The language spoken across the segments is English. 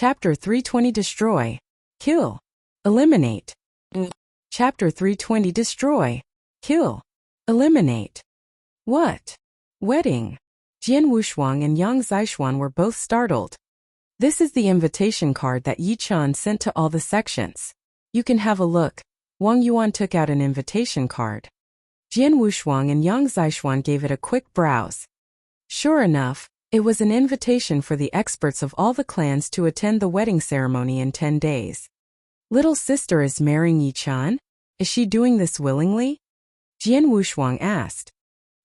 Chapter 320 Destroy. Kill. Eliminate. Chapter 320 Destroy. Kill. Eliminate. What? Wedding. Jian Wushuang and Yang Zixuan were both startled. This is the invitation card that Yi Chan sent to all the sections. You can have a look. Wang Yuan took out an invitation card. Jian Wushuang and Yang Zixuan gave it a quick browse. Sure enough, it was an invitation for the experts of all the clans to attend the wedding ceremony in 10 days. Little sister is marrying Yi Chan? Is she doing this willingly? Jian Wushuang asked.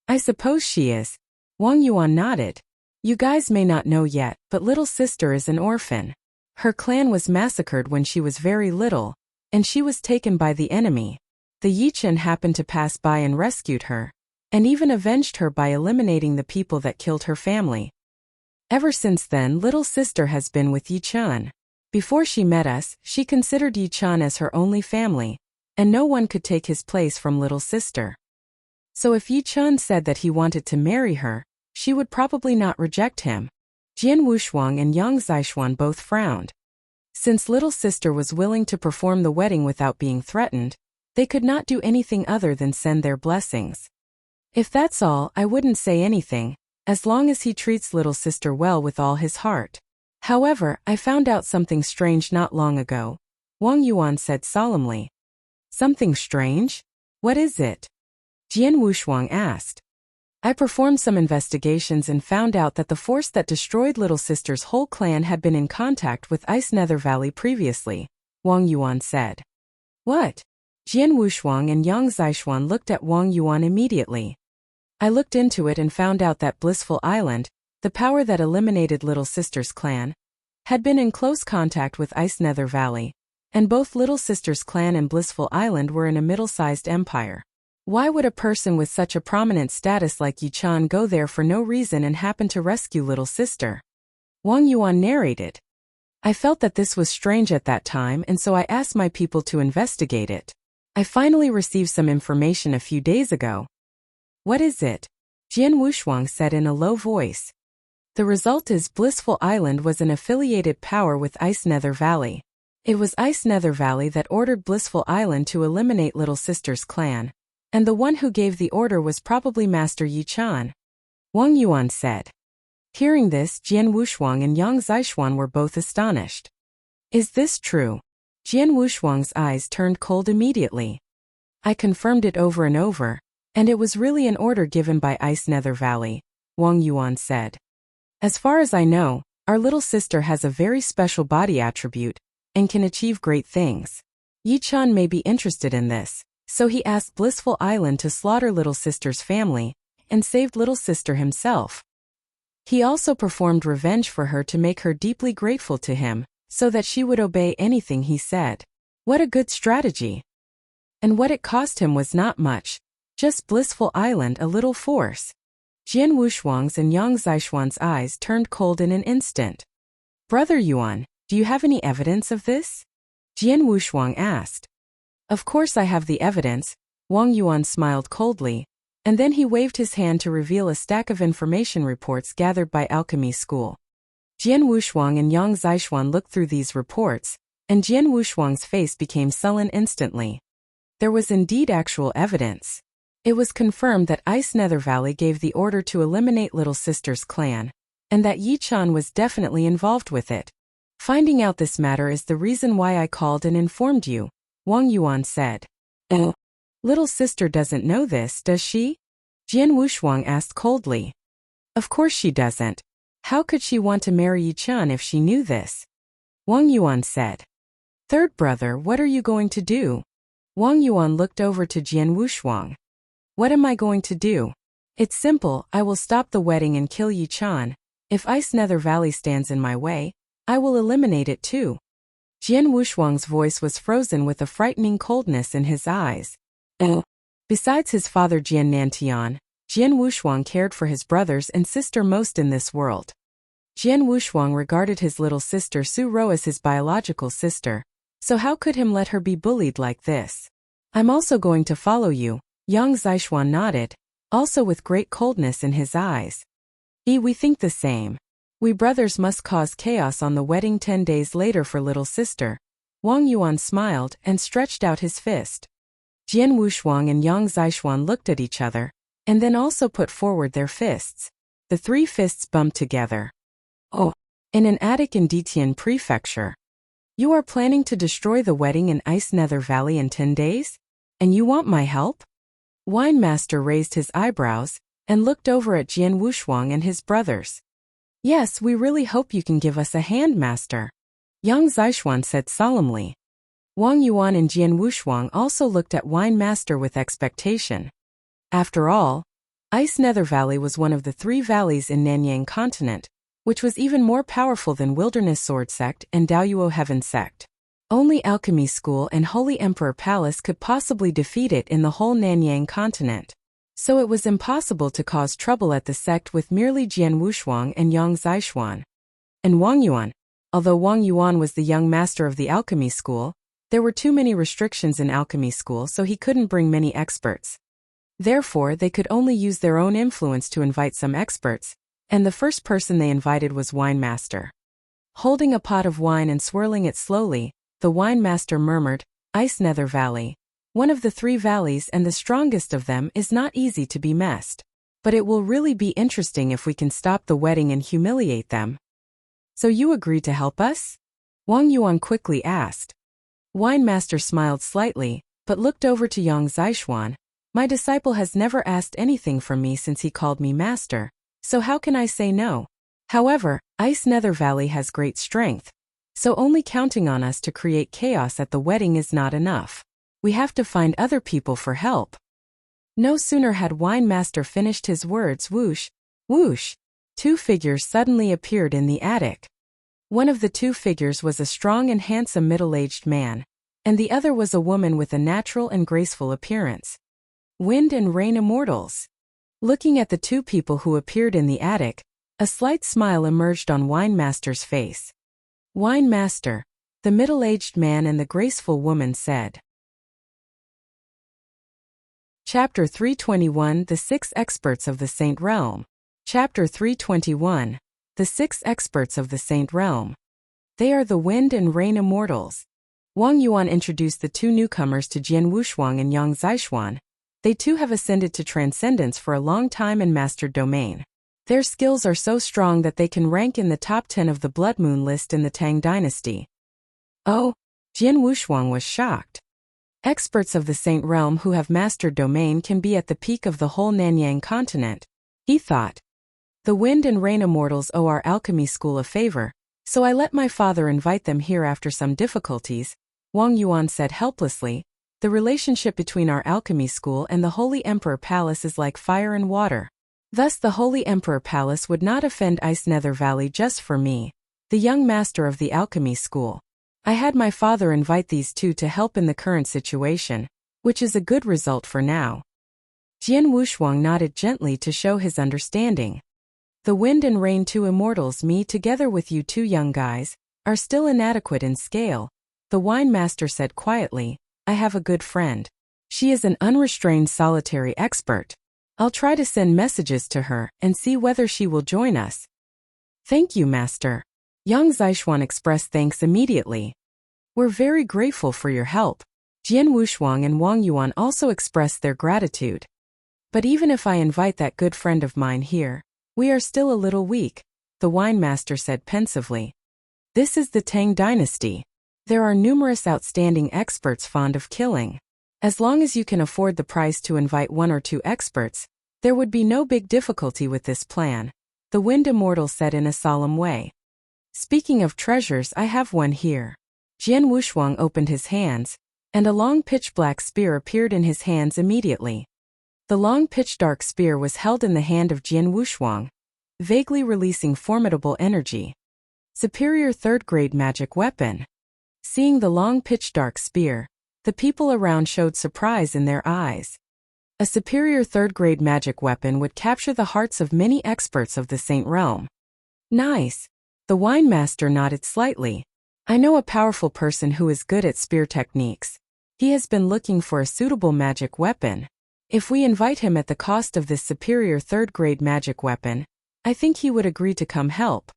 I suppose she is. Wang Yuan nodded. You guys may not know yet, but little sister is an orphan. Her clan was massacred when she was very little, and she was taken by the enemy. The Yi Chan happened to pass by and rescued her, and even avenged her by eliminating the people that killed her family. Ever since then, little sister has been with Yi Chan. Before she met us, she considered Yi Chan as her only family, and no one could take his place from little sister. So if Yi Chan said that he wanted to marry her, she would probably not reject him. Jian Wushuang and Yang Zixuan both frowned. Since little sister was willing to perform the wedding without being threatened, they could not do anything other than send their blessings. If that's all, I wouldn't say anything, as long as he treats little sister well with all his heart. However, I found out something strange not long ago, Wang Yuan said solemnly. Something strange? What is it? Jian Wushuang asked. I performed some investigations and found out that the force that destroyed little sister's whole clan had been in contact with Ice Nether Valley previously, Wang Yuan said. What? Jian Wushuang and Yang Zixuan looked at Wang Yuan immediately. I looked into it and found out that Blissful Island, the power that eliminated little sister's clan, had been in close contact with Ice Nether Valley, and both little sister's clan and Blissful Island were in a middle-sized empire. Why would a person with such a prominent status like Yi Chan go there for no reason and happen to rescue little sister? Wang Yuan narrated. I felt that this was strange at that time, and so I asked my people to investigate it. I finally received some information a few days ago. What is it? Jian Wushuang said in a low voice. The result is Blissful Island was an affiliated power with Ice Nether Valley. It was Ice Nether Valley that ordered Blissful Island to eliminate little sister's clan, and the one who gave the order was probably Master Yi Chan. Wang Yuan said. Hearing this, Jian Wushuang and Yang Zixuan were both astonished. Is this true? Jian Wushuang's eyes turned cold immediately. I confirmed it over and over, and it was really an order given by Ice Nether Valley, Wang Yuan said. As far as I know, our little sister has a very special body attribute, and can achieve great things. Yi Chan may be interested in this, so he asked Blissful Island to slaughter little sister's family, and saved little sister himself. He also performed revenge for her to make her deeply grateful to him, so that she would obey anything he said. What a good strategy! And what it cost him was not much, just Blissful Island a little force. Jian Wushuang's and Yang Zixuan's eyes turned cold in an instant. Brother Yuan, do you have any evidence of this? Jian Wushuang asked. Of course I have the evidence, Wang Yuan smiled coldly, and then he waved his hand to reveal a stack of information reports gathered by Alchemy School. Jian Wushuang and Yang Zixuan looked through these reports, and Jian Wushuang's face became sullen instantly. There was indeed actual evidence. It was confirmed that Ice Nether Valley gave the order to eliminate little sister's clan, and that Yi Chan was definitely involved with it. Finding out this matter is the reason why I called and informed you, Wang Yuan said. Oh, little sister doesn't know this, does she? Jian Wushuang asked coldly. Of course she doesn't. How could she want to marry Yi Chan if she knew this? Wang Yuan said. Third brother, what are you going to do? Wang Yuan looked over to Jian Wushuang. What am I going to do? It's simple, I will stop the wedding and kill Yi Chan. If Ice Nether Valley stands in my way, I will eliminate it too. Jian Wushuang's voice was frozen with a frightening coldness in his eyes. Besides his father Jian Nantian, Jian Wushuang cared for his brothers and sister most in this world. Jian Wushuang regarded his little sister Su Ro as his biological sister, so how could him let her be bullied like this? I'm also going to follow you, Yang Zixuan nodded, also with great coldness in his eyes. We think the same. We brothers must cause chaos on the wedding 10 days later for little sister. Wang Yuan smiled and stretched out his fist. Jian Wushuang and Yang Zixuan looked at each other, and then also put forward their fists. The three fists bumped together. Oh! In an attic in Detian Prefecture. You are planning to destroy the wedding in Ice Nether Valley in 10 days? And you want my help? Wine Master raised his eyebrows and looked over at Jian Wushuang and his brothers. Yes, we really hope you can give us a hand, Master. Yang Zixuan said solemnly. Wang Yuan and Jian Wushuang also looked at Wine Master with expectation. After all, Ice Nether Valley was one of the 3 valleys in Nanyang Continent, which was even more powerful than Wilderness Sword Sect and Daoyuo Heaven Sect. Only Alchemy School and Holy Emperor Palace could possibly defeat it in the whole Nanyang Continent. So it was impossible to cause trouble at the sect with merely Jian Wushuang and Yang Zixuan. And Wang Yuan. Although Wang Yuan was the young master of the Alchemy School, there were too many restrictions in Alchemy School, so he couldn't bring many experts. Therefore, they could only use their own influence to invite some experts, and the first person they invited was Wine Master. Holding a pot of wine and swirling it slowly, the Wine Master murmured, Ice Nether Valley. One of the 3 valleys and the strongest of them is not easy to be messed. But it will really be interesting if we can stop the wedding and humiliate them. So you agree to help us? Wang Yuan quickly asked. Wine Master smiled slightly, but looked over to Yang Zixuan. My disciple has never asked anything from me since he called me master, so how can I say no? However, Ice Nether Valley has great strength, so only counting on us to create chaos at the wedding is not enough. We have to find other people for help. No sooner had Wine Master finished his words, whoosh, whoosh, 2 figures suddenly appeared in the attic. One of the 2 figures was a strong and handsome middle-aged man, and the other was a woman with a natural and graceful appearance. Wind and Rain Immortals. Looking at the 2 people who appeared in the attic, a slight smile emerged on Wine Master's face. Wine Master, the middle-aged man and the graceful woman said. Chapter 321 The 6 Experts of the Saint Realm. Chapter 321 The 6 Experts of the Saint Realm. They are the Wind and Rain Immortals. Wang Yuan introduced the 2 newcomers to Jian Wushuang and Yang Zixuan. They too have ascended to transcendence for a long time and mastered domain. Their skills are so strong that they can rank in the top 10 of the Blood Moon list in the Tang Dynasty. Oh, Jian Wushuang was shocked. Experts of the Saint Realm who have mastered domain can be at the peak of the whole Nanyang Continent, he thought. The Wind and Rain Immortals owe our alchemy school a favor, so I let my father invite them here after some difficulties, Wang Yuan said helplessly. The relationship between our alchemy school and the Holy Emperor Palace is like fire and water. Thus the Holy Emperor Palace would not offend Ice Nether Valley just for me, the young master of the alchemy school. I had my father invite these 2 to help in the current situation, which is a good result for now. Jian Wushuang nodded gently to show his understanding. The Wind and Rain 2 Immortals, me together with you 2 young guys, are still inadequate in scale, the Wine Master said quietly. I have a good friend. She is an unrestrained solitary expert. I'll try to send messages to her and see whether she will join us. Thank you, Master. Yang Zixuan expressed thanks immediately. We're very grateful for your help. Jian Wushuang and Wang Yuan also expressed their gratitude. But even if I invite that good friend of mine here, we are still a little weak, the Wine Master said pensively. This is the Tang Dynasty. There are numerous outstanding experts fond of killing. As long as you can afford the price to invite 1 or 2 experts, there would be no big difficulty with this plan, the Wind Immortal said in a solemn way. Speaking of treasures, I have one here. Jian Wushuang opened his hands, and a long pitch-black spear appeared in his hands immediately. The long pitch-dark spear was held in the hand of Jian Wushuang, vaguely releasing formidable energy. Superior 3rd-grade magic weapon. Seeing the long pitch-dark spear, the people around showed surprise in their eyes. A superior 3rd-grade magic weapon would capture the hearts of many experts of the Saint Realm. Nice. The Wine Master nodded slightly. I know a powerful person who is good at spear techniques. He has been looking for a suitable magic weapon. If we invite him at the cost of this superior 3rd-grade magic weapon, I think he would agree to come help,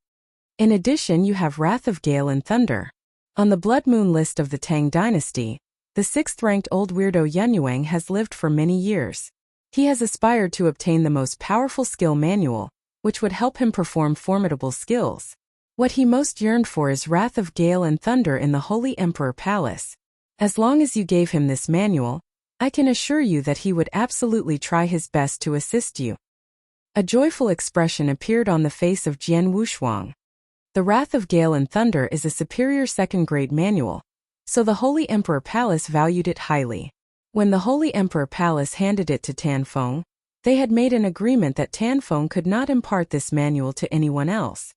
In addition, you have Wrath of Gale and Thunder. On the Blood Moon list of the Tang Dynasty, the 6th-ranked old weirdo Yunyuang has lived for many years. He has aspired to obtain the most powerful skill manual, which would help him perform formidable skills. What he most yearned for is Wrath of Gale and Thunder in the Holy Emperor Palace. As long as you gave him this manual, I can assure you that he would absolutely try his best to assist you. A joyful expression appeared on the face of Jian Wushuang. The Wrath of Gale and Thunder is a superior second-grade manual, so the Holy Emperor Palace valued it highly. When the Holy Emperor Palace handed it to Tanfeng, they had made an agreement that Tanfeng could not impart this manual to anyone else.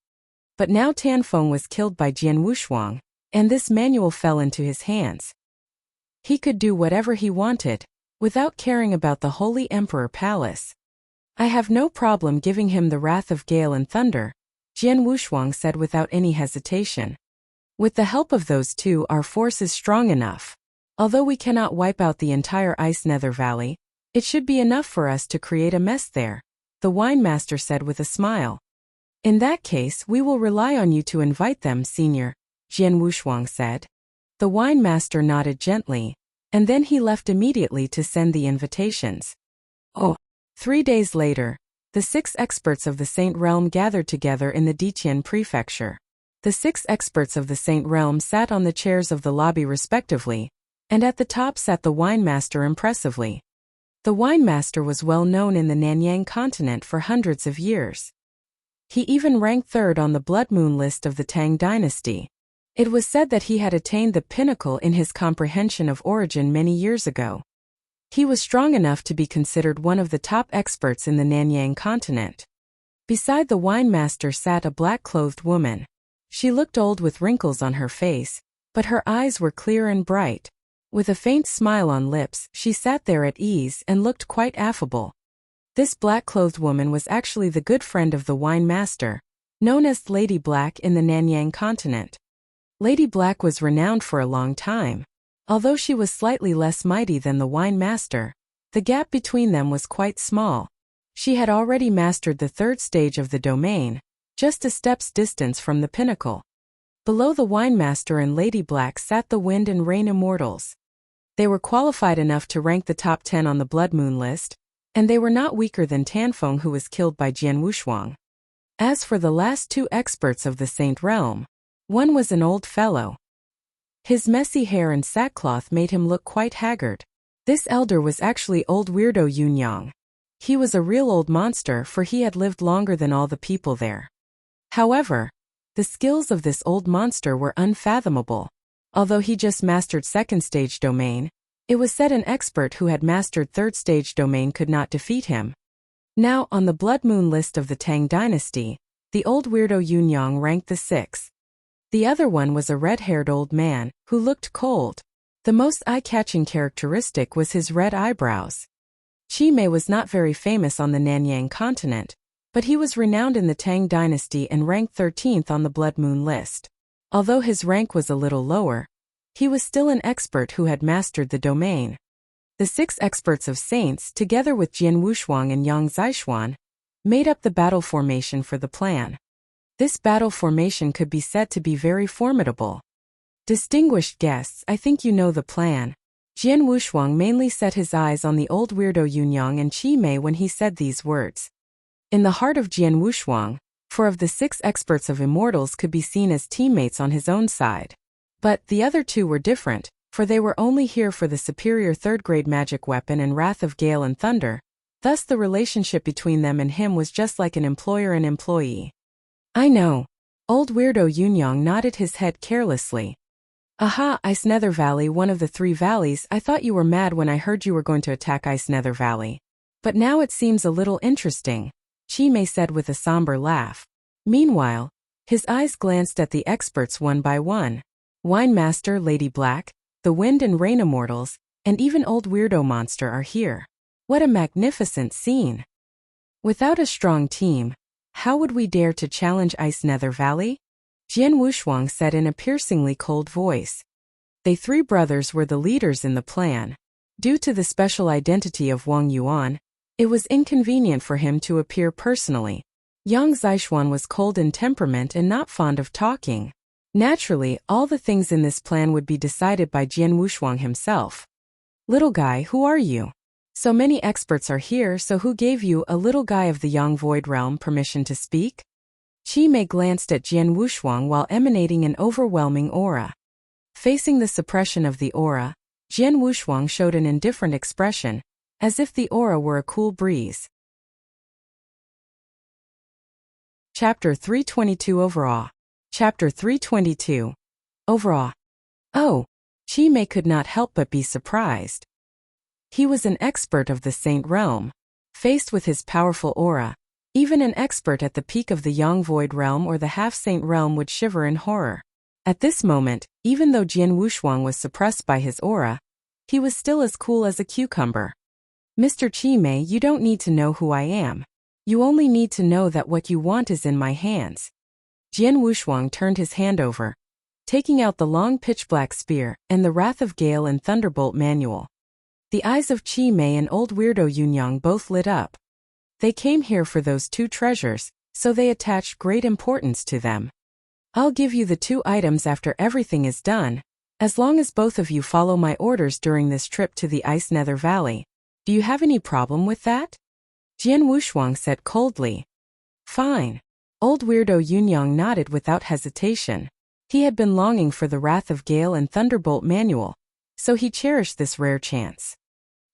But now Tanfeng was killed by Jian Wushuang, and this manual fell into his hands. He could do whatever he wanted, without caring about the Holy Emperor Palace. I have no problem giving him the Wrath of Gale and Thunder, Jian Wushuang said without any hesitation. With the help of those two, our force is strong enough. Although we cannot wipe out the entire Ice Nether Valley, it should be enough for us to create a mess there, the wine master said with a smile. In that case, we will rely on you to invite them, Senior, Jian Wushuang said. The wine master nodded gently, and then he left immediately to send the invitations. 3 days later, the 6 experts of the Saint Realm gathered together in the Diqian Prefecture. The 6 experts of the Saint Realm sat on the chairs of the lobby respectively, and at the top sat the wine master impressively. The wine master was well known in the Nanyang continent for hundreds of years. He even ranked 3rd on the Blood Moon list of the Tang Dynasty. It was said that he had attained the pinnacle in his comprehension of origin many years ago. He was strong enough to be considered one of the top experts in the Nanyang continent. Beside the wine master sat a black-clothed woman. She looked old with wrinkles on her face, but her eyes were clear and bright. With a faint smile on lips, she sat there at ease and looked quite affable. This black-clothed woman was actually the good friend of the wine master, known as Lady Black in the Nanyang continent. Lady Black was renowned for a long time. Although she was slightly less mighty than the wine master, the gap between them was quite small. She had already mastered the 3rd stage of the domain, just a step's distance from the pinnacle. Below the wine master and Lady Black sat the Wind and Rain Immortals. They were qualified enough to rank the top 10 on the Blood Moon list, and they were not weaker than Tanfeng, who was killed by Jian Wushuang. As for the last 2 experts of the Saint Realm, one was an old fellow. His messy hair and sackcloth made him look quite haggard. This elder was actually old weirdo Yunyang. He was a real old monster, for he had lived longer than all the people there. However, the skills of this old monster were unfathomable. Although he just mastered 2nd stage domain, it was said an expert who had mastered 3rd stage domain could not defeat him. Now, on the Blood Moon list of the Tang Dynasty, the old weirdo Yunyang ranked the 6th. The other one was a red-haired old man, who looked cold. The most eye-catching characteristic was his red eyebrows. Qi Mei was not very famous on the Nanyang continent, but he was renowned in the Tang Dynasty and ranked 13th on the Blood Moon list. Although his rank was a little lower, he was still an expert who had mastered the domain. The 6 experts of saints, together with Jian Wushuang and Yang Zixuan, made up the battle formation for the plan. This battle formation could be said to be very formidable. Distinguished guests, I think you know the plan. Jian Wushuang mainly set his eyes on the old weirdo Yunyang and Qi Mei when he said these words. In the heart of Jian Wushuang, 4 of the 6 experts of immortals could be seen as teammates on his own side. But the other 2 were different, for they were only here for the superior 3rd-grade magic weapon and Wrath of Gale and Thunder. Thus the relationship between them and him was just like an employer and employee. I know. Old weirdo Yunyang nodded his head carelessly. Aha, Ice Nether Valley, one of the 3 valleys. I thought you were mad when I heard you were going to attack Ice Nether Valley. But now it seems a little interesting, Qi Mei said with a somber laugh. Meanwhile, his eyes glanced at the experts one by one. Wine Master, Lady Black, the Wind and Rain Immortals, and even old weirdo monster are here. What a magnificent scene! Without a strong team, how would we dare to challenge Ice Nether Valley? Jian Wushuang said in a piercingly cold voice. They 3 brothers were the leaders in the plan. Due to the special identity of Wang Yuan, it was inconvenient for him to appear personally. Yang Zixuan was cold in temperament and not fond of talking. Naturally, all the things in this plan would be decided by Jian Wushuang himself. Little guy, who are you? So many experts are here, so who gave you, a little guy of the Yang Void Realm, permission to speak? Qi Mei glanced at Jian Wushuang while emanating an overwhelming aura. Facing the suppression of the aura, Jian Wushuang showed an indifferent expression, as if the aura were a cool breeze. Chapter 322 Overall. Chapter 322. Overall. Oh, Qi Mei could not help but be surprised. He was an expert of the Saint Realm. Faced with his powerful aura, even an expert at the peak of the Yang Void Realm or the Half-Saint Realm would shiver in horror. At this moment, even though Jian Wushuang was suppressed by his aura, he was still as cool as a cucumber. Mr. Qi Mei, you don't need to know who I am. You only need to know that what you want is in my hands. Jian Wushuang turned his hand over, taking out the long pitch-black spear and the Wrath of Gale and Thunderbolt manual. The eyes of Qi Mei and old weirdo Yunyang both lit up. They came here for those two treasures, so they attached great importance to them. I'll give you the two items after everything is done, as long as both of you follow my orders during this trip to the Ice Nether Valley. Do you have any problem with that? Jian Wushuang said coldly. Fine. Old weirdo Yunyang nodded without hesitation. He had been longing for the Wrath of Gale and Thunderbolt manual, so he cherished this rare chance.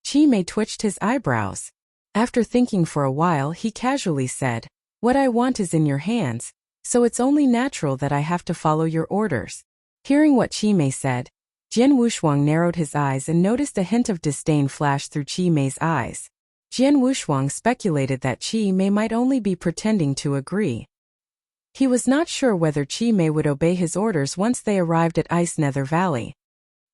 Qi Mei twitched his eyebrows. After thinking for a while, he casually said, "What I want is in your hands, so it's only natural that I have to follow your orders." Hearing what Qi Mei said, Jian Wushuang narrowed his eyes and noticed a hint of disdain flash through Qi Mei's eyes. Jian Wushuang speculated that Qi Mei might only be pretending to agree. He was not sure whether Qi Mei would obey his orders once they arrived at Ice Nether Valley.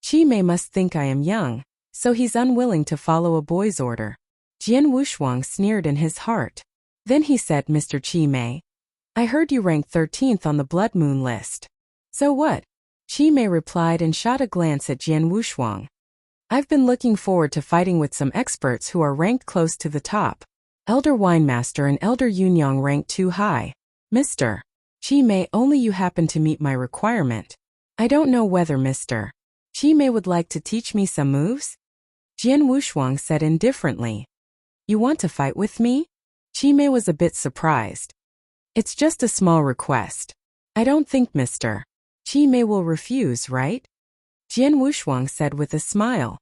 Qi Mei must think I am young, so he's unwilling to follow a boy's order. Jian Wushuang sneered in his heart. Then he said, Mr. Qi Mei, I heard you ranked 13th on the Blood Moon list. So what? Qi Mei replied and shot a glance at Jian Wushuang. I've been looking forward to fighting with some experts who are ranked close to the top. Elder Winemaster and Elder Yunyang ranked too high. Mr. Qi Mei, only you happen to meet my requirement. I don't know whether Mr. Qi Mei would like to teach me some moves? Jian Wushuang said indifferently. You want to fight with me? Qi Mei was a bit surprised. It's just a small request. I don't think Mr. Qi Mei will refuse, right? Jian Wushuang said with a smile.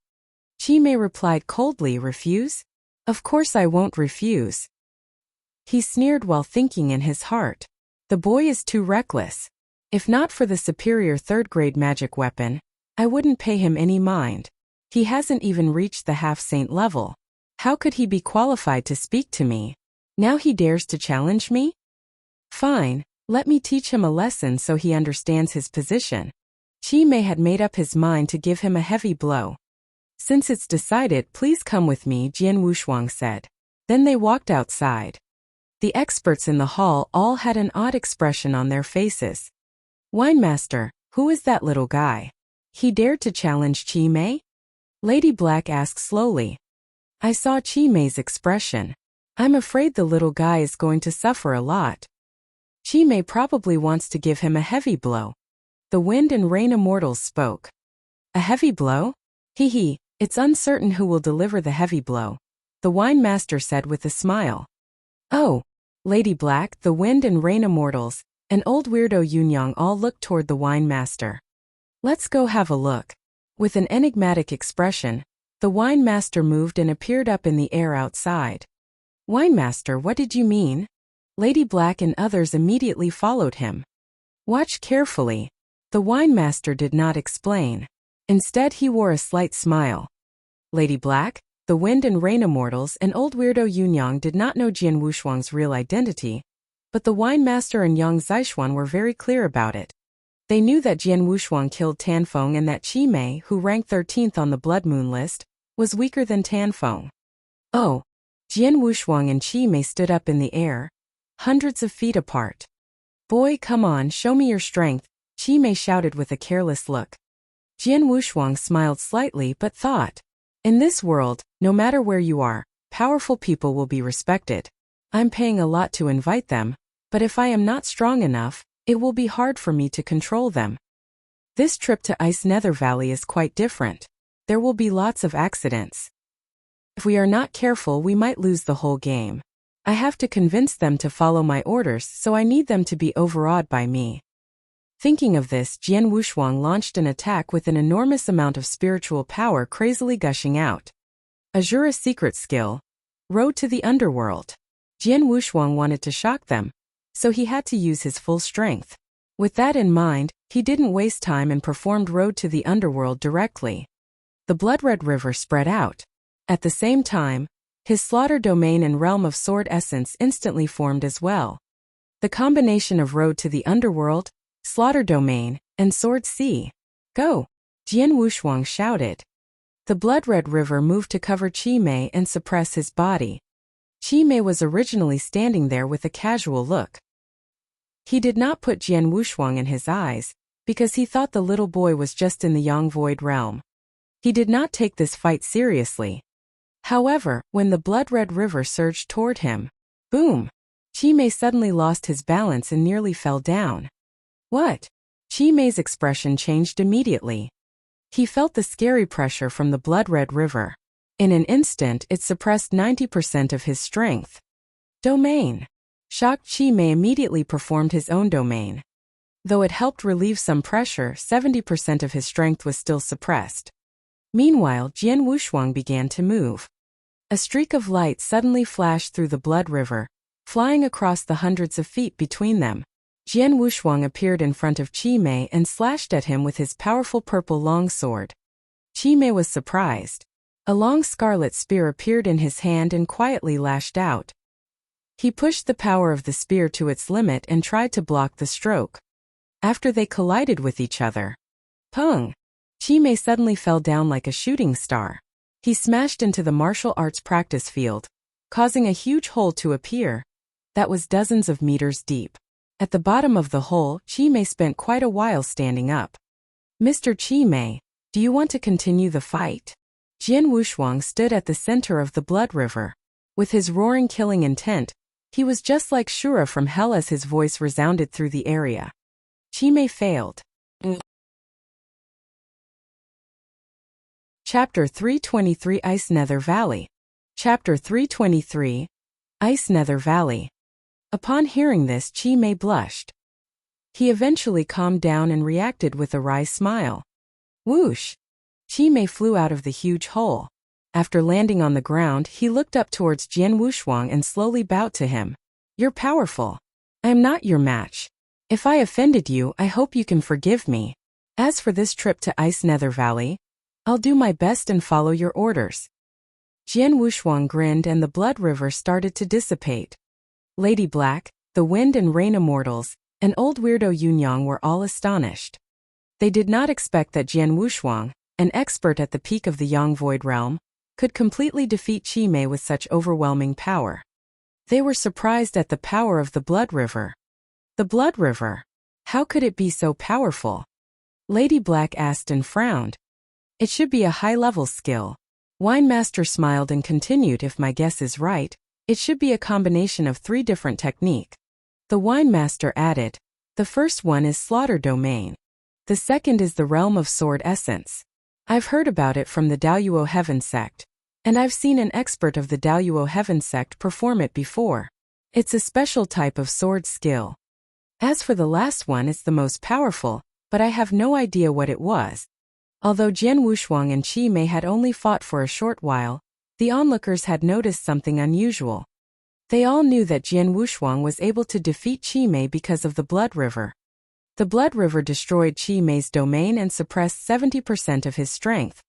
Qi Mei replied coldly, refuse? Of course I won't refuse. He sneered while thinking in his heart. The boy is too reckless. If not for the superior third-grade magic weapon, I wouldn't pay him any mind. He hasn't even reached the half-saint level. How could he be qualified to speak to me? Now he dares to challenge me? Fine, let me teach him a lesson so he understands his position. Qi Mei had made up his mind to give him a heavy blow. Since it's decided, please come with me, Jian Wushuang said. Then they walked outside. The experts in the hall all had an odd expression on their faces. Winemaster, who is that little guy? He dared to challenge Qi Mei? Lady Black asked slowly. I saw Qi Mei's expression. I'm afraid the little guy is going to suffer a lot. Qi Mei probably wants to give him a heavy blow. The Wind and Rain Immortals spoke. A heavy blow? Hee, it's uncertain who will deliver the heavy blow, the Wine Master said with a smile. Oh, Lady Black, the Wind and Rain Immortals, and old weirdo Yunyang all looked toward the Wine Master. Let's go have a look. With an enigmatic expression, the Wine Master moved and appeared up in the air outside. Wine Master, what did you mean? Lady Black and others immediately followed him. Watch carefully. The Wine Master did not explain. Instead, he wore a slight smile. Lady Black, the Wind and Rain Immortals, and old weirdo Yunyang did not know Jian Wushuang's real identity, but the Wine Master and Yang Zixuan were very clear about it. They knew that Jian Wushuang killed Tanfeng and that Qi Mei, who ranked 13th on the Blood Moon list, was weaker than Tanfeng. Oh! Jian Wushuang and Qi Mei stood up in the air, hundreds of feet apart. Boy, come on, show me your strength, Qi Mei shouted with a careless look. Jian Wushuang smiled slightly but thought, in this world, no matter where you are, powerful people will be respected. I'm paying a lot to invite them, But if I am not strong enough, it will be hard for me to control them. This trip to Ice Nether Valley is quite different. There will be lots of accidents. If we are not careful, we might lose the whole game. I have to convince them to follow my orders, so I need them to be overawed by me. Thinking of this, Jian Wushuang launched an attack with an enormous amount of spiritual power crazily gushing out. Azura's secret skill, Road to the Underworld. Jian Wushuang wanted to shock them, so he had to use his full strength. With that in mind, he didn't waste time and performed Road to the Underworld directly. The blood-red river spread out. At the same time, his slaughter domain and realm of sword essence instantly formed as well. The combination of Road to the Underworld, slaughter domain, and sword sea. Go! Jian Wushuang shouted. The blood-red river moved to cover Qi Mei and suppress his body. Qi Mei was originally standing there with a casual look. He did not put Jian Wushuang in his eyes, because he thought the little boy was just in the Yang Void realm. He did not take this fight seriously. However, when the blood-red river surged toward him, boom! Qi Mei suddenly lost his balance and nearly fell down. What? Qi Mei's expression changed immediately. He felt the scary pressure from the blood-red river. In an instant, it suppressed 90% of his strength. Domain. Shocked, Qi Mei immediately performed his own domain. Though it helped relieve some pressure, 70% of his strength was still suppressed. Meanwhile, Jian Wushuang began to move. A streak of light suddenly flashed through the blood river, flying across the hundreds of feet between them. Jian Wushuang appeared in front of Qi Mei and slashed at him with his powerful purple longsword. Qi Mei was surprised. A long scarlet spear appeared in his hand and quietly lashed out. He pushed the power of the spear to its limit and tried to block the stroke. After they collided with each other, pung! Qi Mei suddenly fell down like a shooting star. He smashed into the martial arts practice field, causing a huge hole to appear. That was dozens of meters deep. At the bottom of the hole, Qi Mei spent quite a while standing up. Mr. Qi Mei, do you want to continue the fight? Jian Wushuang stood at the center of the blood river. With his roaring killing intent, he was just like Shura from hell as his voice resounded through the area. Qi Mei failed. Chapter 323 Ice Nether Valley. Chapter 323 Ice Nether Valley. Upon hearing this, Qi Mei blushed. He eventually calmed down and reacted with a wry smile. Whoosh! Qi Mei flew out of the huge hole. After landing on the ground, he looked up towards Jian Wushuang and slowly bowed to him. You're powerful. I am not your match. If I offended you, I hope you can forgive me. As for this trip to Ice Nether Valley, I'll do my best and follow your orders. Jian Wushuang grinned and the blood river started to dissipate. Lady Black, the Wind and Rain Immortals, and old weirdo Yunyang were all astonished. They did not expect that Jian Wushuang, an expert at the peak of the Yang Void realm, could completely defeat Qi Mei with such overwhelming power. They were surprised at the power of the blood river. The blood river? How could it be so powerful? Lady Black asked and frowned. It should be a high-level skill. Wine Master smiled and continued, if my guess is right, it should be a combination of 3 different techniques. The Wine Master added, the first one is slaughter domain. The second is the realm of sword essence. I've heard about it from the Daoyuo Heaven sect, and I've seen an expert of the Daoyuo Heaven sect perform it before. It's a special type of sword skill. As for the last one, it's the most powerful, but I have no idea what it was. Although Jian Wushuang and Qi Mei had only fought for a short while, the onlookers had noticed something unusual. They all knew that Jian Wushuang was able to defeat Qi Mei because of the blood river. The blood river destroyed Qi Mei's domain and suppressed 70% of his strength.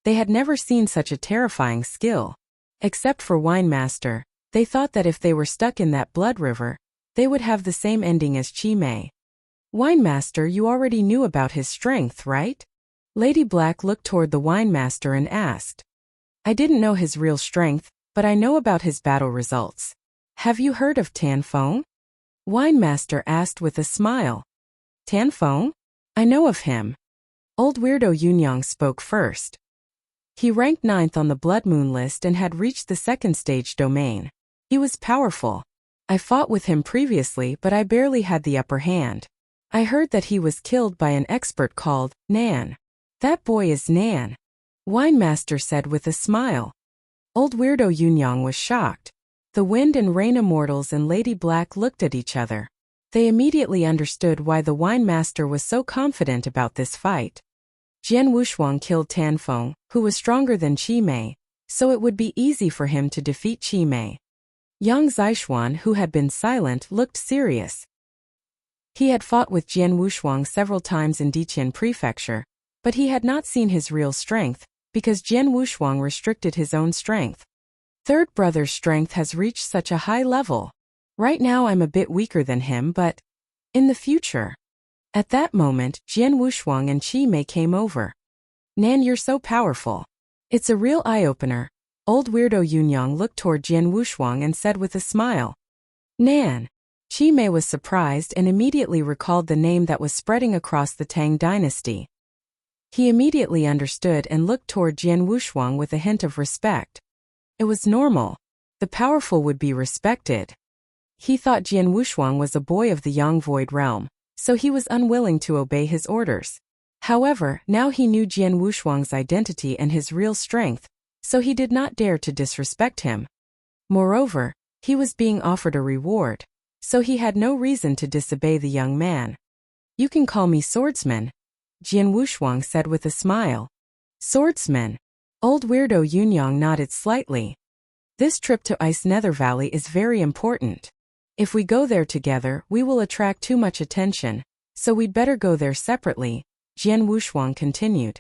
They had never seen such a terrifying skill. Except for Wine Master, they thought that if they were stuck in that blood river, they would have the same ending as Qi Mei. Wine Master, you already knew about his strength, right? Lady Black looked toward the Wine Master and asked. I didn't know his real strength, but I know about his battle results. Have you heard of Tan Feng? Wine Master asked with a smile. Tan Feng? I know of him. Old weirdo Yunyang spoke first. He ranked 9th on the Blood Moon list and had reached the 2nd stage domain. He was powerful. I fought with him previously, but I barely had the upper hand. I heard that he was killed by an expert called Nan. That boy is Nan, Wine Master said with a smile. Old weirdo Yunyang was shocked. The Wind and Rain Immortals and Lady Black looked at each other. They immediately understood why the Wine Master was so confident about this fight. Jian Wushuang killed Tanfeng, who was stronger than Qi Mei, so it would be easy for him to defeat Qi Mei. Yang Zixuan, who had been silent, looked serious. He had fought with Jian Wushuang several times in Diqian Prefecture, but he had not seen his real strength, because Jian Wushuang restricted his own strength. Third brother's strength has reached such a high level. Right now I'm a bit weaker than him, but in the future. At that moment, Jian Wushuang and Qi Mei came over. Nan, you're so powerful. It's a real eye-opener. Old weirdo Yunyang looked toward Jian Wushuang and said with a smile. Nan. Qi Mei was surprised and immediately recalled the name that was spreading across the Tang dynasty. He immediately understood and looked toward Jian Wushuang with a hint of respect. It was normal. The powerful would be respected. He thought Jian Wushuang was a boy of the Yang Void realm, so he was unwilling to obey his orders. However, now he knew Jian Wushuang's identity and his real strength, so he did not dare to disrespect him. Moreover, he was being offered a reward, so he had no reason to disobey the young man. You can call me Swordsman, Jian Wushuang said with a smile. Swordsman. Old weirdo Yunyang nodded slightly. This trip to Ice Nether Valley is very important. If we go there together, we will attract too much attention, so we'd better go there separately, Jian Wushuang continued.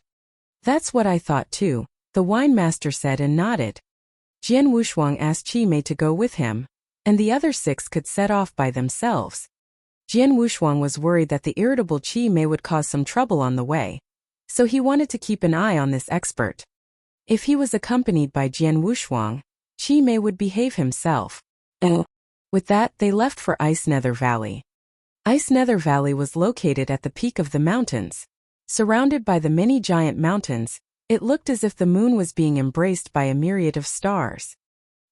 That's what I thought too, the Wine Master said and nodded. Jian Wushuang asked Qi Mei to go with him, and the other 6 could set off by themselves. Jian Wushuang was worried that the irritable Qi Mei would cause some trouble on the way, so he wanted to keep an eye on this expert. If he was accompanied by Jian Wushuang, Qi Mei would behave himself. With that, they left for Ice Nether Valley. Ice Nether Valley was located at the peak of the mountains. Surrounded by the many giant mountains, it looked as if the moon was being embraced by a myriad of stars.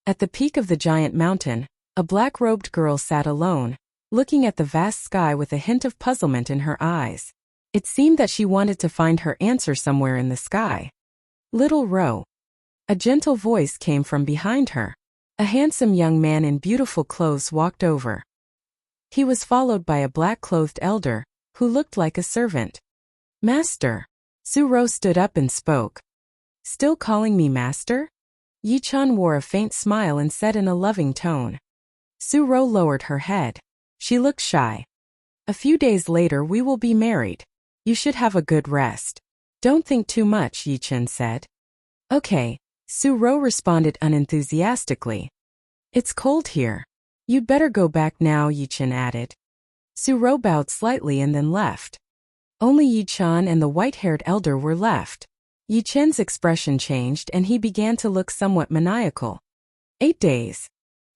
At the peak of the giant mountain, a black-robed girl sat alone, looking at the vast sky with a hint of puzzlement in her eyes. It seemed that she wanted to find her answer somewhere in the sky. Little Ro. A gentle voice came from behind her. A handsome young man in beautiful clothes walked over. He was followed by a black-clothed elder, who looked like a servant. Master. Su Ro stood up and spoke. Still calling me master? Yi-chan wore a faint smile and said in a loving tone. Su Ro lowered her head. She looked shy. A few days later we will be married. You should have a good rest. Don't think too much, Yi-chan said. Okay. Su Ro responded unenthusiastically. It's cold here. You'd better go back now, Yi-chan added. Su Ro bowed slightly and then left. Only Yi-chan and the white-haired elder were left. Yi-chan's expression changed and he began to look somewhat maniacal. 8 days.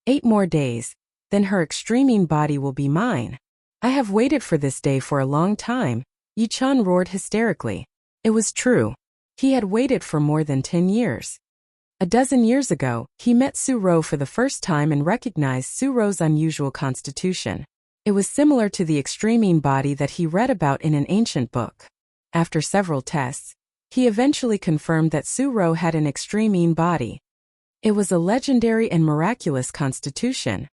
8 more days, then her extremine body will be mine. I have waited for this day for a long time, Yi-chan roared hysterically. It was true. He had waited for more than 10 years. A dozen years ago, he met Su Ro for the first time and recognized Su Ro's unusual constitution. It was similar to the extremine body that he read about in an ancient book. After several tests, he eventually confirmed that Su Ro had an extremine body. It was a legendary and miraculous constitution.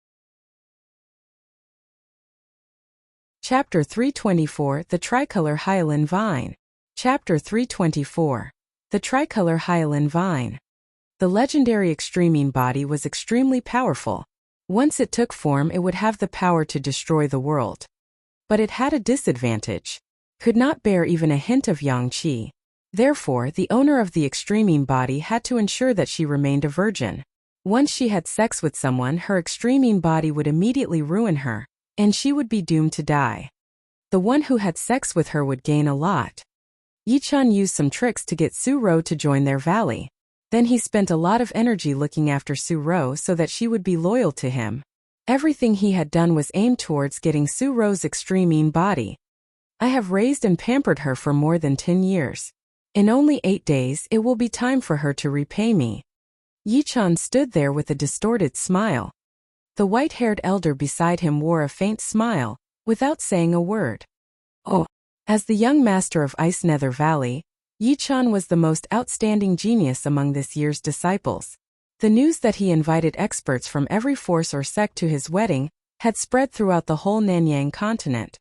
Chapter 324, The Tricolor Hyalin Vine. Chapter 324. The Tricolor Hyalin Vine. The legendary extremine body was extremely powerful. Once it took form, it would have the power to destroy the world. But it had a disadvantage. Could not bear even a hint of yang qi. Therefore, the owner of the extremine body had to ensure that she remained a virgin. Once she had sex with someone, her extremine body would immediately ruin her, and she would be doomed to die. The one who had sex with her would gain a lot. Yi-chan used some tricks to get Su Ro to join their valley. Then he spent a lot of energy looking after Su Ro so that she would be loyal to him. Everything he had done was aimed towards getting Su Ro's extremine body. I have raised and pampered her for more than 10 years. In only 8 days, it will be time for her to repay me. Yi-chan stood there with a distorted smile. The white-haired elder beside him wore a faint smile, without saying a word. Oh! As the young master of Ice Nether Valley, Yi-chan was the most outstanding genius among this year's disciples. The news that he invited experts from every force or sect to his wedding had spread throughout the whole Nanyang continent.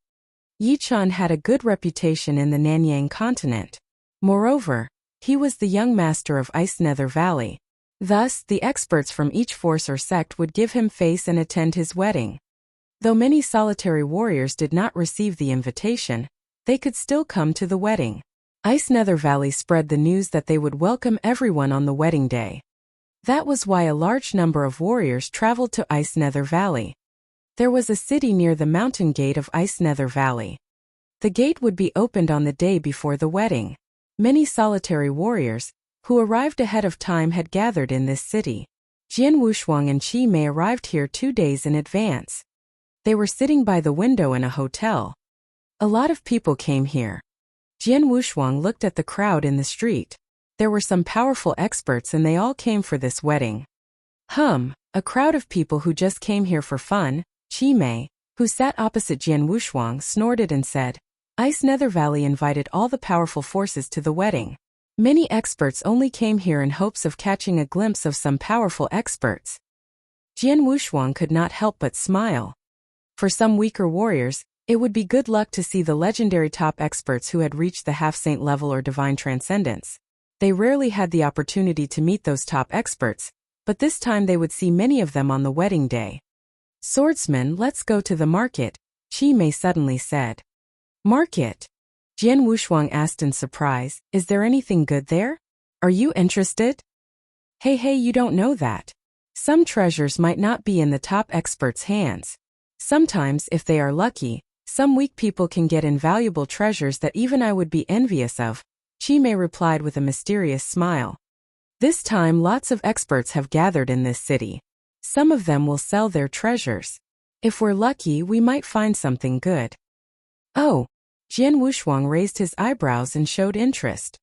Yi-chan had a good reputation in the Nanyang continent. Moreover, he was the young master of Ice Nether Valley. Thus, the experts from each force or sect would give him face and attend his wedding. Though many solitary warriors did not receive the invitation, they could still come to the wedding. Ice Nether Valley spread the news that they would welcome everyone on the wedding day. That was why a large number of warriors traveled to Ice Nether Valley. There was a city near the mountain gate of Ice Nether Valley. The gate would be opened on the day before the wedding. Many solitary warriors, who arrived ahead of time, had gathered in this city. Jian Wushuang and Qi Mei arrived here 2 days in advance. They were sitting by the window in a hotel. A lot of people came here. Jian Wushuang looked at the crowd in the street. There were some powerful experts and they all came for this wedding. A crowd of people who just came here for fun. Qi Mei, who sat opposite Jian Wushuang, snorted and said, Ice Nether Valley invited all the powerful forces to the wedding. Many experts only came here in hopes of catching a glimpse of some powerful experts. Jian Wushuang could not help but smile. For some weaker warriors, it would be good luck to see the legendary top experts who had reached the half-saint level or divine transcendence. They rarely had the opportunity to meet those top experts, but this time they would see many of them on the wedding day. Swordsman, let's go to the market, Qi Mei suddenly said. Market? Jian Wushuang asked in surprise, is there anything good there? Are you interested? Hey, you don't know that. Some treasures might not be in the top experts' hands. Sometimes, if they are lucky, some weak people can get invaluable treasures that even I would be envious of, Qi Mei replied with a mysterious smile. This time lots of experts have gathered in this city. Some of them will sell their treasures. If we're lucky, we might find something good. Oh! Jian Wushuang raised his eyebrows and showed interest.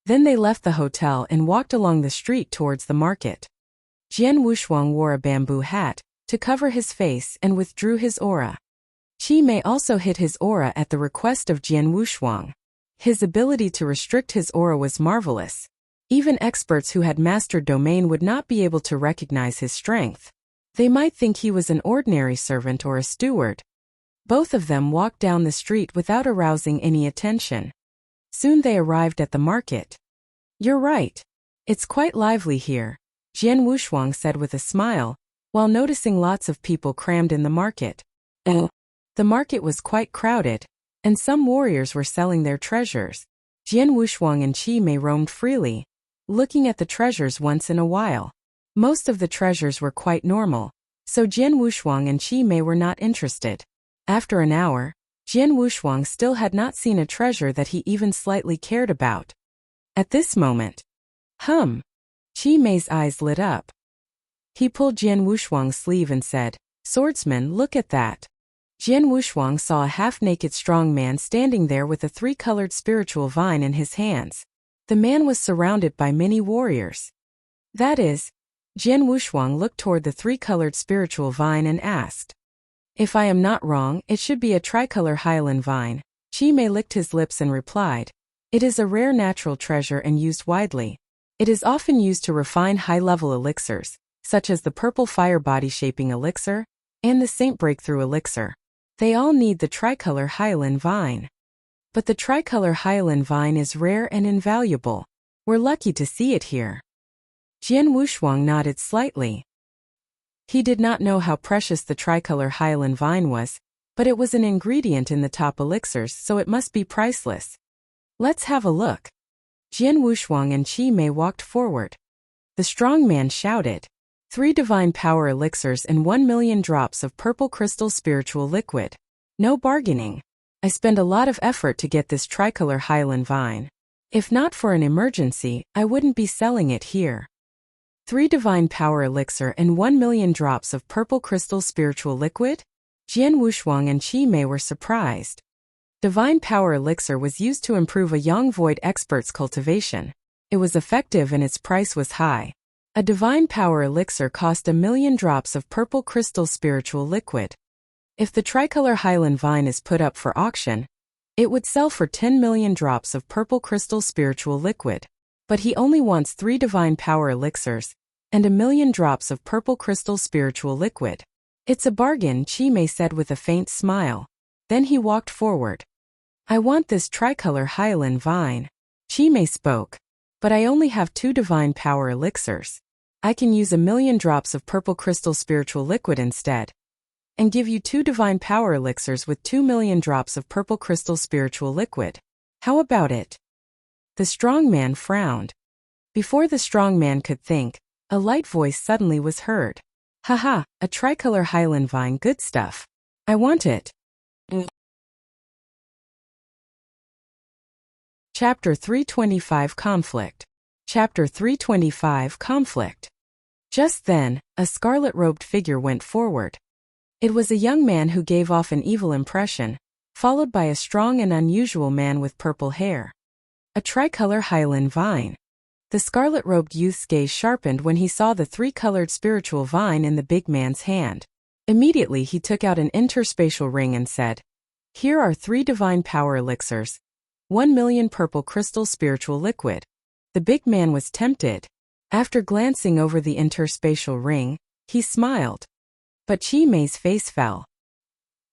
Then they left the hotel and walked along the street towards the market. Jian Wushuang wore a bamboo hat to cover his face and withdrew his aura. Qi Mei also hid his aura at the request of Jian Wushuang. His ability to restrict his aura was marvelous. Even experts who had mastered domain would not be able to recognize his strength. They might think he was an ordinary servant or a steward. Both of them walked down the street without arousing any attention. Soon they arrived at the market. You're right. It's quite lively here, Jian Wushuang said with a smile, while noticing lots of people crammed in the market. The market was quite crowded, and some warriors were selling their treasures. Jian Wushuang and Qi Mei roamed freely, looking at the treasures once in a while. Most of the treasures were quite normal, so Jian Wushuang and Qi Mei were not interested. After an hour, Jian Wushuang still had not seen a treasure that he even slightly cared about. At this moment, Qi Mei's eyes lit up. He pulled Jian Wushuang's sleeve and said, Swordsman, look at that. Jian Wushuang saw a half-naked strong man standing there with a 3-colored spiritual vine in his hands. The man was surrounded by many warriors. That is, Jian Wushuang looked toward the 3-colored spiritual vine and asked, If I am not wrong, it should be a tricolor hyaline vine. Qi Mei licked his lips and replied, It is a rare natural treasure and used widely. It is often used to refine high-level elixirs, such as the purple fire body-shaping elixir and the Saint Breakthrough elixir. They all need the tricolor hyaline vine. But the tricolor hyaline vine is rare and invaluable. We're lucky to see it here. Jian Wushuang nodded slightly. He did not know how precious the tricolor hyaline vine was, but it was an ingredient in the top elixirs, so it must be priceless. Let's have a look. Jian Wushuang and Qi Mei walked forward. The strong man shouted, 3 divine power elixirs and 1,000,000 drops of purple crystal spiritual liquid. No bargaining. I spend a lot of effort to get this tricolor hyaline vine. If not for an emergency, I wouldn't be selling it here. 3 divine power elixir and 1,000,000 drops of purple crystal spiritual liquid? Jian Wushuang and Qi Mei were surprised. Divine power elixir was used to improve a young void expert's cultivation. It was effective and its price was high. A divine power elixir cost 1,000,000 drops of purple crystal spiritual liquid. If the tricolor Highland vine is put up for auction, it would sell for 10,000,000 drops of purple crystal spiritual liquid. But he only wants 3 divine power elixirs and 1,000,000 drops of purple crystal spiritual liquid. It's a bargain, Chi Mei said with a faint smile. Then he walked forward. I want this tricolor Highland vine. Chi Mei spoke. But I only have 2 divine power elixirs. I can use 1,000,000 drops of purple crystal spiritual liquid instead, and give you 2 divine power elixirs with 2,000,000 drops of purple crystal spiritual liquid. How about it? The strong man frowned. Before the strong man could think, a light voice suddenly was heard. Haha, a tricolor Highland vine, good stuff. I want it. Chapter 325 Conflict. Chapter 325 Conflict. Just then, a scarlet-robed figure went forward. It was a young man who gave off an evil impression, followed by a strong and unusual man with purple hair. A tricolor Highland vine. The scarlet-robed youth's gaze sharpened when he saw the 3-colored spiritual vine in the big man's hand. Immediately he took out an interspatial ring and said, Here are 3 divine power elixirs, 1,000,000 purple crystal spiritual liquid. The big man was tempted. After glancing over the interspatial ring, he smiled. But Chi Mei's face fell.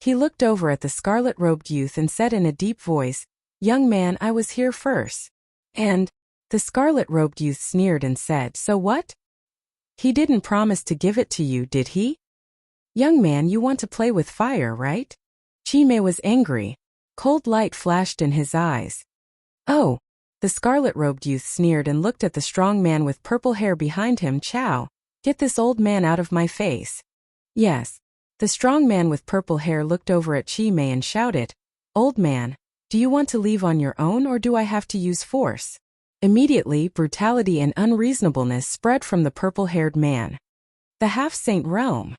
He looked over at the scarlet-robed youth and said in a deep voice, Young man, I was here first. And the scarlet-robed youth sneered and said, So what? He didn't promise to give it to you, did he? Young man, you want to play with fire, right? Chi Mei was angry. Cold light flashed in his eyes. Oh, the scarlet-robed youth sneered and looked at the strong man with purple hair behind him. Chow, get this old man out of my face. Yes. The strong man with purple hair looked over at Chi Mei and shouted, Old man, do you want to leave on your own or do I have to use force? Immediately, brutality and unreasonableness spread from the purple-haired man. The half-saint realm.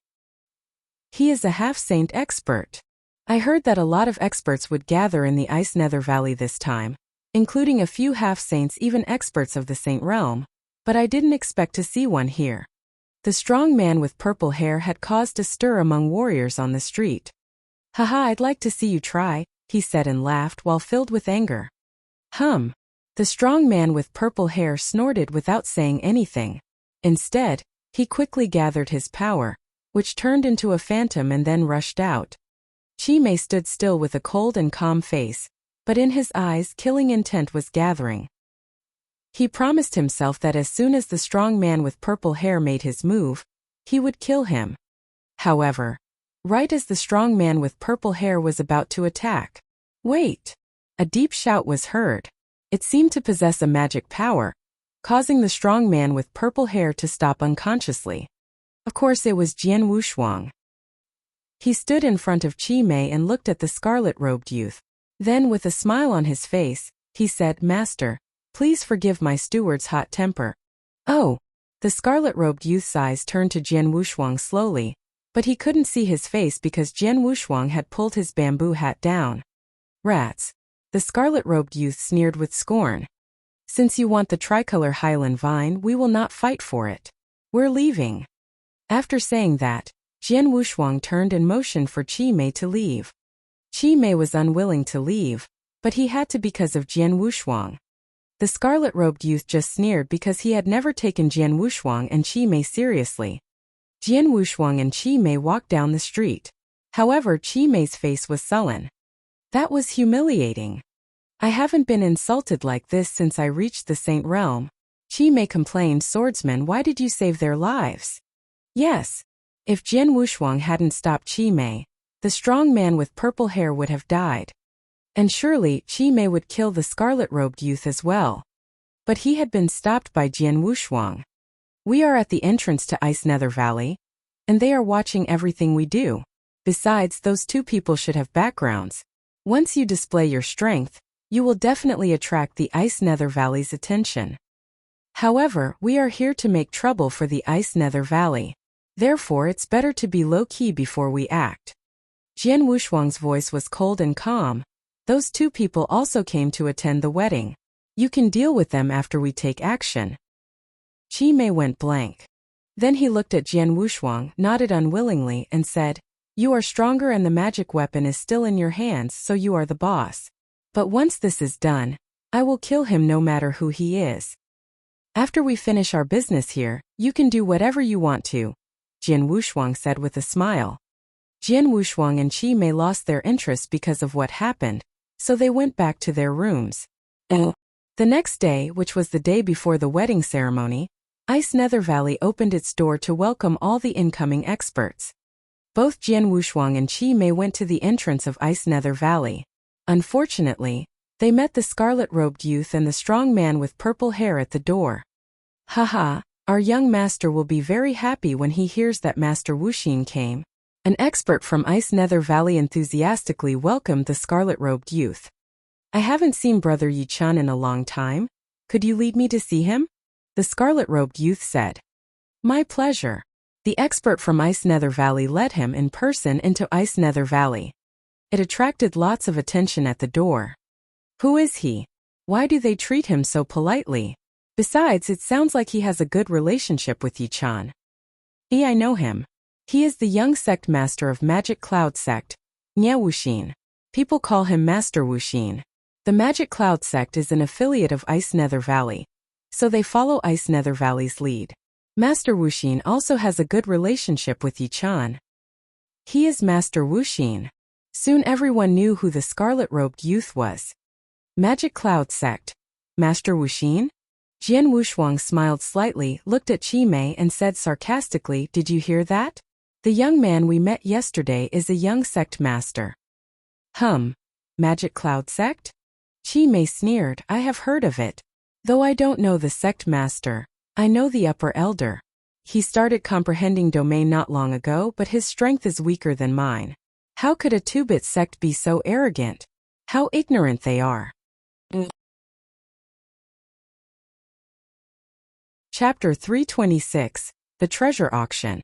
He is a half-saint expert. I heard that a lot of experts would gather in the Ice Nether Valley this time, including a few half-saints, even experts of the Saint Realm, but I didn't expect to see one here. The strong man with purple hair had caused a stir among warriors on the street. Haha, I'd like to see you try, he said and laughed while filled with anger. The strong man with purple hair snorted without saying anything. Instead, he quickly gathered his power, which turned into a phantom and then rushed out. Chi Mei stood still with a cold and calm face, but in his eyes killing intent was gathering. He promised himself that as soon as the strong man with purple hair made his move, he would kill him. However, right as the strong man with purple hair was about to attack, wait! A deep shout was heard. It seemed to possess a magic power, causing the strong man with purple hair to stop unconsciously. Of course it was Jian Wushuang. He stood in front of Chi Mei and looked at the scarlet-robed youth. Then with a smile on his face, he said, Master, please forgive my steward's hot temper. Oh! The scarlet-robed youth's eyes turned to Jian Wushuang slowly, but he couldn't see his face because Jian Wushuang had pulled his bamboo hat down. Rats! The scarlet-robed youth sneered with scorn. Since you want the tricolor Highland vine, we will not fight for it. We're leaving. After saying that, Jian Wushuang turned and motioned for Chi Mei to leave. Chi Mei was unwilling to leave, but he had to because of Jian Wushuang. The scarlet-robed youth just sneered because he had never taken Jian Wushuang and Chi Mei seriously. Jian Wushuang and Chi Mei walked down the street. However, Chi Mei's face was sullen. That was humiliating. I haven't been insulted like this since I reached the Saint Realm. Chi Mei complained, Swordsman, why did you save their lives? Yes. If Jian Wushuang hadn't stopped Chi Mei, the strong man with purple hair would have died. And surely, Chi Mei would kill the scarlet-robed youth as well. But he had been stopped by Jian Wushuang. We are at the entrance to Ice Nether Valley, and they are watching everything we do. Besides, those 2 people should have backgrounds. Once you display your strength, you will definitely attract the Ice Nether Valley's attention. However, we are here to make trouble for the Ice Nether Valley. Therefore, it's better to be low-key before we act. Jian Wushuang's voice was cold and calm. Those 2 people also came to attend the wedding. You can deal with them after we take action. Qi Mei went blank. Then he looked at Jian Wushuang, nodded unwillingly, and said, "You are stronger and the magic weapon is still in your hands, so you are the boss. But once this is done, I will kill him no matter who he is. After we finish our business here, you can do whatever you want to," Jian Wushuang said with a smile. Jian Wushuang and Qi Mei lost their interest because of what happened, so they went back to their rooms. The next day, which was the day before the wedding ceremony, Ice Nether Valley opened its door to welcome all the incoming experts. Both Jian Wushuang and Qi Mei went to the entrance of Ice Nether Valley. Unfortunately, they met the scarlet-robed youth and the strong man with purple hair at the door. "Haha, our young master will be very happy when he hears that Master Wuxia came." An expert from Ice Nether Valley enthusiastically welcomed the scarlet-robed youth. "I haven't seen Brother Yi-chan in a long time. Could you lead me to see him?" the scarlet-robed youth said. "My pleasure." The expert from Ice Nether Valley led him in person into Ice Nether Valley. It attracted lots of attention at the door. Who is he? Why do they treat him so politely? Besides, it sounds like he has a good relationship with Yi-chan. I know him. He is the young sect master of Magic Cloud Sect, Nye Wuxia. People call him Master Wuxia. The Magic Cloud Sect is an affiliate of Ice Nether Valley, so they follow Ice Nether Valley's lead. Master Wuxia also has a good relationship with Yi-chan. He is Master Wuxia. Soon everyone knew who the scarlet-robed youth was. Magic Cloud Sect, Master Wuxia? Jian Wushuang smiled slightly, looked at Qi Mei and said sarcastically, "Did you hear that? The young man we met yesterday is a young sect master." Magic Cloud Sect? Qi Mei sneered, "I have heard of it. Though I don't know the sect master, I know the upper elder. He started comprehending domain not long ago, but his strength is weaker than mine. How could a two-bit sect be so arrogant? How ignorant they are." Chapter 326, The Treasure Auction.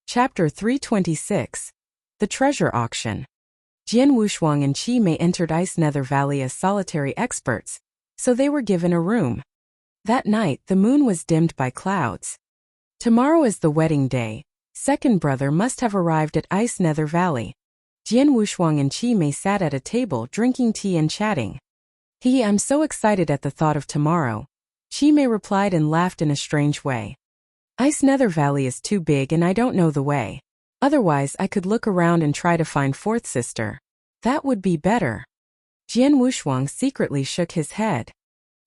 Chapter 326, The Treasure Auction. Jian Wushuang and Qi Mei entered Ice Nether Valley as solitary experts, so they were given a room. That night, the moon was dimmed by clouds. Tomorrow is the wedding day. Second brother must have arrived at Ice Nether Valley. Jian Wushuang and Qi Mei sat at a table drinking tea and chatting. I'm so excited at the thought of tomorrow," Qi Mei replied and laughed in a strange way. "Ice Nether Valley is too big and I don't know the way. Otherwise, I could look around and try to find fourth sister. That would be better." Jian Wushuang secretly shook his head.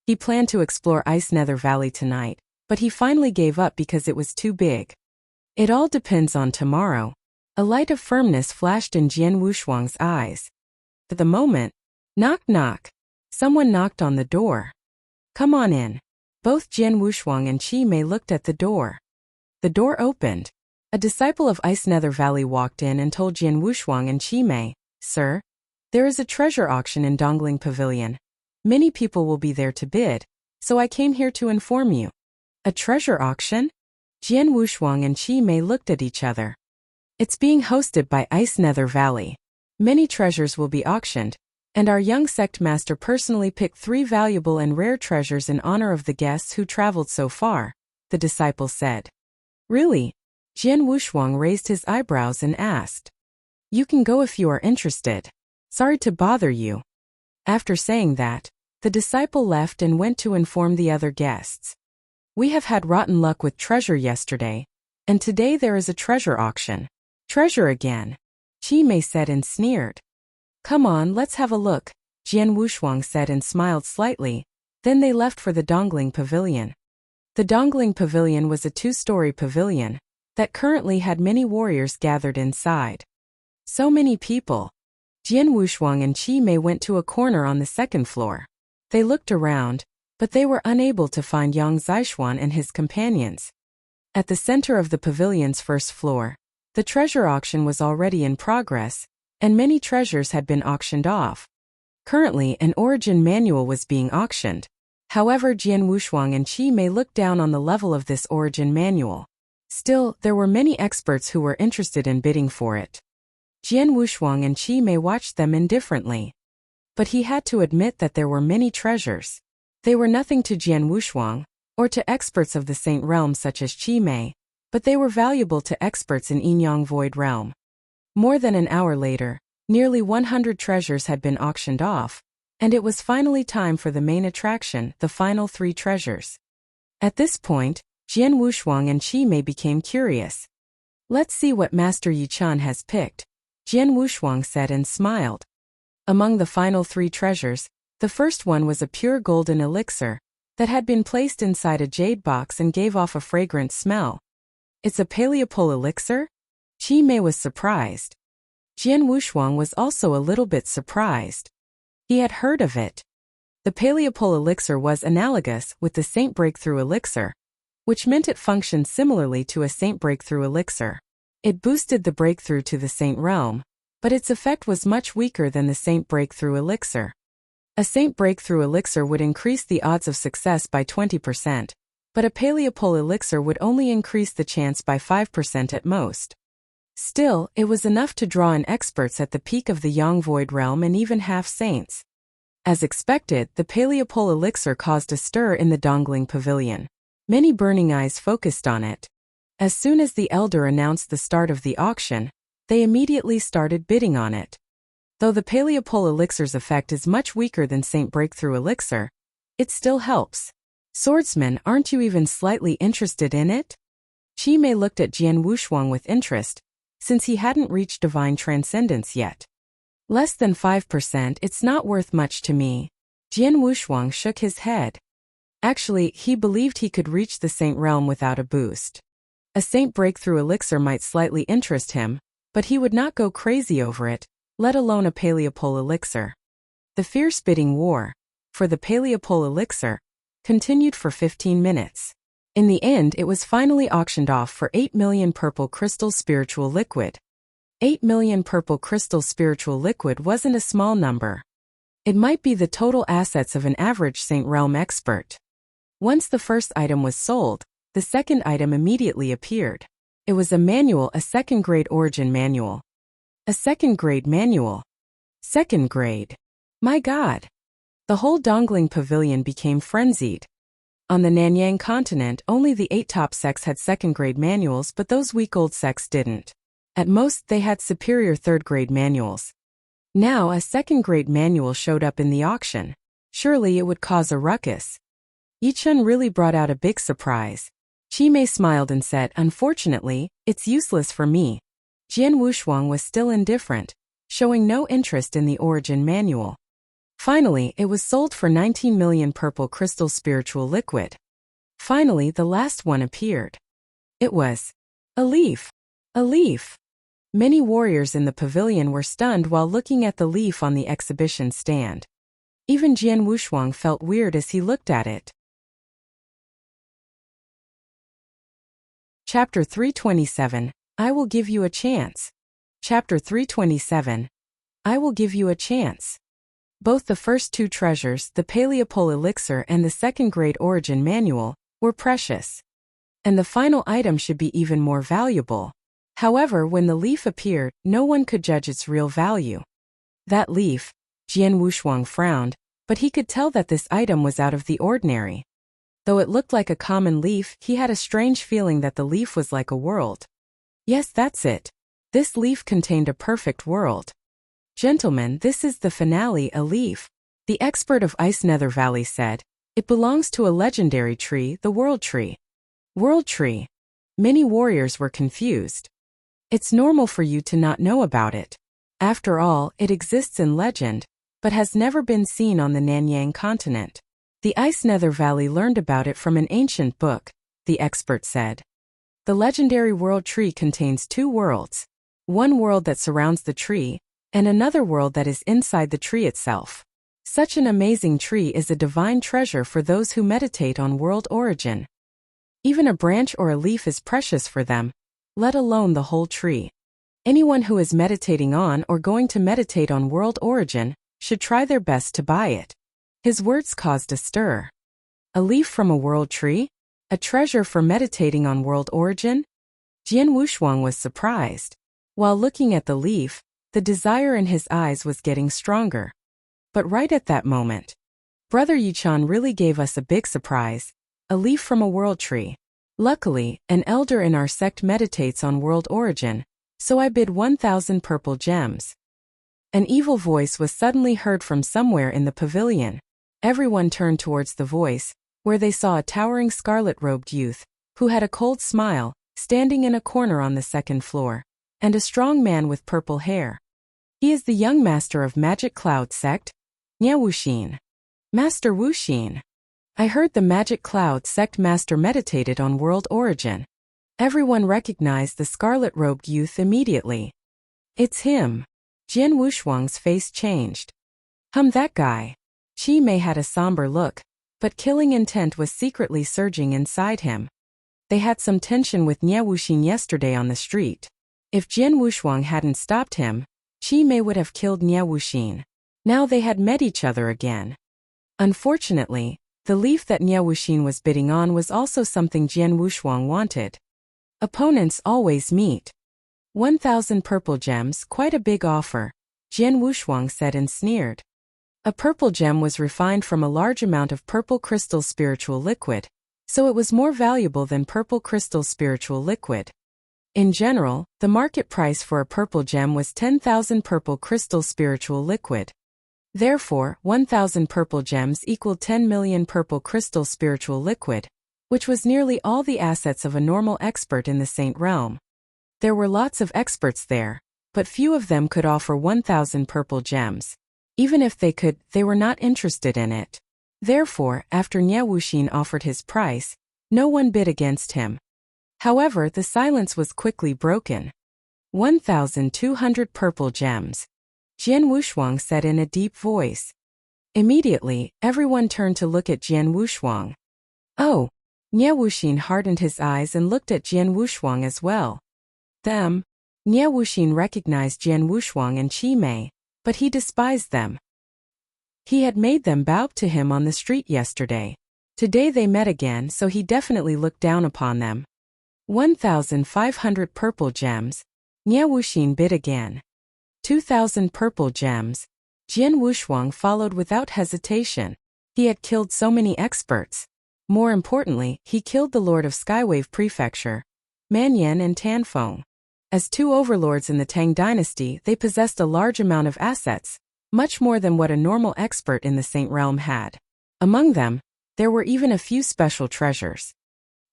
He planned to explore Ice Nether Valley tonight, but he finally gave up because it was too big. "It all depends on tomorrow." A light of firmness flashed in Jian Wushuang's eyes. At the moment, knock knock. Someone knocked on the door. "Come on in." Both Jian Wushuang and Qi Mei looked at the door. The door opened. A disciple of Ice Nether Valley walked in and told Jian Wushuang and Qi Mei, "Sir, there is a treasure auction in Dongling Pavilion. Many people will be there to bid, so I came here to inform you." "A treasure auction?" Jian Wushuang and Qi Mei looked at each other. "It's being hosted by Ice Nether Valley. Many treasures will be auctioned, and our young sect master personally picked 3 valuable and rare treasures in honor of the guests who traveled so far," the disciple said. "Really?" Jian Wushuang raised his eyebrows and asked. "You can go if you are interested. Sorry to bother you." After saying that, the disciple left and went to inform the other guests. "We have had rotten luck with treasure yesterday, and today there is a treasure auction." "Treasure again," Qi Mei said and sneered. "Come on, let's have a look," Jian Wushuang said and smiled slightly. Then they left for the Dongling Pavilion. The Dongling Pavilion was a 2-story pavilion that currently had many warriors gathered inside. So many people. Jian Wushuang and Qi Mei went to a corner on the 2nd floor. They looked around, but they were unable to find Yang Zixuan and his companions. At the center of the pavilion's 1st floor, the treasure auction was already in progress, and many treasures had been auctioned off. Currently, an origin manual was being auctioned. However, Jian Wushuang and Qi Mei looked down on the level of this origin manual. Still, there were many experts who were interested in bidding for it. Jian Wushuang and Qi Mei watched them indifferently. But he had to admit that there were many treasures. They were nothing to Jian Wushuang, or to experts of the Saint Realm such as Chi Mei, but they were valuable to experts in Yin Yang Void Realm. More than an hour later, nearly 100 treasures had been auctioned off, and it was finally time for the main attraction, the final 3 treasures. At this point, Jian Wushuang and Chi Mei became curious. "Let's see what Master Yi-chan has picked," Jian Wushuang said and smiled. Among the final 3 treasures, the first one was a pure golden elixir that had been placed inside a jade box and gave off a fragrant smell. "It's a Paleopole elixir?" Chi Mei was surprised. Jian Wushuang was also a little bit surprised. He had heard of it. The Paleopole elixir was analogous with the Saint Breakthrough elixir, which meant it functioned similarly to a Saint Breakthrough elixir. It boosted the breakthrough to the Saint Realm, but its effect was much weaker than the Saint Breakthrough elixir. A Saint Breakthrough elixir would increase the odds of success by 20%, but a Paleopole elixir would only increase the chance by 5% at most. Still, it was enough to draw in experts at the peak of the Yang Void Realm and even half-saints. As expected, the Paleopole elixir caused a stir in the Dongling Pavilion. Many burning eyes focused on it. As soon as the elder announced the start of the auction, they immediately started bidding on it. Though the Paleopole elixir's effect is much weaker than Saint Breakthrough elixir, it still helps. "Swordsman, aren't you even slightly interested in it?" Chi Mei looked at Jian Wushuang with interest, since he hadn't reached divine transcendence yet. "Less than 5%, it's not worth much to me." Jian Wushuang shook his head. Actually, he believed he could reach the Saint Realm without a boost. A Saint Breakthrough elixir might slightly interest him, but he would not go crazy over it, let alone a Paleopole elixir. The fierce bidding war, for the Paleopole elixir, continued for 15 minutes. In the end, it was finally auctioned off for 8 million purple crystal spiritual liquid. 8 million purple crystal spiritual liquid wasn't a small number. It might be the total assets of an average Saint Realm expert. Once the first item was sold, the second item immediately appeared. It was a manual, a second-grade origin manual. A second-grade manual. Second grade. My God! The whole Dongling Pavilion became frenzied. On the Nanyang continent, only the 8 top sects had second-grade manuals, but those weak old sects didn't. At most, they had superior third-grade manuals. Now a second-grade manual showed up in the auction. Surely it would cause a ruckus. Yi-chun really brought out a big surprise. Chi Mei smiled and said, "Unfortunately, it's useless for me." Jian Wushuang was still indifferent, showing no interest in the origin manual. Finally, it was sold for 19 million purple crystal spiritual liquid. Finally, the last one appeared. It was a leaf. A leaf. Many warriors in the pavilion were stunned while looking at the leaf on the exhibition stand. Even Jian Wushuang felt weird as he looked at it. Chapter 327, I will give you a chance. Chapter 327, I will give you a chance. Both the first 2 treasures, the Paleopole elixir and the second-grade origin manual, were precious. And the final item should be even more valuable. However, when the leaf appeared, no one could judge its real value. That leaf, Jian Wushuang frowned, but he could tell that this item was out of the ordinary. Though it looked like a common leaf, he had a strange feeling that the leaf was like a world. Yes, that's it. This leaf contained a perfect world. "Gentlemen, this is the finale, a leaf," the expert of Ice Nether Valley said. "It belongs to a legendary tree, the World Tree." World Tree. Many warriors were confused. It's normal for you to not know about it. After all, it exists in legend, but has never been seen on the Nanyang continent. The Ice Nether Valley learned about it from an ancient book, the expert said. The legendary World Tree contains 2 worlds. One world that surrounds the tree, and another world that is inside the tree itself. Such an amazing tree is a divine treasure for those who meditate on world origin. Even a branch or a leaf is precious for them, let alone the whole tree. Anyone who is meditating on or going to meditate on world origin should try their best to buy it. His words caused a stir. A leaf from a world tree? A treasure for meditating on world origin? Jian Wushuang was surprised. While looking at the leaf, the desire in his eyes was getting stronger. But right at that moment, Brother Yi-chan really gave us a big surprise. a leaf from a world tree. Luckily, an elder in our sect meditates on world origin, so I bid 1,000 purple gems. An evil voice was suddenly heard from somewhere in the pavilion. Everyone turned towards the voice, where they saw a towering scarlet-robed youth, who had a cold smile, standing in a corner on the second floor, and a strong man with purple hair. He is the young master of Magic Cloud sect, Wuxia. Master Wuxia. I heard the Magic Cloud sect master meditated on world origin. Everyone recognized the scarlet-robed youth immediately. It's him. Jian Wuxuang's face changed. That guy. Qi Mei had a somber look, but killing intent was secretly surging inside him. They had some tension with Wuxia yesterday on the street. If Jian Wuxuang hadn't stopped him, Qi Mei would have killed Wuxia. Now they had met each other again. Unfortunately, the leaf that Wuxia was bidding on was also something Jian Wuxuang wanted. Opponents always meet. 1,000 purple gems, quite a big offer, Jian Wuxuang said and sneered. A purple gem was refined from a large amount of purple crystal spiritual liquid, so it was more valuable than purple crystal spiritual liquid. In general, the market price for a purple gem was 10,000 purple crystal spiritual liquid. Therefore, 1,000 purple gems equaled 10 million purple crystal spiritual liquid, which was nearly all the assets of a normal expert in the Saint Realm. There were lots of experts there, but few of them could offer 1,000 purple gems. Even if they could, they were not interested in it. Therefore, after Wuxia offered his price, no one bid against him. However, the silence was quickly broken. 1,200 purple gems, Jian Wuxuang said in a deep voice. Immediately, everyone turned to look at Jian Wuxuang. Oh! Wuxia hardened his eyes and looked at Jian Wuxuang as well. Wuxia recognized Jian Wuxuang and Qi Mei, but he despised them. He had made them bow to him on the street yesterday. Today they met again, so he definitely looked down upon them. 1,500 purple gems, Wuxia bid again. 2,000 purple gems, Jian Wuxuang followed without hesitation. He had killed so many experts. More importantly, he killed the Lord of Skywave Prefecture, Manyan and Tanfeng. As two overlords in the Tang dynasty, they possessed a large amount of assets, much more than what a normal expert in the Saint Realm had. Among them, there were even a few special treasures.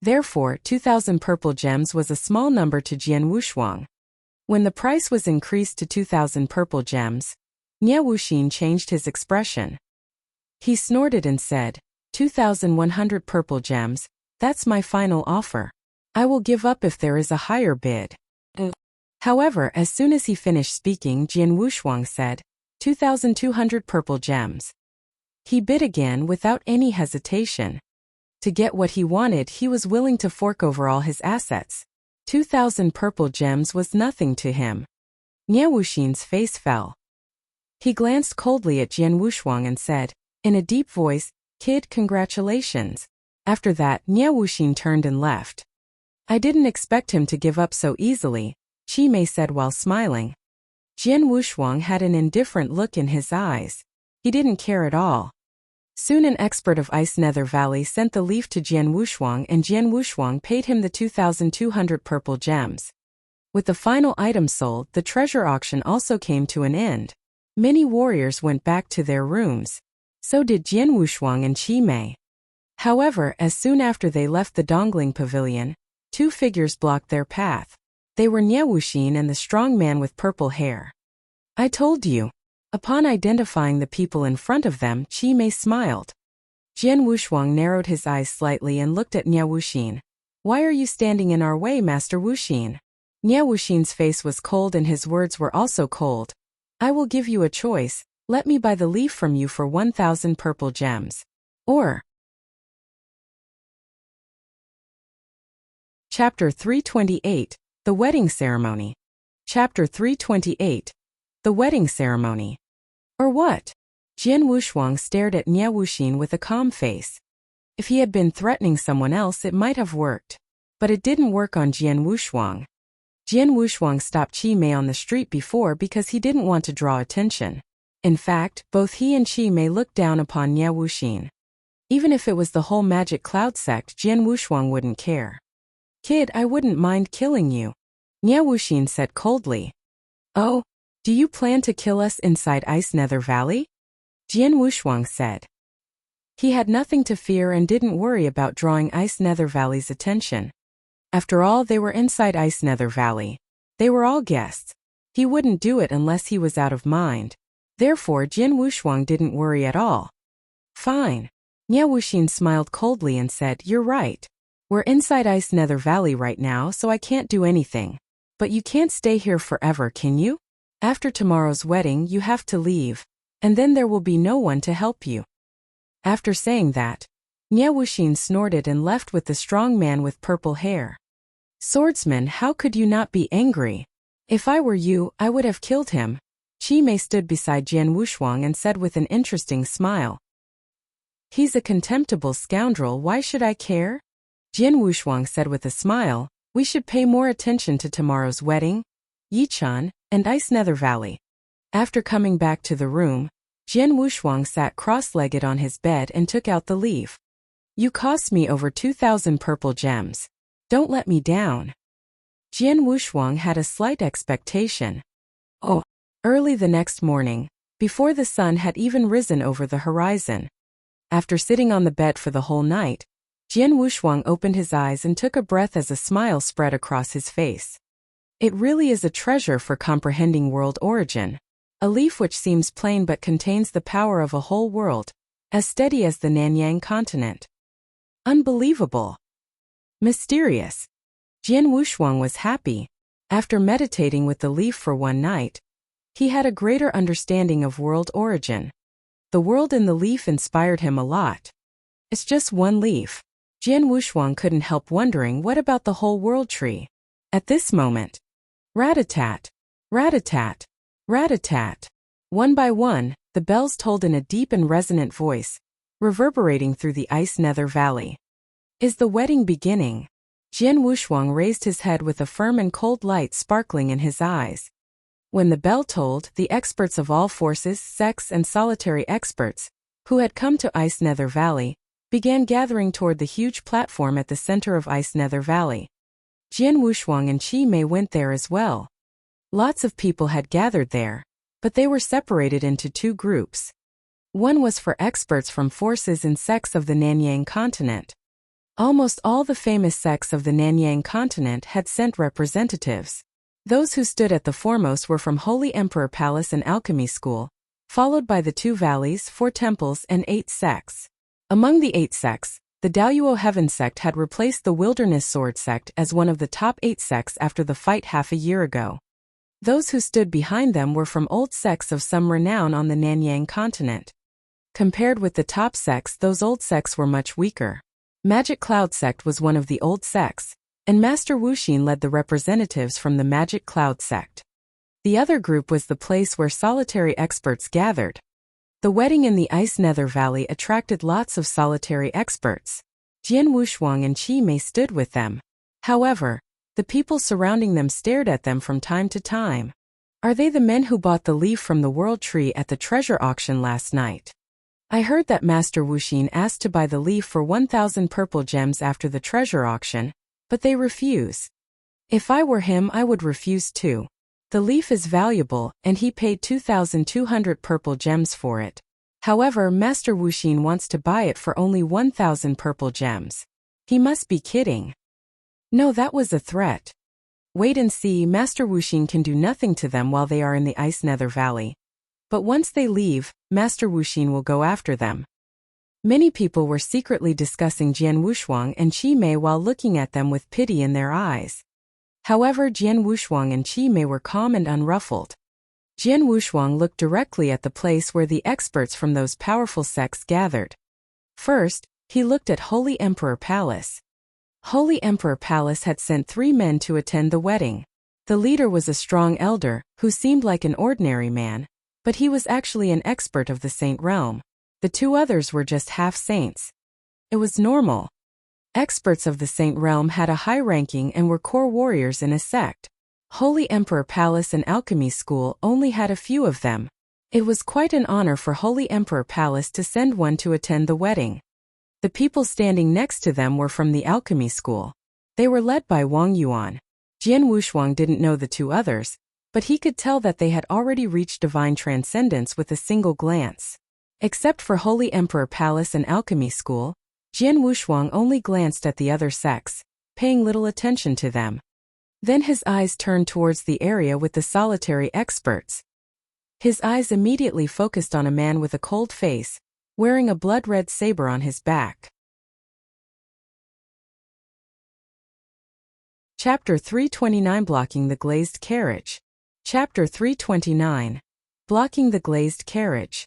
Therefore, 2,000 purple gems was a small number to Jian Wuxuang. When the price was increased to 2,000 purple gems, Wuxia changed his expression. He snorted and said, 2,100 purple gems, that's my final offer. I will give up if there is a higher bid. However, as soon as he finished speaking, Jian Wuxuang said, 2,200 purple gems. He bid again without any hesitation. To get what he wanted, he was willing to fork over all his assets. 2,000 purple gems was nothing to him. Wuxia's face fell. He glanced coldly at Jian Wuxuang and said, in a deep voice, "Kid, congratulations." After that, Wuxia turned and left. I didn't expect him to give up so easily, Qi Mei said while smiling. Jian Wuxuang had an indifferent look in his eyes. He didn't care at all. Soon an expert of Ice Nether Valley sent the leaf to Jian Wuxuang and Jian Wuxuang paid him the 2,200 purple gems. With the final item sold, the treasure auction also came to an end. Many warriors went back to their rooms. So did Jian Wuxuang and Qi Mei. However, as soon after they left the Dongling Pavilion, two figures blocked their path. They were Wuxia and the strong man with purple hair. I told you. Upon identifying the people in front of them, Qi Mei smiled. Jian Wuxuang narrowed his eyes slightly and looked at Wuxia. Why are you standing in our way, Master Wuxia? Wuxia's face was cold and his words were also cold. I will give you a choice. Let me buy the leaf from you for 1,000 purple gems. Or. Chapter 328, The Wedding Ceremony. Chapter 328, The Wedding Ceremony. Or what? Jian Wuxuang stared at Wuxia with a calm face. If he had been threatening someone else, it might have worked. But it didn't work on Jian Wuxuang. Jian Wuxuang stopped Qi Mei on the street before because he didn't want to draw attention. In fact, both he and Qi Mei looked down upon Wuxia. Even if it was the whole magic cloud sect, Jian Wushuang wouldn't care. Kid, I wouldn't mind killing you, Nie Wuxin said coldly. Oh, do you plan to kill us inside Ice Nether Valley? Jian Wushuang said. He had nothing to fear and didn't worry about drawing Ice Nether Valley's attention. After all, they were inside Ice Nether Valley. They were all guests. He wouldn't do it unless he was out of mind. Therefore, Jian Wushuang didn't worry at all. Fine. Nie Wuxin smiled coldly and said, You're right. We're inside Ice Nether Valley right now, so I can't do anything. But you can't stay here forever, can you? After tomorrow's wedding, you have to leave. And then there will be no one to help you. After saying that, Nie Wuxin snorted and left with the strong man with purple hair. Swordsman, how could you not be angry? If I were you, I would have killed him. Qi Mei stood beside Jian Wushuang and said with an interesting smile. He's a contemptible scoundrel, why should I care? Jian Wushuang said with a smile, we should pay more attention to tomorrow's wedding, Yichan, and Ice Nether Valley. After coming back to the room, Jian Wushuang sat cross-legged on his bed and took out the leaf. You cost me over 2,000 purple gems. Don't let me down. Jian Wushuang had a slight expectation. Oh, early the next morning, before the sun had even risen over the horizon. After sitting on the bed for the whole night, Jian Wushuang opened his eyes and took a breath as a smile spread across his face. It really is a treasure for comprehending world origin. A leaf which seems plain but contains the power of a whole world, as steady as the Nanyang continent. Unbelievable. Mysterious. Jian Wushuang was happy. After meditating with the leaf for one night, he had a greater understanding of world origin. The world in the leaf inspired him a lot. It's just one leaf. Jian Wushuang couldn't help wondering, what about the whole world tree? At this moment, rat-a-tat, rat-a-tat, rat-a-tat. One by one, the bells tolled in a deep and resonant voice, reverberating through the Ice Nether Valley. Is the wedding beginning? Jian Wushuang raised his head with a firm and cold light sparkling in his eyes. When the bell tolled, the experts of all forces, sects, and solitary experts, who had come to Ice Nether Valley, began gathering toward the huge platform at the center of Ice Nether Valley. Jian Wushuang and Qi Mei went there as well. Lots of people had gathered there, but they were separated into two groups. One was for experts from forces and sects of the Nanyang continent. Almost all the famous sects of the Nanyang continent had sent representatives. Those who stood at the foremost were from Holy Emperor Palace and Alchemy School, followed by the 2 valleys, 4 temples, and 8 sects. Among the 8 sects, the Daoyuo Heaven sect had replaced the Wilderness Sword sect as one of the top 8 sects after the fight half a year ago. Those who stood behind them were from old sects of some renown on the Nanyang continent. Compared with the top sects, those old sects were much weaker. Magic Cloud sect was one of the old sects, and Master Wuxin led the representatives from the Magic Cloud sect. The other group was the place where solitary experts gathered. The wedding in the Ice Nether Valley attracted lots of solitary experts. Jian Wushuang and Qi Mei stood with them. However, the people surrounding them stared at them from time to time. Are they the men who bought the leaf from the world tree at the treasure auction last night? I heard that Master Wuxin asked to buy the leaf for 1,000 purple gems after the treasure auction, but they refuse. If I were him, I would refuse too. The leaf is valuable, and he paid 2,200 purple gems for it. However, Master Wuxin wants to buy it for only 1,000 purple gems. He must be kidding. No, that was a threat. Wait and see, Master Wuxin can do nothing to them while they are in the Ice Nether Valley. But once they leave, Master Wuxin will go after them. Many people were secretly discussing Jian Wushuang and Qi Mei while looking at them with pity in their eyes. However, Jian Wushuang and Qi Mei were calm and unruffled. Jian Wushuang looked directly at the place where the experts from those powerful sects gathered. First, he looked at Holy Emperor Palace. Holy Emperor Palace had sent 3 men to attend the wedding. The leader was a strong elder, who seemed like an ordinary man, but he was actually an expert of the saint realm. The 2 others were just half-saints. It was normal. Experts of the saint realm had a high ranking and were core warriors in a sect. Holy Emperor Palace and Alchemy School only had a few of them. It was quite an honor for Holy Emperor Palace to send one to attend the wedding. The people standing next to them were from the alchemy school. They were led by Wang Yuan. Jian Wushuang didn't know the two others, but he could tell that they had already reached divine transcendence with a single glance. Except for Holy Emperor Palace and alchemy school, Jian Wushuang only glanced at the other sects, paying little attention to them. Then his eyes turned towards the area with the solitary experts. His eyes immediately focused on a man with a cold face, wearing a blood-red saber on his back. Chapter 329 Blocking the Glazed Carriage. Chapter 329. Blocking the Glazed Carriage.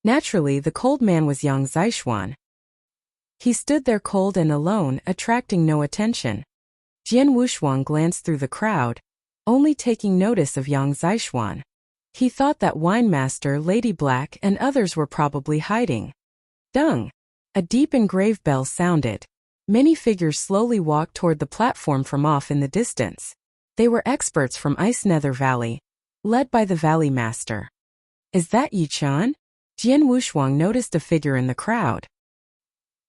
Naturally, the cold man was Yang Zishuan. He stood there cold and alone, attracting no attention. Jian Wushuang glanced through the crowd, only taking notice of Yang Zishuan. He thought that Winemaster, Lady Black, and others were probably hiding. Dung! A deep and grave bell sounded. Many figures slowly walked toward the platform from off in the distance. They were experts from Ice Nether Valley, led by the Valley Master. Is that Yi-chan? Jian Wushuang noticed a figure in the crowd.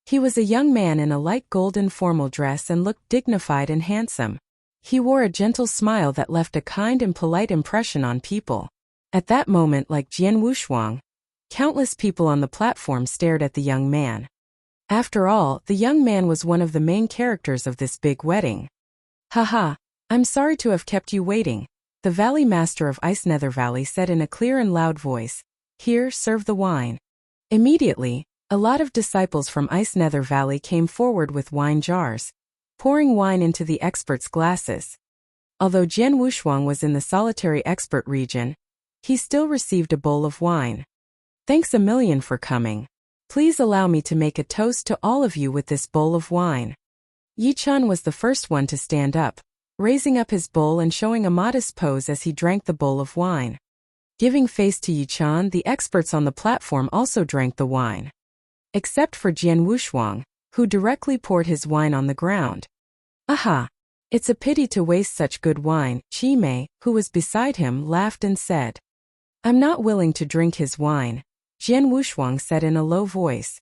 He was a young man in a light golden formal dress and looked dignified and handsome. He wore a gentle smile that left a kind and polite impression on people. At that moment, like Jian Wushuang, countless people on the platform stared at the young man. After all, the young man was one of the main characters of this big wedding. Haha, I'm sorry to have kept you waiting, the Valley Master of Ice Nether Valley said in a clear and loud voice. Here, serve the wine. Immediately, a lot of disciples from Ice Nether Valley came forward with wine jars, pouring wine into the experts' glasses. Although Jian Wushuang was in the solitary expert region, he still received a bowl of wine. Thanks a million for coming. Please allow me to make a toast to all of you with this bowl of wine. Yi-chan was the first one to stand up, raising up his bowl and showing a modest pose as he drank the bowl of wine. Giving face to Yi-chan, the experts on the platform also drank the wine. Except for Jian Wushuang, who directly poured his wine on the ground. Aha! It's a pity to waste such good wine, Qi Mei, who was beside him, laughed and said. I'm not willing to drink his wine, Jian Wushuang said in a low voice.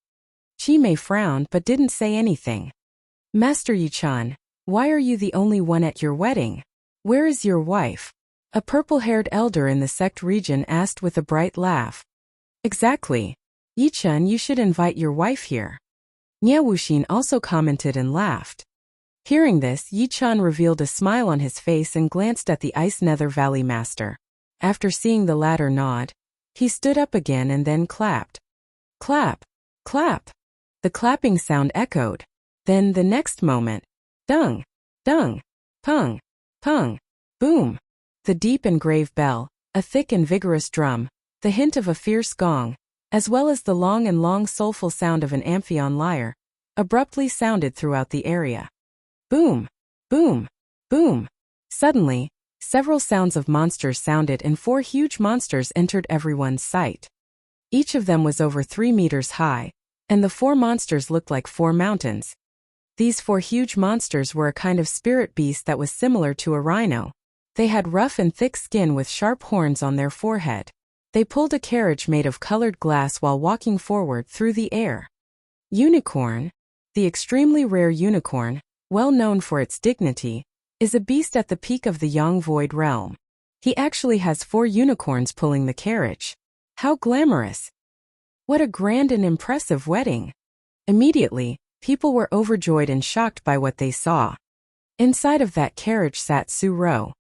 Qi Mei frowned but didn't say anything. Master Yi-chan, why are you the only one at your wedding? Where is your wife? A purple-haired elder in the sect region asked with a bright laugh. Exactly. Yi-chan, you should invite your wife here. Nia Wuxin also commented and laughed. Hearing this, Yi-chan revealed a smile on his face and glanced at the Ice Nether Valley Master. After seeing the latter nod, he stood up again and then clapped. Clap! Clap! The clapping sound echoed. Then the next moment, dung! Dung! Pung! Pung! Boom! The deep and grave bell, a thick and vigorous drum, the hint of a fierce gong, as well as the long and long soulful sound of an Amphion lyre, abruptly sounded throughout the area. Boom! Boom! Boom! Suddenly, several sounds of monsters sounded and 4 huge monsters entered everyone's sight. Each of them was over 3 meters high, and the 4 monsters looked like 4 mountains. These 4 huge monsters were a kind of spirit beast that was similar to a rhino. They had rough and thick skin with sharp horns on their forehead. They pulled a carriage made of colored glass while walking forward through the air. Unicorn, the extremely rare unicorn, well known for its dignity, is a beast at the peak of the Yang Void realm. He actually has 4 unicorns pulling the carriage. How glamorous! What a grand and impressive wedding! Immediately, people were overjoyed and shocked by what they saw. Inside of that carriage sat Su-ro.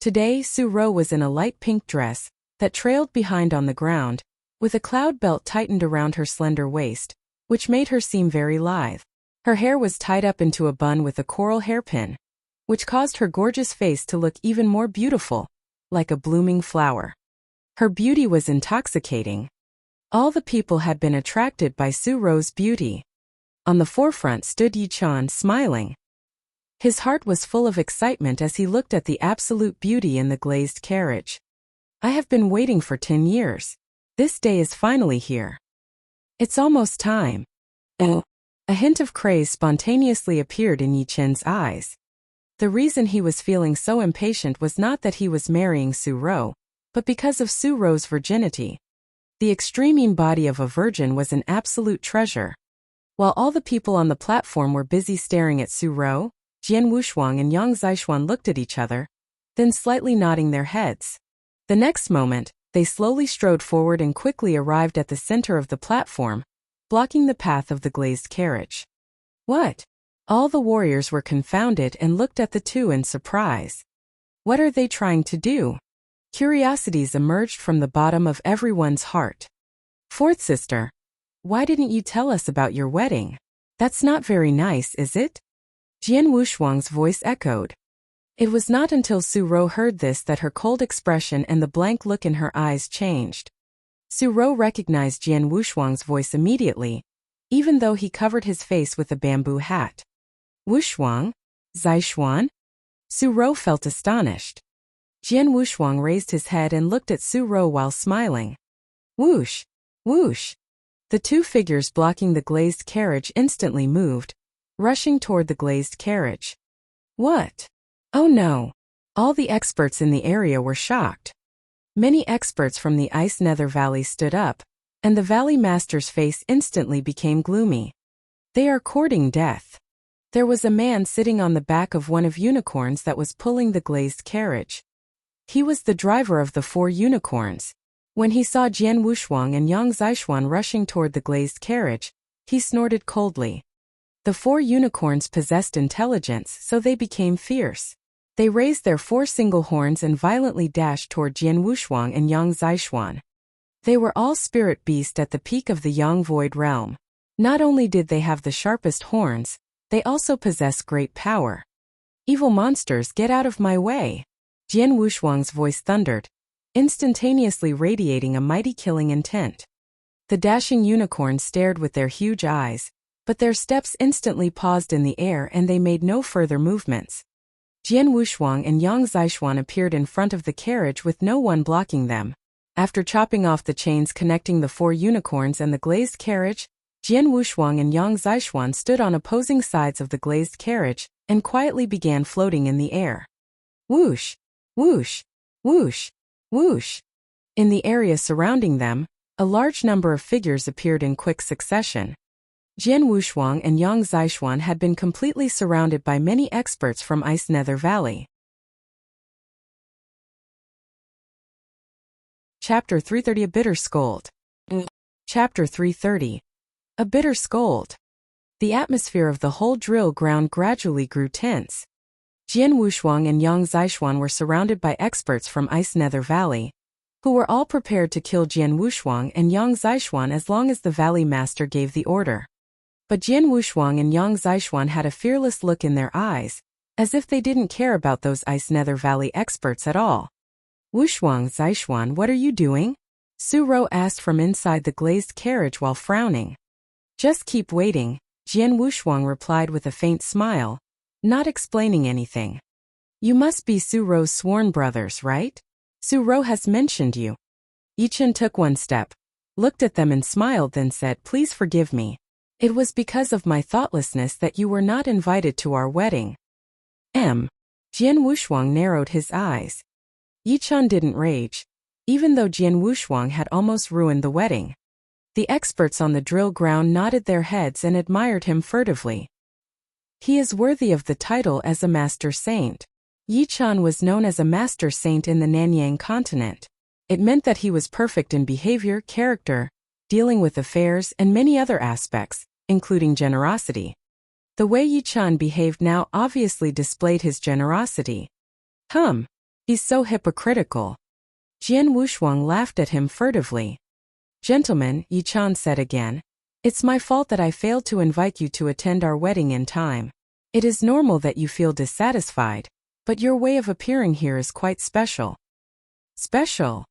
Today, Su-ro was in a light pink dress that trailed behind on the ground, with a cloud belt tightened around her slender waist, which made her seem very lithe. Her hair was tied up into a bun with a coral hairpin, which caused her gorgeous face to look even more beautiful, like a blooming flower. Her beauty was intoxicating. All the people had been attracted by Su-ro's beauty. On the forefront stood Yi-chan smiling. His heart was full of excitement as he looked at the absolute beauty in the glazed carriage. I have been waiting for 10 years. This day is finally here. It's almost time. Oh. A hint of craze spontaneously appeared in Yi-chen's eyes. The reason he was feeling so impatient was not that he was marrying Su-ro, but because of Su-ro's virginity. The extreme body of a virgin was an absolute treasure. While all the people on the platform were busy staring at Su Rou, Jian Wushuang and Yang Zixuan looked at each other, then slightly nodding their heads. The next moment, they slowly strode forward and quickly arrived at the center of the platform, blocking the path of the glazed carriage. What? All the warriors were confounded and looked at the two in surprise. What are they trying to do? Curiosities emerged from the bottom of everyone's heart. Fourth sister, why didn't you tell us about your wedding? That's not very nice, is it? Jian Wushuang's voice echoed. It was not until Su Rou heard this that her cold expression and the blank look in her eyes changed. Su Rou recognized Jian Wushuang's voice immediately, even though he covered his face with a bamboo hat. Wushuang? Zixuan? Su Rou felt astonished. Jian Wushuang raised his head and looked at Su Rou while smiling. Whoosh! Whoosh! The two figures blocking the glazed carriage instantly moved, rushing toward the glazed carriage. What? Oh no! All the experts in the area were shocked. Many experts from the Ice Nether Valley stood up, and the Valley Master's face instantly became gloomy. They are courting death. There was a man sitting on the back of one of unicorns that was pulling the glazed carriage. He was the driver of the 4 unicorns. When he saw Jian Wushuang and Yang Zixuan rushing toward the glazed carriage, he snorted coldly. The 4 unicorns possessed intelligence, so they became fierce. They raised their 4 single horns and violently dashed toward Jian Wushuang and Yang Zixuan. They were all spirit beasts at the peak of the Yang Void realm. Not only did they have the sharpest horns, they also possess great power. Evil monsters, get out of my way! Jian Wushuang's voice thundered, instantaneously radiating a mighty killing intent. The dashing unicorns stared with their huge eyes, but their steps instantly paused in the air and they made no further movements. Jian Wushuang and Yang Zixuan appeared in front of the carriage with no one blocking them. After chopping off the chains connecting the 4 unicorns and the glazed carriage, Jian Wushuang and Yang Zixuan stood on opposing sides of the glazed carriage and quietly began floating in the air. Whoosh! Whoosh! Whoosh! Whoosh! In the area surrounding them, a large number of figures appeared in quick succession. Jian Wushuang and Yang Zixuan had been completely surrounded by many experts from Ice Nether Valley. Chapter 330 A Bitter Scold. Chapter 330 A Bitter Scold. The atmosphere of the whole drill ground gradually grew tense. Jian Wushuang and Yang Zixuan were surrounded by experts from Ice Nether Valley, who were all prepared to kill Jian Wushuang and Yang Zixuan as long as the Valley Master gave the order. But Jian Wushuang and Yang Zixuan had a fearless look in their eyes, as if they didn't care about those Ice Nether Valley experts at all. Wushuang, Zixuan, what are you doing? Su Rou asked from inside the glazed carriage while frowning. Just keep waiting, Jian Wushuang replied with a faint smile, not explaining anything. You must be Su Rou's sworn brothers, right? Su Rou has mentioned you. Yichen took one step, looked at them and smiled, then said, Please forgive me. It was because of my thoughtlessness that you were not invited to our wedding. Jian Wushuang narrowed his eyes. Yichen didn't rage, even though Jian Wushuang had almost ruined the wedding. The experts on the drill ground nodded their heads and admired him furtively. He is worthy of the title as a master saint. Yichen was known as a master saint in the Nanyang continent. It meant that he was perfect in behavior, character, dealing with affairs, and many other aspects, including generosity. The way Yichen behaved now obviously displayed his generosity. He's so hypocritical. Jian Wushuang laughed at him furtively. Gentlemen, Yichen said again, it's my fault that I failed to invite you to attend our wedding in time. It is normal that you feel dissatisfied, but your way of appearing here is quite special. Special?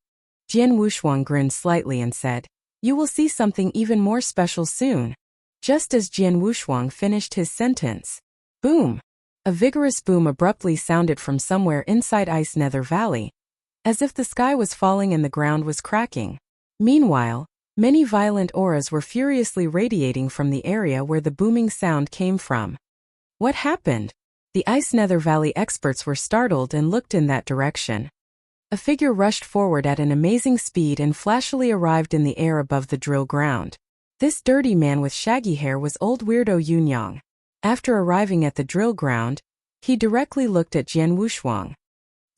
Jian Wushuang grinned slightly and said, You will see something even more special soon. Just as Jian Wushuang finished his sentence, boom! A vigorous boom abruptly sounded from somewhere inside Ice Nether Valley, as if the sky was falling and the ground was cracking. Meanwhile, many violent auras were furiously radiating from the area where the booming sound came from. What happened? The Ice Nether Valley experts were startled and looked in that direction. A figure rushed forward at an amazing speed and flashily arrived in the air above the drill ground. This dirty man with shaggy hair was old weirdo Yunyang. After arriving at the drill ground, he directly looked at Jian Wushuang.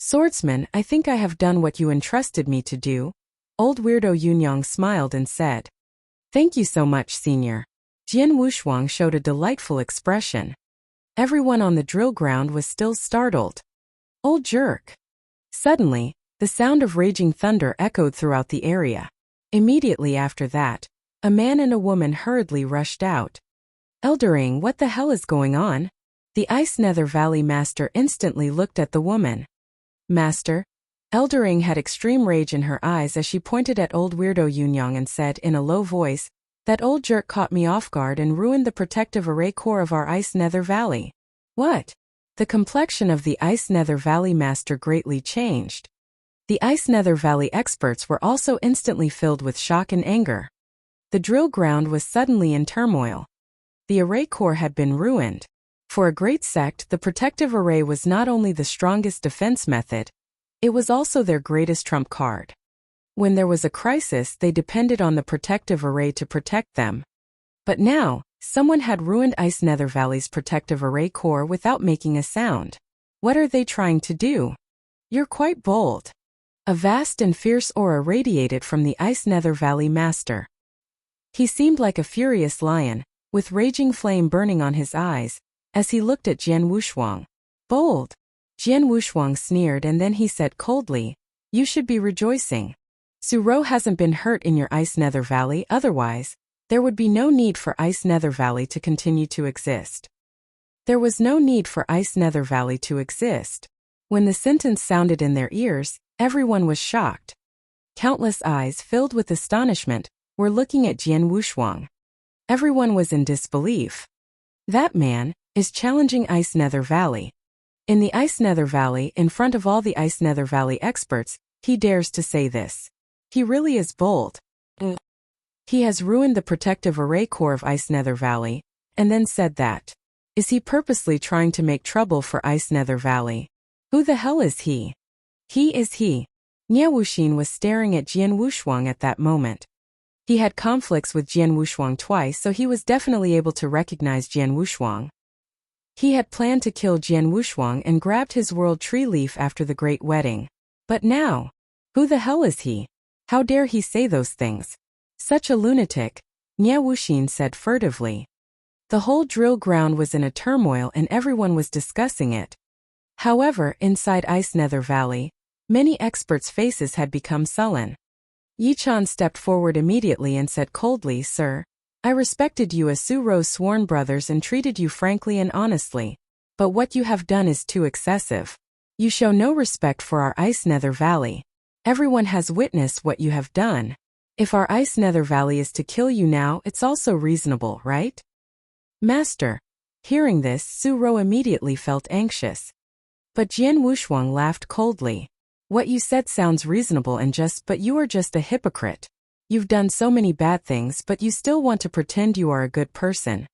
Swordsman, I think I have done what you entrusted me to do. Old weirdo Yunyang smiled and said. Thank you so much, senior. Jian Wushuang showed a delightful expression. Everyone on the drill ground was still startled. Old jerk. Suddenly, the sound of raging thunder echoed throughout the area. Immediately after that, a man and a woman hurriedly rushed out. Eldering, what the hell is going on? The Ice Nether Valley Master instantly looked at the woman. Master? Eldering had extreme rage in her eyes as she pointed at old weirdo Yunyang and said in a low voice, that old jerk caught me off guard and ruined the protective array core of our Ice Nether Valley. What? The complexion of the Ice Nether Valley Master greatly changed. The Ice Nether Valley experts were also instantly filled with shock and anger. The drill ground was suddenly in turmoil. The array core had been ruined. For a great sect, the protective array was not only the strongest defense method, it was also their greatest trump card. When there was a crisis, they depended on the protective array to protect them. But now, someone had ruined Ice Nether Valley's protective array core without making a sound. What are they trying to do? You're quite bold. A vast and fierce aura radiated from the Ice Nether Valley Master. He seemed like a furious lion, with raging flame burning on his eyes, as he looked at Jian Wushuang. Bold. Jian Wushuang sneered and then he said coldly, you should be rejoicing. Suro hasn't been hurt in your Ice Nether Valley, otherwise, there would be no need for Ice Nether Valley to continue to exist. There was no need for Ice Nether Valley to exist. When the sentence sounded in their ears, everyone was shocked. Countless eyes filled with astonishment were looking at Jian Wushuang. Everyone was in disbelief. That man is challenging Ice Nether Valley. In the Ice Nether Valley, in front of all the Ice Nether Valley experts, he dares to say this. He really is bold. He has ruined the protective array core of Ice Nether Valley, and then said that. Is he purposely trying to make trouble for Ice Nether Valley? Who the hell is he? He is he. Nie Wuxin was staring at Jian Wushuang at that moment. He had conflicts with Jian Wushuang twice, so he was definitely able to recognize Jian Wushuang. He had planned to kill Jian Wushuang and grabbed his world tree leaf after the great wedding. But now, who the hell is he? How dare he say those things? Such a lunatic, Nie Wuxin said furtively. The whole drill ground was in a turmoil and everyone was discussing it. However, inside Ice Nether Valley, many experts' faces had become sullen. Yichan stepped forward immediately and said coldly, Sir, I respected you as Suro's sworn brothers and treated you frankly and honestly. But what you have done is too excessive. You show no respect for our Ice Nether Valley. Everyone has witnessed what you have done. If our Ice Nether Valley is to kill you now, it's also reasonable, right? Master. Hearing this, Suro immediately felt anxious. But Jian Wushuang laughed coldly. What you said sounds reasonable and just, but you are just a hypocrite. You've done so many bad things, but you still want to pretend you are a good person.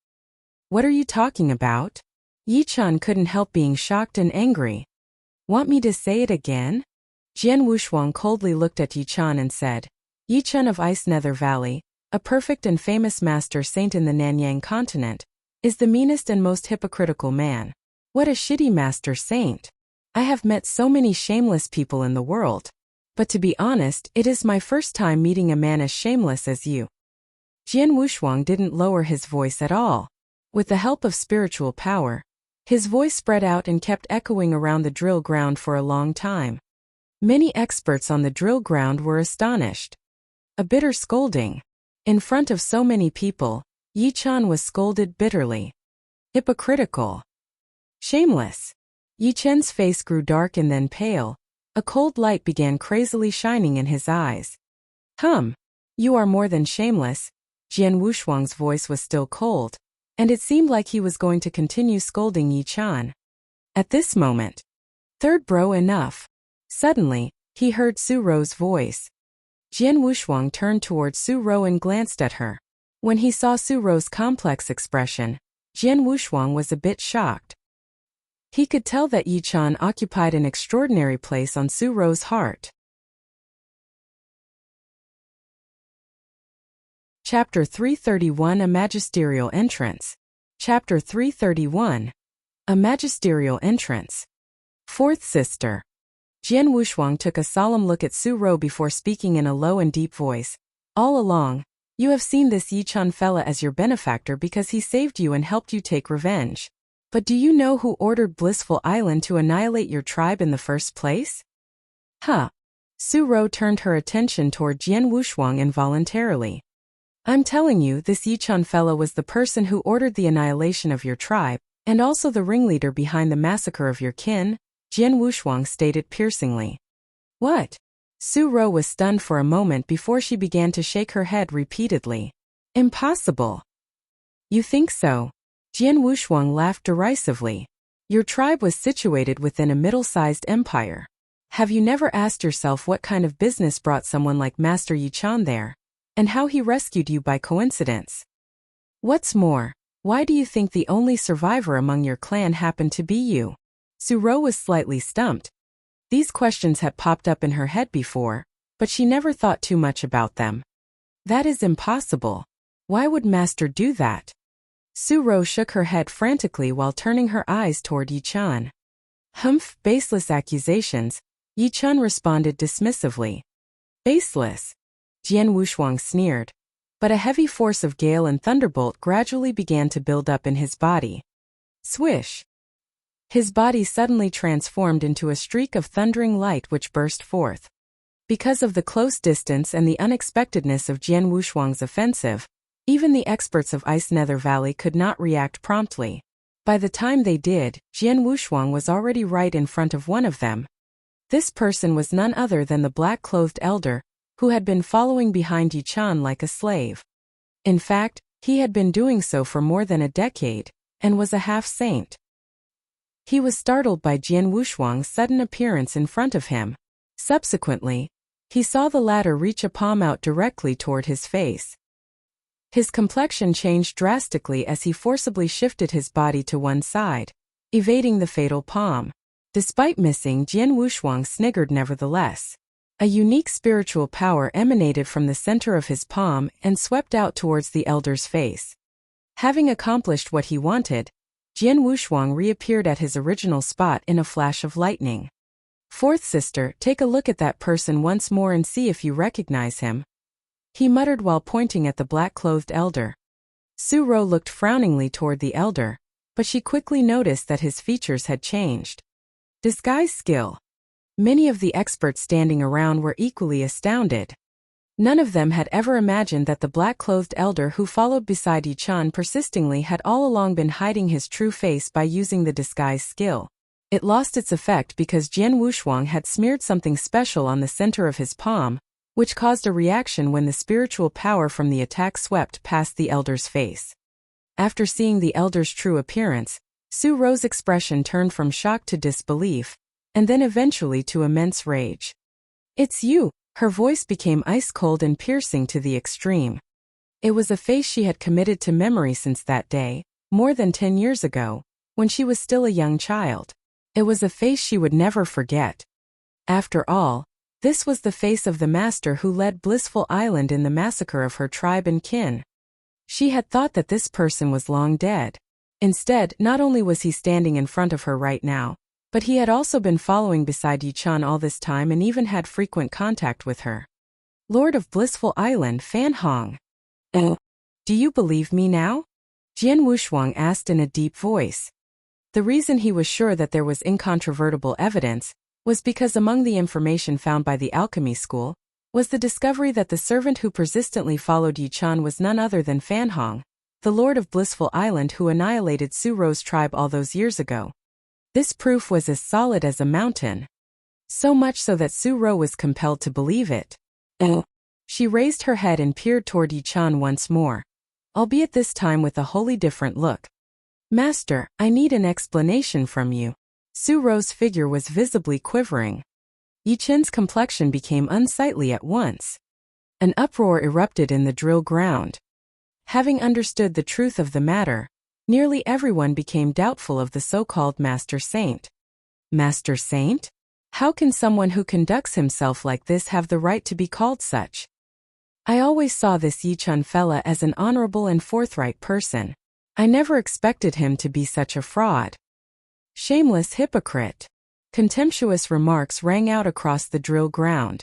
What are you talking about? Yichan couldn't help being shocked and angry. Want me to say it again? Jian Wushuang coldly looked at Yichan and said, Yichan of Ice Nether Valley, a perfect and famous master saint in the Nanyang continent, is the meanest and most hypocritical man. What a shitty master saint. I have met so many shameless people in the world. But to be honest, it is my first time meeting a man as shameless as you. Jian Wushuang didn't lower his voice at all. With the help of spiritual power, his voice spread out and kept echoing around the drill ground for a long time. Many experts on the drill ground were astonished. A bitter scolding. In front of so many people, Yichan was scolded bitterly. Hypocritical. Shameless. Yichan's face grew dark and then pale. A cold light began crazily shining in his eyes. You are more than shameless. Jian Wushuang's voice was still cold, and it seemed like he was going to continue scolding Yichan. At this moment, third bro enough. Suddenly, he heard Suro's voice. Jian Wushuang turned towards Suro and glanced at her. When he saw Suro's complex expression, Jian Wushuang was a bit shocked. He could tell that Yichan occupied an extraordinary place on Suro's heart. Chapter 331 A Magisterial Entrance. Chapter 331 A Magisterial Entrance. Fourth Sister. Jian Wushuang took a solemn look at Su Rou before speaking in a low and deep voice. All along, you have seen this Yichun fella as your benefactor because he saved you and helped you take revenge. But do you know who ordered Blissful Island to annihilate your tribe in the first place? Huh. Su Rou turned her attention toward Jian Wushuang involuntarily. I'm telling you, this Yichun fella was the person who ordered the annihilation of your tribe, and also the ringleader behind the massacre of your kin, Jian Wushuang stated piercingly. What? Su Rou was stunned for a moment before she began to shake her head repeatedly. Impossible. You think so? Jian Wushuang laughed derisively. Your tribe was situated within a middle-sized empire. Have you never asked yourself what kind of business brought someone like Master Yichun there? And how he rescued you by coincidence? What's more, why do you think the only survivor among your clan happened to be you? Su Rou was slightly stumped. These questions had popped up in her head before, but she never thought too much about them. That is impossible. Why would Master do that? Su Rou shook her head frantically while turning her eyes toward Yichun. Humph, baseless accusations, Yichun responded dismissively. Baseless? Jian Wushuang sneered. But a heavy force of gale and thunderbolt gradually began to build up in his body. Swish! His body suddenly transformed into a streak of thundering light which burst forth. Because of the close distance and the unexpectedness of Jian Wushuang's offensive, even the experts of Ice Nether Valley could not react promptly. By the time they did, Jian Wushuang was already right in front of one of them. This person was none other than the black-clothed elder, who had been following behind Yichun like a slave. In fact, he had been doing so for more than a decade, and was a half-saint. He was startled by Jian Wushuang's sudden appearance in front of him. Subsequently, he saw the latter reach a palm out directly toward his face. His complexion changed drastically as he forcibly shifted his body to one side, evading the fatal palm. Despite missing, Jian Wushuang sniggered nevertheless. A unique spiritual power emanated from the center of his palm and swept out towards the elder's face. Having accomplished what he wanted, Jian Wushuang reappeared at his original spot in a flash of lightning. Fourth Sister, take a look at that person once more and see if you recognize him, he muttered while pointing at the black-clothed elder. Su Rou looked frowningly toward the elder, but she quickly noticed that his features had changed. Disguise skill. Many of the experts standing around were equally astounded. None of them had ever imagined that the black-clothed elder who followed beside Yichun persistingly had all along been hiding his true face by using the disguise skill. It lost its effect because Jian Wushuang had smeared something special on the center of his palm, which caused a reaction when the spiritual power from the attack swept past the elder's face. After seeing the elder's true appearance, Su Rou's expression turned from shock to disbelief, and then eventually to immense rage. It's you! Her voice became ice-cold and piercing to the extreme. It was a face she had committed to memory since that day, more than 10 years ago, when she was still a young child. It was a face she would never forget. After all, this was the face of the master who led Blissful Island in the massacre of her tribe and kin. She had thought that this person was long dead. Instead, not only was he standing in front of her right now, but he had also been following beside Yichun all this time and even had frequent contact with her. Lord of Blissful Island, Fan Hong. Do you believe me now? Jian Wushuang asked in a deep voice. The reason he was sure that there was incontrovertible evidence was because among the information found by the alchemy school was the discovery that the servant who persistently followed Yichun was none other than Fan Hong, the Lord of Blissful Island who annihilated Su Rou's tribe all those years ago. This proof was as solid as a mountain. So much so that Su Rou was compelled to believe it. She raised her head and peered toward Yichun once more, albeit this time with a wholly different look. Master, I need an explanation from you. Su Rou's figure was visibly quivering. Yichun's complexion became unsightly at once. An uproar erupted in the drill ground. Having understood the truth of the matter, nearly everyone became doubtful of the so-called Master Saint. Master Saint? How can someone who conducts himself like this have the right to be called such? I always saw this Yichun fella as an honorable and forthright person. I never expected him to be such a fraud. Shameless hypocrite. Contemptuous remarks rang out across the drill ground.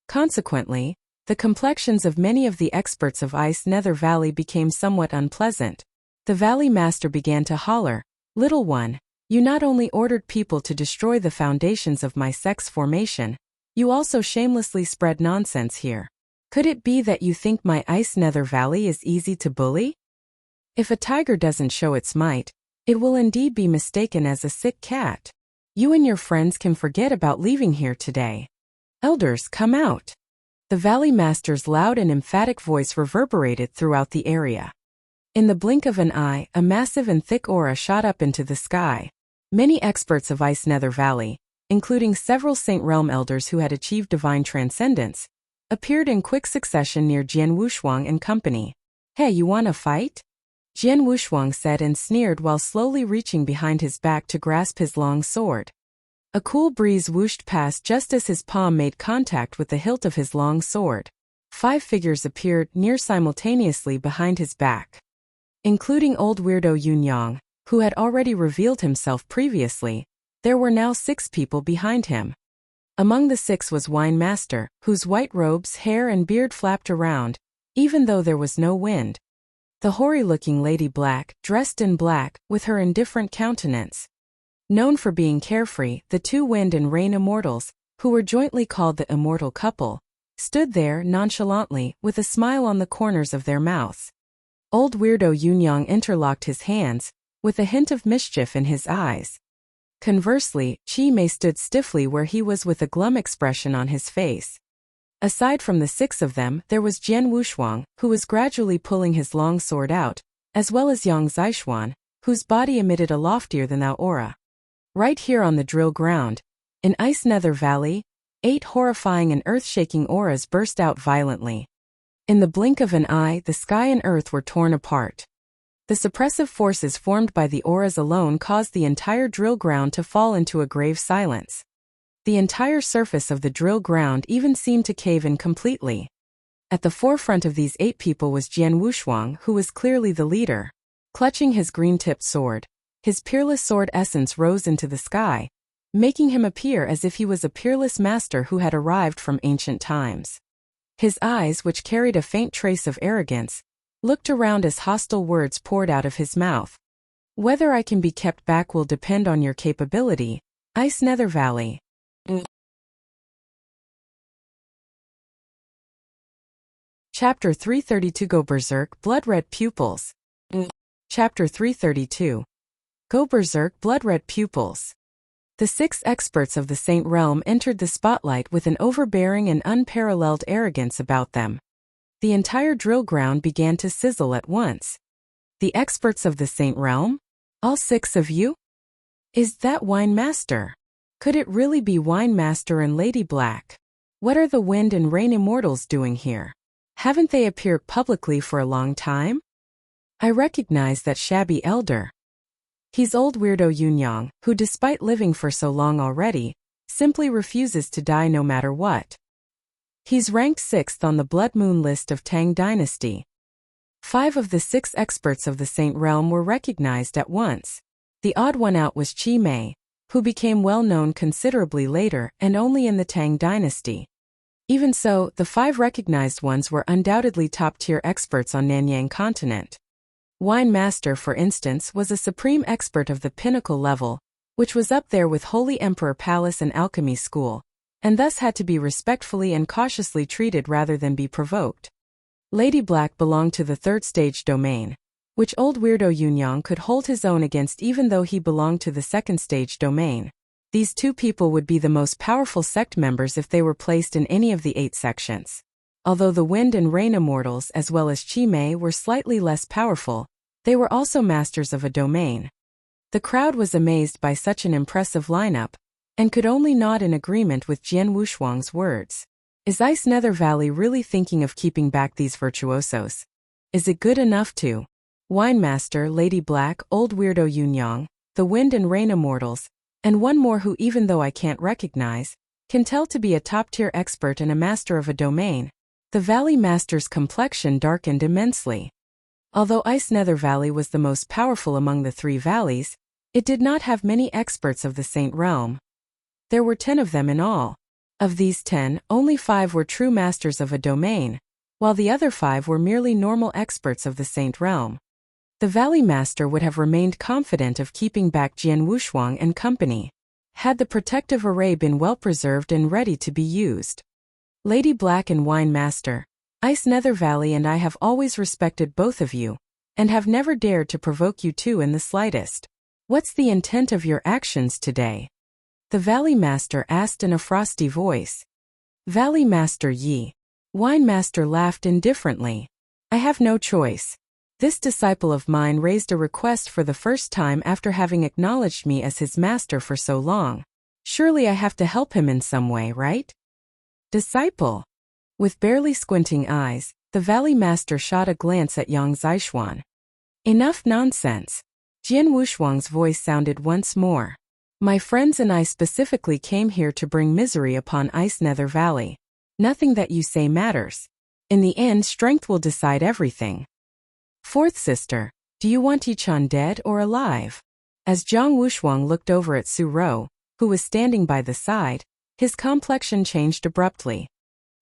Consequently, the complexions of many of the experts of Ice Nether Valley became somewhat unpleasant. The Valley Master began to holler, "Little one, you not only ordered people to destroy the foundations of my sex formation, you also shamelessly spread nonsense here. Could it be that you think my Ice Nether Valley is easy to bully? If a tiger doesn't show its might, it will indeed be mistaken as a sick cat. You and your friends can forget about leaving here today. Elders, come out." The Valley Master's loud and emphatic voice reverberated throughout the area. In the blink of an eye, a massive and thick aura shot up into the sky. Many experts of Ice Nether Valley, including several Saint Realm elders who had achieved divine transcendence, appeared in quick succession near Jian Wushuang and company. "Hey, you wanna fight?" Jian Wushuang said and sneered while slowly reaching behind his back to grasp his long sword. A cool breeze whooshed past just as his palm made contact with the hilt of his long sword. 5 figures appeared near simultaneously behind his back, including old weirdo Yunyang, who had already revealed himself previously. There were now 6 people behind him. Among the 6 was Wine Master, whose white robes, hair and beard flapped around, even though there was no wind. The hoary-looking Lady Black, dressed in black, with her indifferent countenance. Known for being carefree, the 2 Wind and Rain Immortals, who were jointly called the Immortal Couple, stood there nonchalantly, with a smile on the corners of their mouths. Old weirdo Yunyang interlocked his hands, with a hint of mischief in his eyes. Conversely, Chi Mei stood stiffly where he was with a glum expression on his face. Aside from the 6 of them, there was Jian Wushuang, who was gradually pulling his long sword out, as well as Yang Zishuan, whose body emitted a loftier-than-thou aura. Right here on the drill ground, in Ice Nether Valley, 8 horrifying and earth-shaking auras burst out violently. In the blink of an eye, the sky and earth were torn apart. The suppressive forces formed by the auras alone caused the entire drill ground to fall into a grave silence. The entire surface of the drill ground even seemed to cave in completely. At the forefront of these 8 people was Jian Wushuang, who was clearly the leader. Clutching his green-tipped sword, his peerless sword essence rose into the sky, making him appear as if he was a peerless master who had arrived from ancient times. His eyes, which carried a faint trace of arrogance, looked around as hostile words poured out of his mouth. "Whether I can be kept back will depend on your capability, Ice Nether Valley." Chapter 332 Go Berserk, Blood-Red Pupils. Chapter 332. Go Berserk, Blood-Red Pupils. The 6 experts of the Saint Realm entered the spotlight with an overbearing and unparalleled arrogance about them. The entire drill ground began to sizzle at once. The experts of the Saint Realm? All 6 of you? Is that Wine Master? Could it really be Wine Master and Lady Black? What are the Wind and Rain Immortals doing here? Haven't they appeared publicly for a long time? I recognize that shabby elder. He's old weirdo Yunyang, who despite living for so long already, simply refuses to die no matter what. He's ranked 6th on the Blood Moon list of Tang Dynasty. 5 of the 6 experts of the Saint Realm were recognized at once. The odd one out was Chi Mei, who became well known considerably later and only in the Tang Dynasty. Even so, the 5 recognized ones were undoubtedly top-tier experts on Nanyang continent. Wine Master, for instance, was a supreme expert of the pinnacle level, which was up there with Holy Emperor Palace and Alchemy School, and thus had to be respectfully and cautiously treated rather than be provoked. Lady Black belonged to the 3rd stage domain, which old weirdo Yunyang could hold his own against even though he belonged to the 2nd stage domain. These 2 people would be the most powerful sect members if they were placed in any of the 8 sections. Although the Wind and Rain Immortals as well as Chi Mei were slightly less powerful, they were also masters of a domain. The crowd was amazed by such an impressive lineup, and could only nod in agreement with Jian Wushuang's words. Is Ice Nether Valley really thinking of keeping back these virtuosos? Is it good enough to? Wine Master, Lady Black, old weirdo Yunyang, the Wind and Rain Immortals, and one more who, even though I can't recognize, can tell to be a top-tier expert and a master of a domain. The Valley Master's complexion darkened immensely. Although Ice Nether Valley was the most powerful among the 3 valleys, it did not have many experts of the Saint Realm. There were 10 of them in all. Of these 10, only 5 were true masters of a domain, while the other 5 were merely normal experts of the Saint Realm. The Valley Master would have remained confident of keeping back Jian Wushuang and company, had the protective array been well preserved and ready to be used. Lady Black and Wine Master, Ice Nether Valley and I have always respected both of you, and have never dared to provoke you two in the slightest. What's the intent of your actions today? The Valley Master asked in a frosty voice. Valley Master Yi. Wine Master laughed indifferently. I have no choice. This disciple of mine raised a request for the first time after having acknowledged me as his master for so long. Surely I have to help him in some way, right? Disciple. With barely squinting eyes, the Valley Master shot a glance at Yang Zishuan. Enough nonsense. Jian Wushuang's voice sounded once more. My friends and I specifically came here to bring misery upon Ice Nether Valley. Nothing that you say matters. In the end, strength will decide everything. Fourth sister, do you want Yichan dead or alive? As Jiang Wushuang looked over at Su Rou, who was standing by the side, his complexion changed abruptly.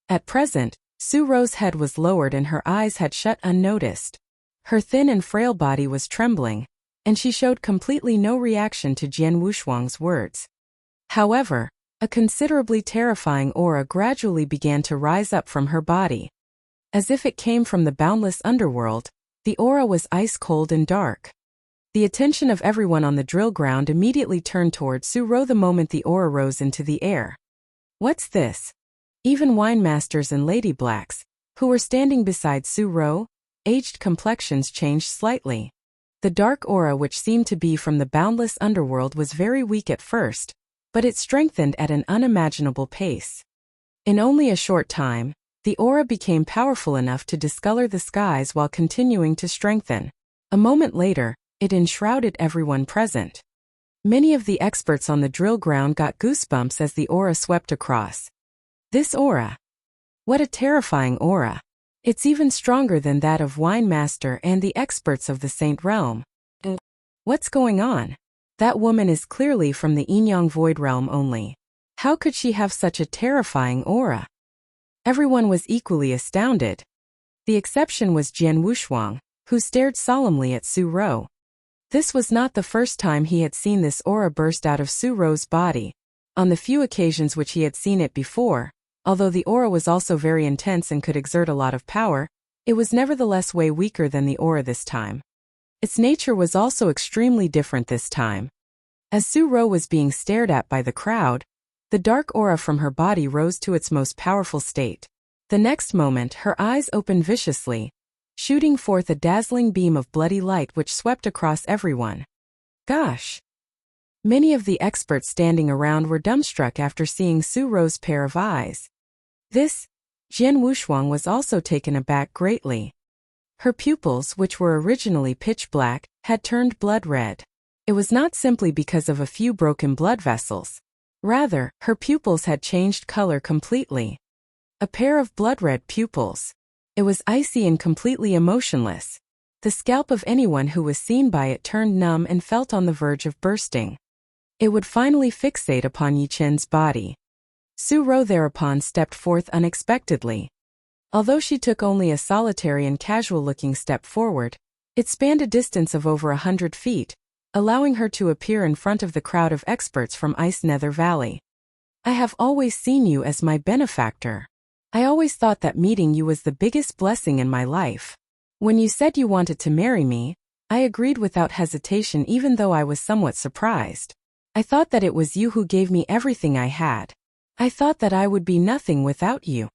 At present, Su Rou's head was lowered and her eyes had shut unnoticed. Her thin and frail body was trembling, and she showed completely no reaction to Jian Wushuang's words. However, a considerably terrifying aura gradually began to rise up from her body. As if it came from the boundless underworld, the aura was ice-cold and dark. The attention of everyone on the drill ground immediately turned toward Su Rou the moment the aura rose into the air. What's this? Even Wine Masters and Lady Blacks, who were standing beside Su Rou, aged complexions changed slightly. The dark aura which seemed to be from the boundless underworld was very weak at first, but it strengthened at an unimaginable pace. In only a short time, the aura became powerful enough to discolor the skies while continuing to strengthen. A moment later, it enshrouded everyone present. Many of the experts on the drill ground got goosebumps as the aura swept across. This aura. What a terrifying aura. It's even stronger than that of Wine Master and the experts of the Saint Realm. What's going on? That woman is clearly from the Yin-Yang Void Realm only. How could she have such a terrifying aura? Everyone was equally astounded. The exception was Jian Wushuang, who stared solemnly at Su Rou. This was not the first time he had seen this aura burst out of Su Rou's body. On the few occasions which he had seen it before, although the aura was also very intense and could exert a lot of power, it was nevertheless way weaker than the aura this time. Its nature was also extremely different this time. As Su Rou was being stared at by the crowd, the dark aura from her body rose to its most powerful state. The next moment her eyes opened viciously, shooting forth a dazzling beam of bloody light which swept across everyone. Gosh! Many of the experts standing around were dumbstruck after seeing Su Rou's pair of eyes. Jian Wushuang was also taken aback greatly. Her pupils, which were originally pitch black, had turned blood red. It was not simply because of a few broken blood vessels. Rather, her pupils had changed color completely. A pair of blood-red pupils. It was icy and completely emotionless. The scalp of anyone who was seen by it turned numb and felt on the verge of bursting. It would finally fixate upon Yi Chen's body. Su Rou thereupon stepped forth unexpectedly. Although she took only a solitary and casual-looking step forward, it spanned a distance of over 100 feet, allowing her to appear in front of the crowd of experts from Ice Nether Valley. I have always seen you as my benefactor. I always thought that meeting you was the biggest blessing in my life. When you said you wanted to marry me, I agreed without hesitation even though I was somewhat surprised. I thought that it was you who gave me everything I had. I thought that I would be nothing without you.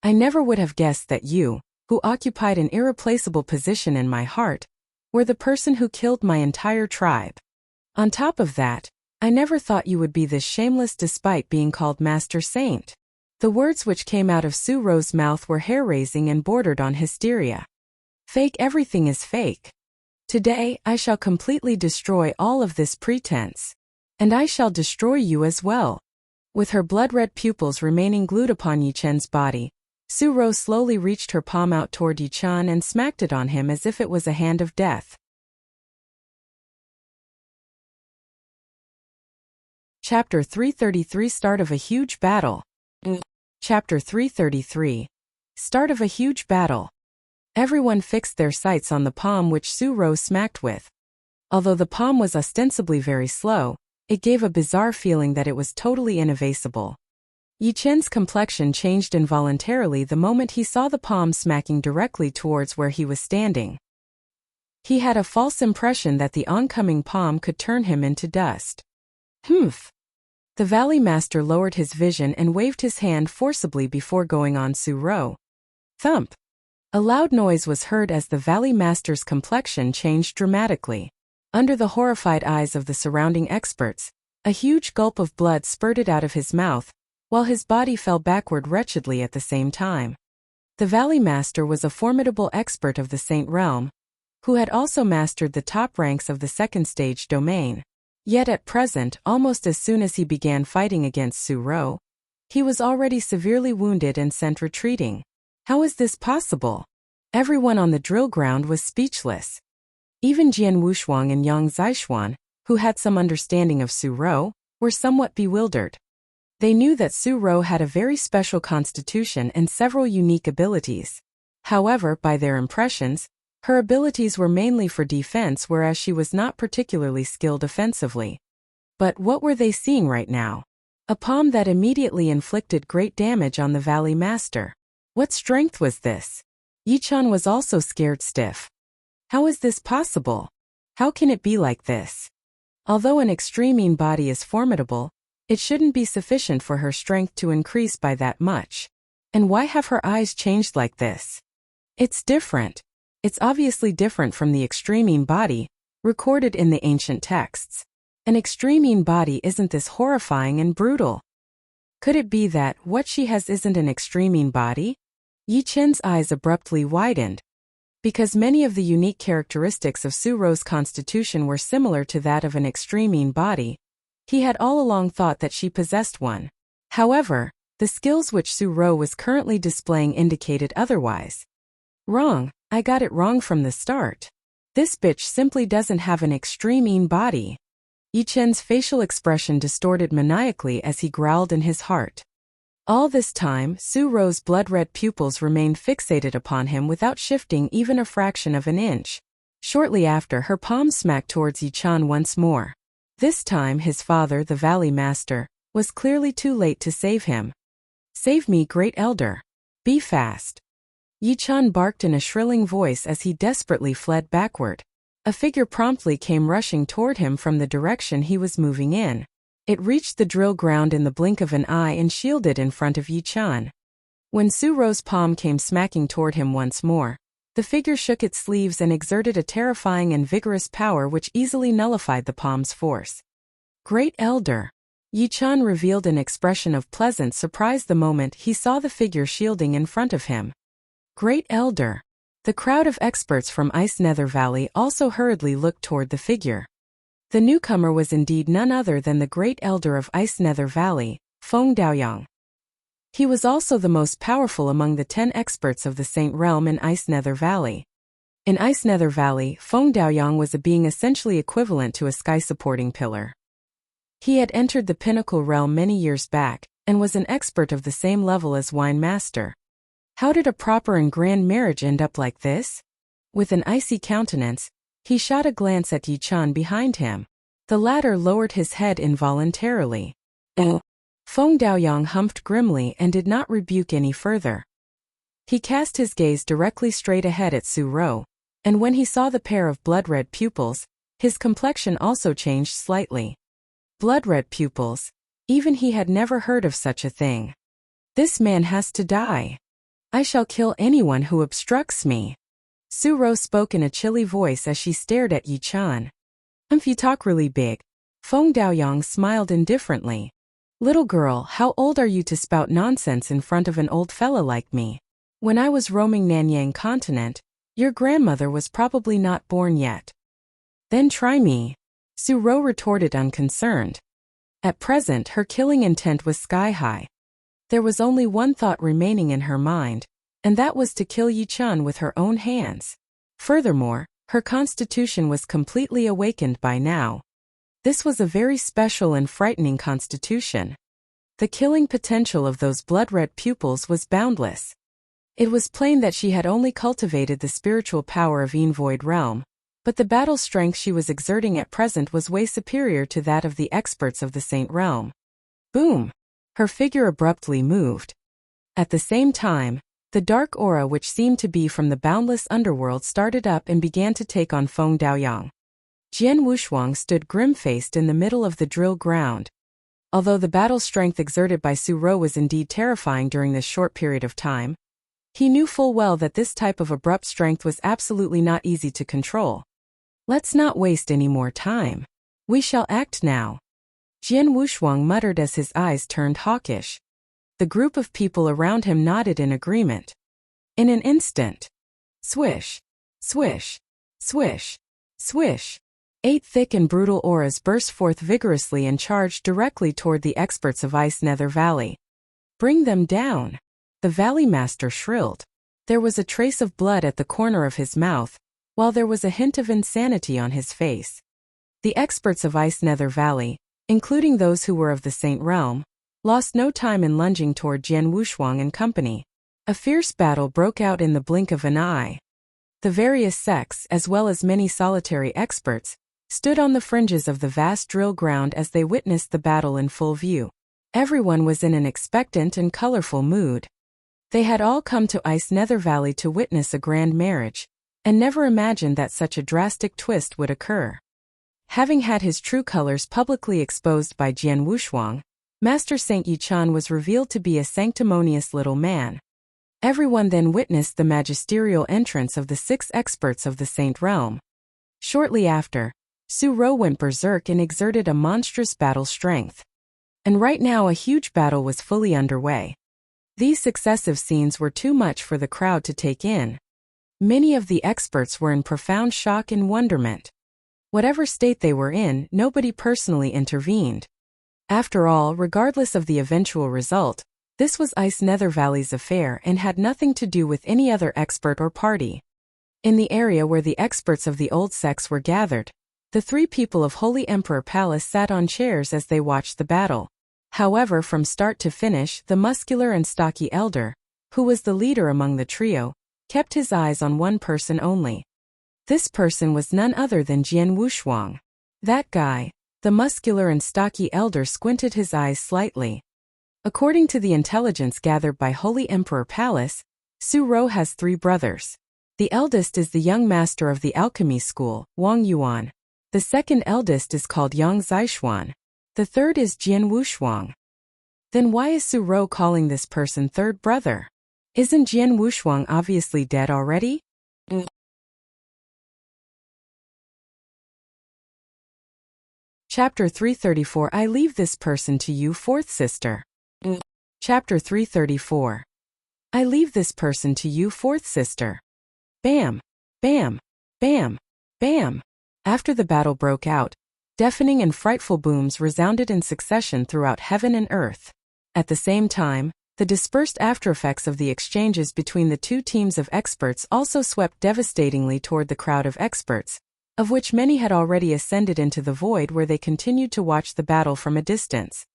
I never would have guessed that you, who occupied an irreplaceable position in my heart, were the person who killed my entire tribe. On top of that, I never thought you would be this shameless despite being called Master Saint. The words which came out of Su Rou's mouth were hair-raising and bordered on hysteria. Fake, everything is fake. Today, I shall completely destroy all of this pretense. And I shall destroy you as well. With her blood-red pupils remaining glued upon Yi Chen's body, Su Rou slowly reached her palm out toward Yi-chan and smacked it on him as if it was a hand of death. Chapter 333 Start of a Huge Battle. Chapter 333 Start of a Huge Battle. Everyone fixed their sights on the palm which Su Rou smacked with. Although the palm was ostensibly very slow, it gave a bizarre feeling that it was totally inevasible. Yi Chen's complexion changed involuntarily the moment he saw the palm smacking directly towards where he was standing. He had a false impression that the oncoming palm could turn him into dust. Humph! The Valley Master lowered his vision and waved his hand forcibly before going on Su Rou. Thump! A loud noise was heard as the Valley Master's complexion changed dramatically. Under the horrified eyes of the surrounding experts, a huge gulp of blood spurted out of his mouth, while his body fell backward wretchedly at the same time. The Valley Master was a formidable expert of the Saint Realm, who had also mastered the top ranks of the second stage domain. Yet at present, almost as soon as he began fighting against Su Rou, he was already severely wounded and sent retreating. How is this possible? Everyone on the drill ground was speechless. Even Jian Wushuang and Yang Zixuan, who had some understanding of Su Rou, were somewhat bewildered. They knew that Su Rou had a very special constitution and several unique abilities. However, by their impressions, her abilities were mainly for defense, whereas she was not particularly skilled offensively. But what were they seeing right now? A palm that immediately inflicted great damage on the Valley Master. What strength was this? Yi-chan was also scared stiff. How is this possible? How can it be like this? Although an extreme body is formidable, it shouldn't be sufficient for her strength to increase by that much. And why have her eyes changed like this? It's different. It's obviously different from the extreme body, recorded in the ancient texts. An extreme body isn't this horrifying and brutal. Could it be that what she has isn't an extreme body? Yi Chen's eyes abruptly widened. Because many of the unique characteristics of Su Rou's constitution were similar to that of an extreme body, he had all along thought that she possessed one. However, the skills which Su Rou was currently displaying indicated otherwise. Wrong, I got it wrong from the start. This bitch simply doesn't have an extreme body. Yi Chen's facial expression distorted maniacally as he growled in his heart. All this time, Su Rou's blood-red pupils remained fixated upon him without shifting even a fraction of an inch. Shortly after, her palm smacked towards Yi-chan once more. This time his father, the Valley Master, was clearly too late to save him. Save me, Great Elder. Be fast. Yi-chan barked in a shrilling voice as he desperately fled backward. A figure promptly came rushing toward him from the direction he was moving in. It reached the drill ground in the blink of an eye and shielded in front of Yi-chan. When Su Rou's palm came smacking toward him once more, the figure shook its sleeves and exerted a terrifying and vigorous power which easily nullified the palm's force. Great Elder. Yi-chan revealed an expression of pleasant surprise the moment he saw the figure shielding in front of him. Great Elder. The crowd of experts from Ice Nether Valley also hurriedly looked toward the figure. The newcomer was indeed none other than the Great Elder of Ice Nether Valley, Feng Daoyang. He was also the most powerful among the 10 experts of the Saint Realm in Ice Nether Valley. In Ice Nether Valley, Feng Daoyang was a being essentially equivalent to a sky-supporting pillar. He had entered the Pinnacle Realm many years back, and was an expert of the same level as Wine Master. How did a proper and grand marriage end up like this? With an icy countenance, he shot a glance at Yi-chan behind him. The latter lowered his head involuntarily. Feng Daoyang humphed grimly and did not rebuke any further. He cast his gaze directly straight ahead at Su Rou, and when he saw the pair of blood-red pupils, his complexion also changed slightly. Blood-red pupils? Even he had never heard of such a thing. This man has to die. I shall kill anyone who obstructs me. Su Rou spoke in a chilly voice as she stared at Yi-chan. You talk really big. Feng Daoyang smiled indifferently. Little girl, how old are you to spout nonsense in front of an old fella like me? When I was roaming Nanyang continent, your grandmother was probably not born yet. Then try me. Su Rou retorted unconcerned. At present her killing intent was sky-high. There was only one thought remaining in her mind, and that was to kill Yi Chun with her own hands. Furthermore, her constitution was completely awakened by now. This was a very special and frightening constitution. The killing potential of those blood-red pupils was boundless. It was plain that she had only cultivated the spiritual power of Yin Void Realm, but the battle strength she was exerting at present was way superior to that of the experts of the Saint Realm. Boom! Her figure abruptly moved. At the same time, the dark aura which seemed to be from the boundless underworld started up and began to take on Feng Daoyang. Jian Wushuang stood grim-faced in the middle of the drill ground. Although the battle strength exerted by Su Ro was indeed terrifying during this short period of time, he knew full well that this type of abrupt strength was absolutely not easy to control. Let's not waste any more time. We shall act now. Jian Wushuang muttered as his eyes turned hawkish. The group of people around him nodded in agreement. In an instant, swish, swish, swish, swish. 8 thick and brutal auras burst forth vigorously and charged directly toward the experts of Ice Nether Valley. Bring them down! The Valley Master shrilled. There was a trace of blood at the corner of his mouth, while there was a hint of insanity on his face. The experts of Ice Nether Valley, including those who were of the Saint Realm, lost no time in lunging toward Jian Wushuang and company. A fierce battle broke out in the blink of an eye. The various sects, as well as many solitary experts, stood on the fringes of the vast drill ground as they witnessed the battle in full view. Everyone was in an expectant and colorful mood. They had all come to Ice Nether Valley to witness a grand marriage, and never imagined that such a drastic twist would occur. Having had his true colors publicly exposed by Jian Wushuang, Master Saint Yi Chun was revealed to be a sanctimonious little man. Everyone then witnessed the magisterial entrance of the 6 experts of the Saint Realm. Shortly after, Su Ro went berserk and exerted a monstrous battle strength. And right now a huge battle was fully underway. These successive scenes were too much for the crowd to take in. Many of the experts were in profound shock and wonderment. Whatever state they were in, nobody personally intervened. After all, regardless of the eventual result, this was Ice Nether Valley's affair and had nothing to do with any other expert or party. In the area where the experts of the old sects were gathered, the 3 people of Holy Emperor Palace sat on chairs as they watched the battle. However, from start to finish, the muscular and stocky elder, who was the leader among the trio, kept his eyes on one person only. This person was none other than Jian Wushuang. That guy, the muscular and stocky elder, squinted his eyes slightly. According to the intelligence gathered by Holy Emperor Palace, Su Ro has 3 brothers. The eldest is the young master of the alchemy school, Wang Yuan. The second eldest is called Yang Zishuan. The third is Jian Wushuang. Then why is Su Ro calling this person third brother? Isn't Jian Wushuang obviously dead already? Chapter 334. I leave this person to you, fourth sister. Chapter 334. I leave this person to you, fourth sister. Bam! Bam! Bam! Bam! After the battle broke out, deafening and frightful booms resounded in succession throughout heaven and earth. At the same time, the dispersed aftereffects of the exchanges between the 2 teams of experts also swept devastatingly toward the crowd of experts, of which many had already ascended into the void where they continued to watch the battle from a distance.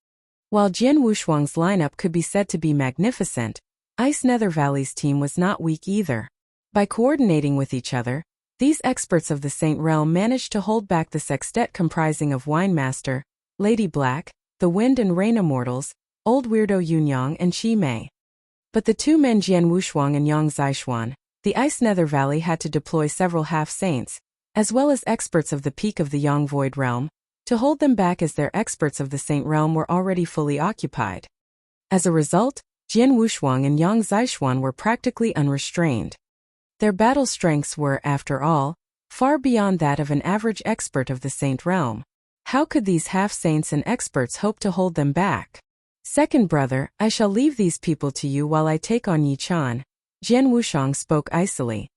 While Jian Wushuang's lineup could be said to be magnificent, Ice Nether Valley's team was not weak either. By coordinating with each other, these experts of the Saint Realm managed to hold back the sextet comprising of Winemaster, Lady Black, the Wind and Rain Immortals, Old Weirdo Yunyang and Qi Mei. But the 2 men Jian Wushuang and Yang Zishuan, the Ice Nether Valley had to deploy several half-saints, as well as experts of the peak of the Yang Void Realm, to hold them back as their experts of the Saint Realm were already fully occupied. As a result, Jian Wushuang and Yang Zishuan were practically unrestrained. Their battle strengths were, after all, far beyond that of an average expert of the Saint Realm. How could these half-saints and experts hope to hold them back? Second brother, I shall leave these people to you while I take on Yi Chun. Jian Wushuang spoke icily.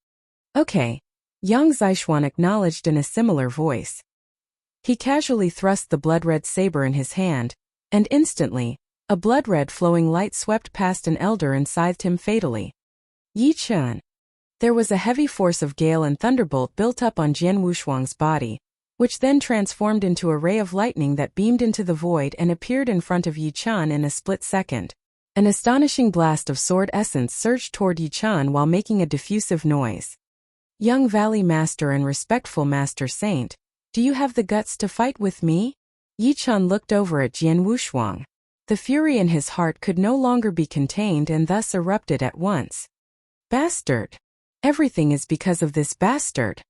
Okay. Yang Zishuan acknowledged in a similar voice. He casually thrust the blood-red saber in his hand, and instantly, A blood-red flowing light swept past an elder and scythed him fatally. Yi Chen. There was a heavy force of gale and thunderbolt built up on Jian Wushuang's body, which then transformed into a ray of lightning that beamed into the void and appeared in front of Yi Chen in a split second. An astonishing blast of sword essence surged toward Yi Chen while making a diffusive noise. Young Valley Master and respectful Master Saint, do you have the guts to fight with me? Yi Chen looked over at Jian Wushuang. The fury in his heart could no longer be contained and thus erupted at once. Bastard! Everything is because of this bastard!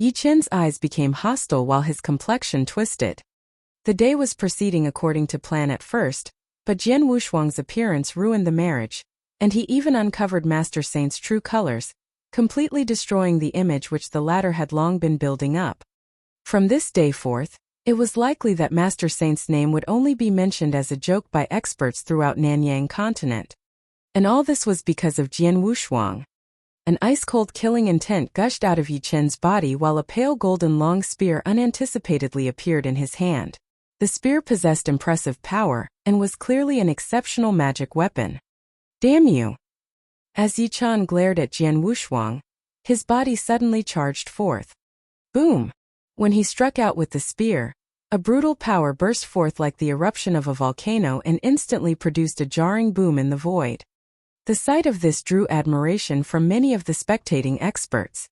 Yi Chen's eyes became hostile while his complexion twisted. The day was proceeding according to plan at first, but Jian Wushuang's appearance ruined the marriage, and he even uncovered Master Saint's true colors, completely destroying the image which the latter had long been building up. From this day forth, it was likely that Master Saint's name would only be mentioned as a joke by experts throughout Nanyang continent. And all this was because of Jian Wushuang. An ice-cold killing intent gushed out of Yi Chen's body while a pale golden long spear unanticipatedly appeared in his hand. The spear possessed impressive power, and was clearly an exceptional magic weapon. Damn you! As Yi Chen glared at Jian Wushuang, his body suddenly charged forth. Boom! When he struck out with the spear, a brutal power burst forth like the eruption of a volcano and instantly produced a jarring boom in the void. The sight of this drew admiration from many of the spectating experts.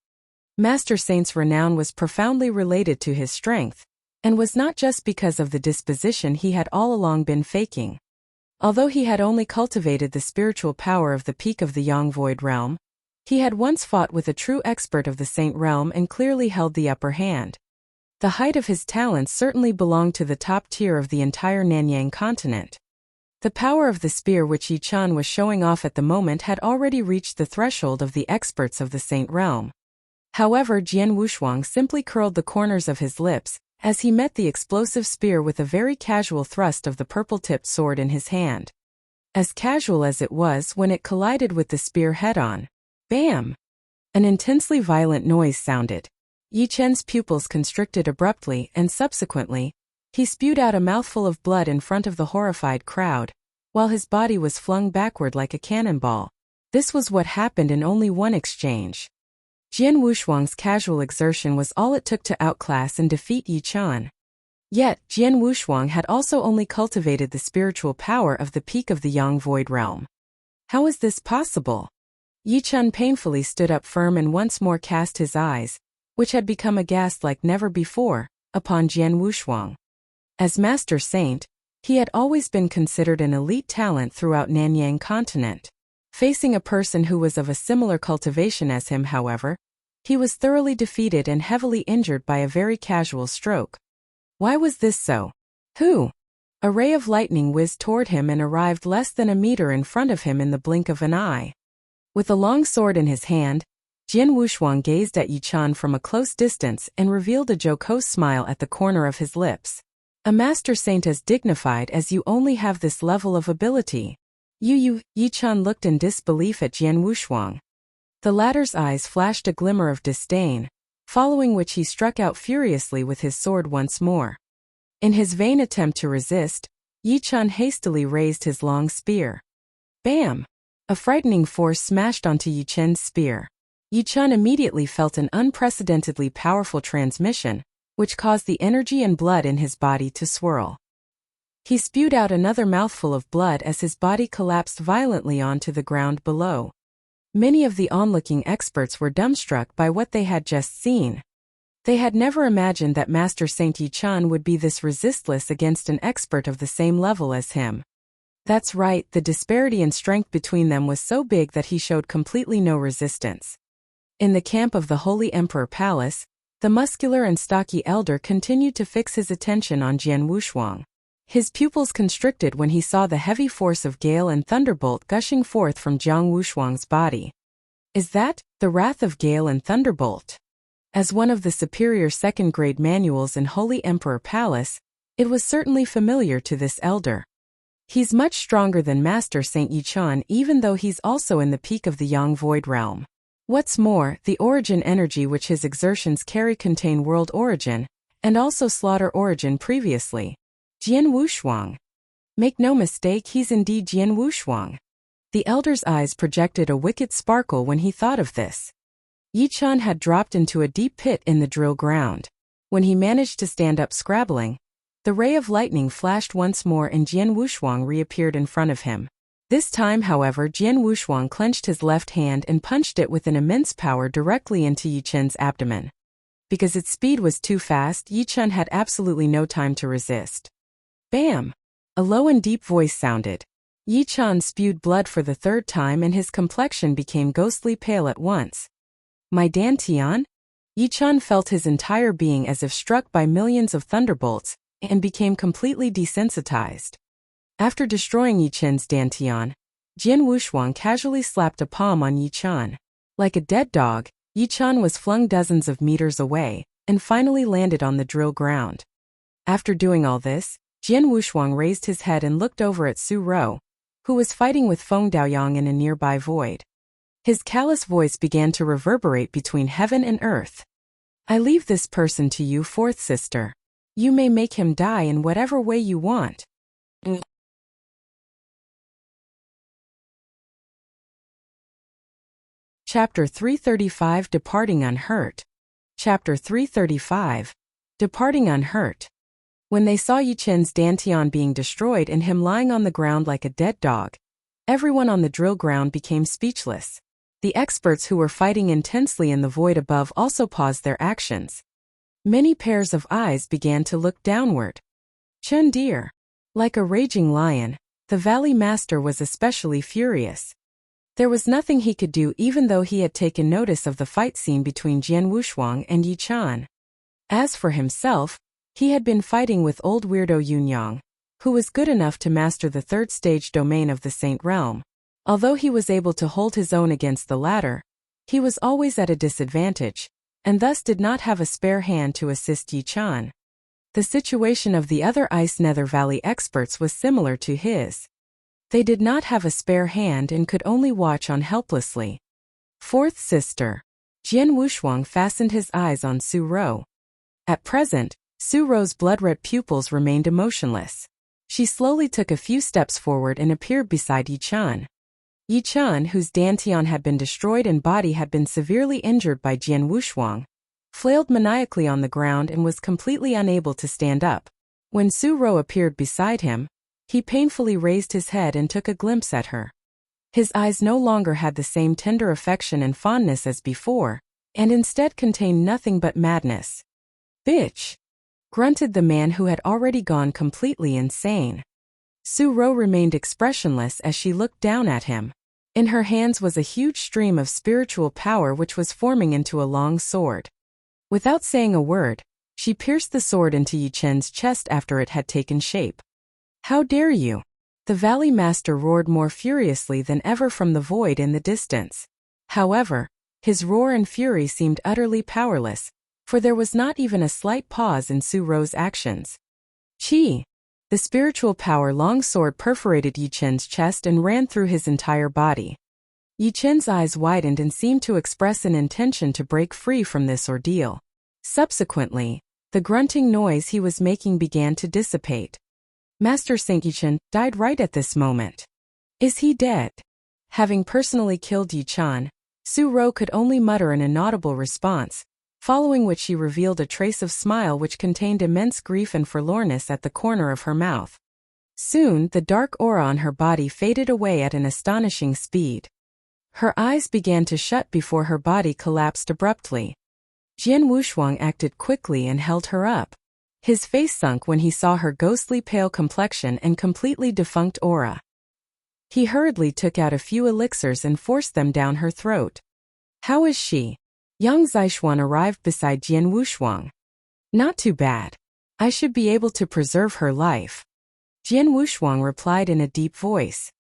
Master Saint's renown was profoundly related to his strength, and was not just because of the disposition he had all along been faking. Although he had only cultivated the spiritual power of the peak of the Yang Void realm, he had once fought with a true expert of the Saint realm and clearly held the upper hand. The height of his talents certainly belonged to the top tier of the entire Nanyang continent. The power of the spear which Yi Chen was showing off at the moment had already reached the threshold of the experts of the Saint realm. However, Jian Wushuang simply curled the corners of his lips as he met the explosive spear with a very casual thrust of the purple-tipped sword in his hand. As casual as it was when it collided with the spear head-on. Bam! An intensely violent noise sounded. Yi Chen's pupils constricted abruptly and subsequently, he spewed out a mouthful of blood in front of the horrified crowd, while his body was flung backward like a cannonball. This was what happened in only one exchange. Jian Wushuang's casual exertion was all it took to outclass and defeat Yi Chen. Yet, Jian Wushuang had also only cultivated the spiritual power of the peak of the Yang Void realm. How is this possible? Yi Chen painfully stood up firm and once more cast his eyes, which had become aghast like never before, upon Jian Wushuang. As Master Saint, he had always been considered an elite talent throughout Nanyang continent. Facing a person who was of a similar cultivation as him, however, he was thoroughly defeated and heavily injured by a very casual stroke. Why was this so? Who? A ray of lightning whizzed toward him and arrived less than a meter in front of him in the blink of an eye. With a long sword in his hand, Jian Wushuang gazed at Yi Chen from a close distance and revealed a jocose smile at the corner of his lips. A Master Saint as dignified as you only have this level of ability. Yi Chen looked in disbelief at Jian Wushuang. The latter's eyes flashed a glimmer of disdain, following which he struck out furiously with his sword once more. In his vain attempt to resist, Yi Chen hastily raised his long spear. Bam! A frightening force smashed onto Yi Chen's spear. Yi Chen immediately felt an unprecedentedly powerful transmission, which caused the energy and blood in his body to swirl. He spewed out another mouthful of blood as his body collapsed violently onto the ground below. Many of the onlooking experts were dumbstruck by what they had just seen. They had never imagined that Master Saint Yi Chen would be this resistless against an expert of the same level as him. That's right, the disparity in strength between them was so big that he showed completely no resistance. In the camp of the Holy Emperor Palace, the muscular and stocky elder continued to fix his attention on Jian Wushuang. His pupils constricted when he saw the heavy force of gale and thunderbolt gushing forth from Jiang Wushuang's body. Is that the wrath of gale and thunderbolt? As one of the superior second-grade manuals in Holy Emperor Palace, it was certainly familiar to this elder. He's much stronger than Master Saint Yi Chen, even though he's also in the peak of the Yang Void realm. What's more, the origin energy which his exertions carry contain world origin, and also slaughter origin previously. Jian Wushuang. Make no mistake, he's indeed Jian Wushuang. The elder's eyes projected a wicked sparkle when he thought of this. Yichan had dropped into a deep pit in the drill ground. When he managed to stand up scrabbling, the ray of lightning flashed once more and Jian Wushuang reappeared in front of him. This time, however, Jian Wushuang clenched his left hand and punched it with an immense power directly into Yichen's abdomen. Because its speed was too fast, Yichen had absolutely no time to resist. Bam! A low and deep voice sounded. Yichen spewed blood for the third time and his complexion became ghostly pale at once. My Dantian? Yichen felt his entire being as if struck by millions of thunderbolts, and became completely desensitized. After destroying Yichen's Dantian, Jian Wushuang casually slapped a palm on Yichen. Like a dead dog, Yichen was flung dozens of meters away, and finally landed on the drill ground. After doing all this, Jian Wushuang raised his head and looked over at Su Rou, who was fighting with Feng Daoyang in a nearby void. His callous voice began to reverberate between heaven and earth. I leave this person to you, fourth sister. You may make him die in whatever way you want. Chapter 335 Departing Unhurt. Chapter 335 Departing Unhurt. When they saw Yichen's Dantian being destroyed and him lying on the ground like a dead dog, everyone on the drill ground became speechless. The experts who were fighting intensely in the void above also paused their actions. Many pairs of eyes began to look downward. Chun dear. Like a raging lion, the Valley Master was especially furious. There was nothing he could do even though he had taken notice of the fight scene between Jian Wushuang and Yichen. As for himself, he had been fighting with old weirdo Yunyang, who was good enough to master the third stage domain of the Saint Realm. Although he was able to hold his own against the latter, he was always at a disadvantage, and thus did not have a spare hand to assist Yichen. The situation of the other Ice Nether Valley experts was similar to his. They did not have a spare hand and could only watch on helplessly. Fourth sister. Jian Wushuang fastened his eyes on Su Rou. At present, Su Rou's blood-red pupils remained emotionless. She slowly took a few steps forward and appeared beside Yichen. Yichen, whose Dantian had been destroyed and body had been severely injured by Jian Wushuang, flailed maniacally on the ground and was completely unable to stand up. When Su Rou appeared beside him, he painfully raised his head and took a glimpse at her. His eyes no longer had the same tender affection and fondness as before, and instead contained nothing but madness. Bitch! Grunted the man who had already gone completely insane. Su Rou remained expressionless as she looked down at him. In her hands was a huge stream of spiritual power which was forming into a long sword. Without saying a word, she pierced the sword into Yichen's chest after it had taken shape. How dare you! The Valley Master roared more furiously than ever from the void in the distance. However, his roar and fury seemed utterly powerless, for there was not even a slight pause in Su Rou's actions. Chi! The spiritual power long sword perforated Yichen's chest and ran through his entire body. Yichen's eyes widened and seemed to express an intention to break free from this ordeal. Subsequently, the grunting noise he was making began to dissipate. Master Saint Yichen died right at this moment. Is he dead? Having personally killed Yichen, Su Rou could only mutter an inaudible response, following which she revealed a trace of smile which contained immense grief and forlornness at the corner of her mouth. Soon, the dark aura on her body faded away at an astonishing speed. Her eyes began to shut before her body collapsed abruptly. Jian Wushuang acted quickly and held her up. His face sunk when he saw her ghostly pale complexion and completely defunct aura. He hurriedly took out a few elixirs and forced them down her throat. How is she? Yang Zishuan arrived beside Jian Wushuang. Not too bad. I should be able to preserve her life. Jian Wushuang replied in a deep voice.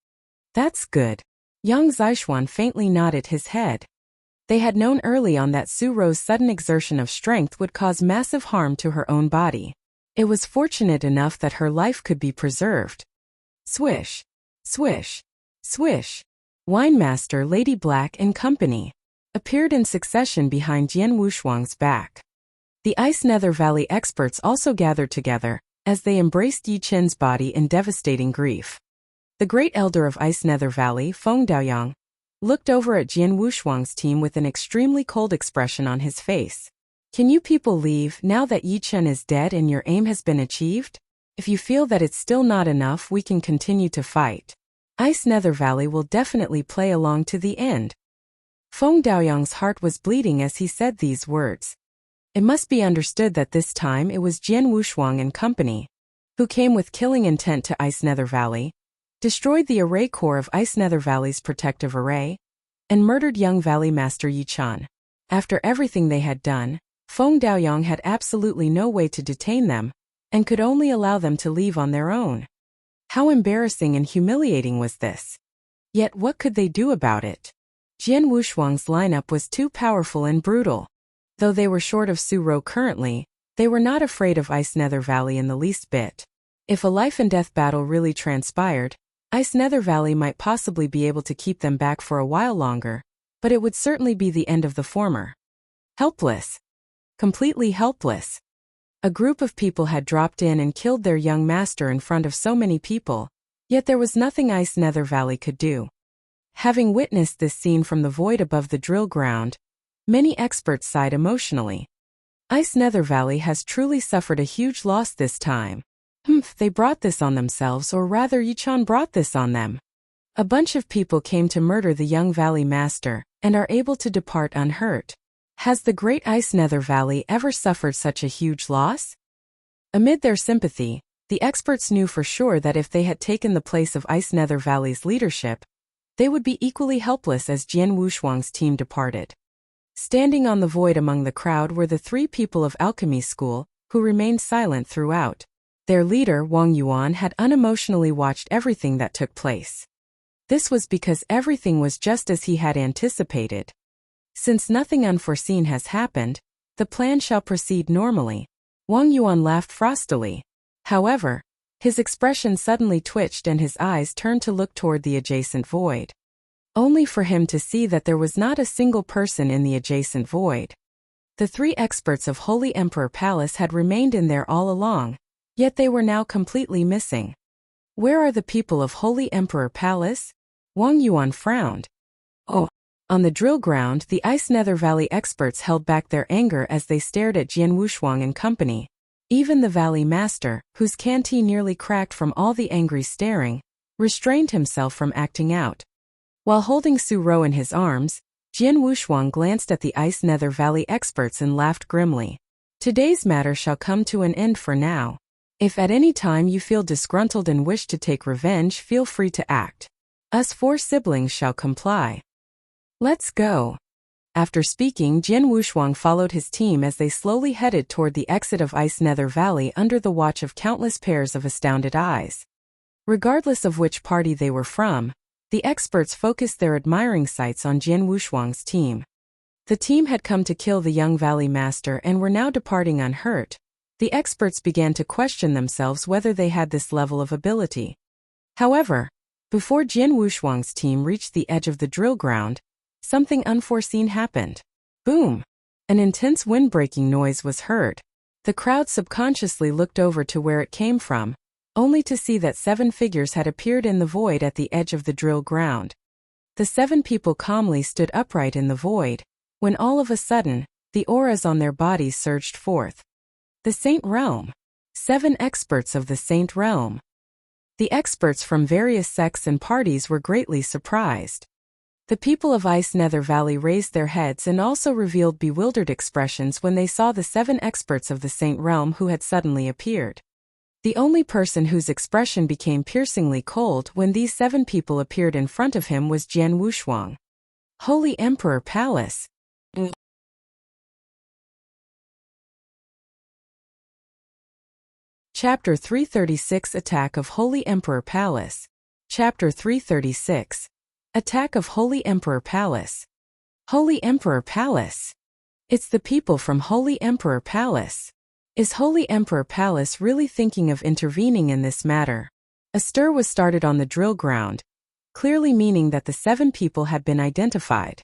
That's good. Yang Zishuan faintly nodded his head. They had known early on that Su Rou's sudden exertion of strength would cause massive harm to her own body. It was fortunate enough that her life could be preserved. Swish, swish, swish. Winemaster Lady Black and Company appeared in succession behind Jian Wushuang's back. The Ice Nether Valley experts also gathered together, as they embraced Yi Qin's body in devastating grief. The great elder of Ice Nether Valley, Feng Daoyang, looked over at Jian Wushuang's team with an extremely cold expression on his face. Can you people leave now that Yi Qin is dead and your aim has been achieved? If you feel that it's still not enough, we can continue to fight. Ice Nether Valley will definitely play along to the end. Feng Daoyang's heart was bleeding as he said these words. It must be understood that this time it was Jian Wushuang and company who came with killing intent to Ice Nether Valley, destroyed the array core of Ice Nether Valley's protective array, and murdered young Valley Master Yi Qin. After everything they had done, Feng Daoyang had absolutely no way to detain them, and could only allow them to leave on their own. How embarrassing and humiliating was this? Yet what could they do about it? Jian Wushuang's lineup was too powerful and brutal. Though they were short of Su Rou currently, they were not afraid of Ice Nether Valley in the least bit. If a life-and-death battle really transpired, Ice Nether Valley might possibly be able to keep them back for a while longer, but it would certainly be the end of the former. Helpless. Completely helpless. A group of people had dropped in and killed their young master in front of so many people, yet there was nothing Ice Nether Valley could do. Having witnessed this scene from the void above the drill ground, many experts sighed emotionally. Ice Nether Valley has truly suffered a huge loss this time. They brought this on themselves, or rather Yi Qin brought this on them. A bunch of people came to murder the young Valley Master, and are able to depart unhurt. Has the great Ice Nether Valley ever suffered such a huge loss? Amid their sympathy, the experts knew for sure that if they had taken the place of Ice Nether Valley's leadership, they would be equally helpless as Jian Wushuang's team departed. Standing on the void among the crowd were the three people of Alchemy School, who remained silent throughout. Their leader, Wang Yuan, had unemotionally watched everything that took place. This was because everything was just as he had anticipated. Since nothing unforeseen has happened, the plan shall proceed normally. Wang Yuan laughed frostily. However, his expression suddenly twitched and his eyes turned to look toward the adjacent void. Only for him to see that there was not a single person in the adjacent void. The three experts of Holy Emperor Palace had remained in there all along, yet they were now completely missing. Where are the people of Holy Emperor Palace? Wang Yuan frowned. Oh. On the drill ground, the Ice Nether Valley experts held back their anger as they stared at Jian Wushuang and company. Even the Valley Master, whose canteen nearly cracked from all the angry staring, restrained himself from acting out. While holding Su Rou in his arms, Jian Wushuang glanced at the Ice Nether Valley experts and laughed grimly. Today's matter shall come to an end for now. If at any time you feel disgruntled and wish to take revenge, feel free to act. Us four siblings shall comply. Let's go. After speaking, Jian Wushuang followed his team as they slowly headed toward the exit of Ice Nether Valley under the watch of countless pairs of astounded eyes. Regardless of which party they were from, the experts focused their admiring sights on Jian Wushuang's team. The team had come to kill the young Valley Master and were now departing unhurt. The experts began to question themselves whether they had this level of ability. However, before Jian Wushuang's team reached the edge of the drill ground, something unforeseen happened. Boom! An intense wind-breaking noise was heard. The crowd subconsciously looked over to where it came from, only to see that 7 figures had appeared in the void at the edge of the drill ground. The 7 people calmly stood upright in the void, when all of a sudden, the auras on their bodies surged forth. The Saint Realm. 7 experts of the Saint Realm. The experts from various sects and parties were greatly surprised. The people of Ice Nether Valley raised their heads and also revealed bewildered expressions when they saw the 7 experts of the Saint Realm who had suddenly appeared. The only person whose expression became piercingly cold when these 7 people appeared in front of him was Jian Wushuang. Holy Emperor Palace. Chapter 336 Attack of Holy Emperor Palace. Chapter 336 Attack of Holy Emperor Palace. Holy Emperor Palace. It's the people from Holy Emperor Palace. Is Holy Emperor Palace really thinking of intervening in this matter? A stir was started on the drill ground, clearly meaning that the 7 people had been identified.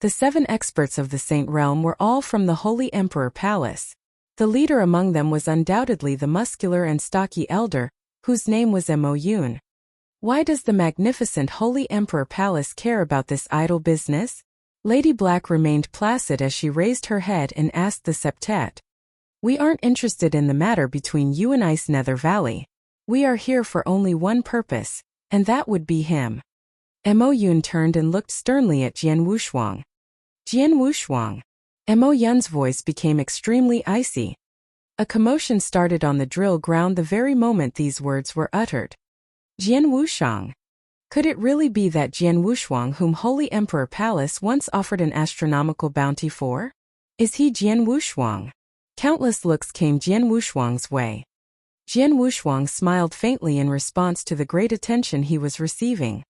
The 7 experts of the Saint Realm were all from the Holy Emperor Palace. The leader among them was undoubtedly the muscular and stocky elder, whose name was Mo Yun. Why does the magnificent Holy Emperor Palace care about this idle business? Lady Black remained placid as she raised her head and asked the septet. We aren't interested in the matter between you and Ice Nether Valley. We are here for only one purpose, and that would be him. Mo Yun turned and looked sternly at Jian Wushuang. Jian Wushuang. Mo Yun's voice became extremely icy. A commotion started on the drill ground the very moment these words were uttered. Jian Wushuang. Could it really be that Jian Wushuang whom Holy Emperor Palace once offered an astronomical bounty for? Is he Jian Wushuang? Countless looks came Jian Wushuang's way. Jian Wushuang smiled faintly in response to the great attention he was receiving.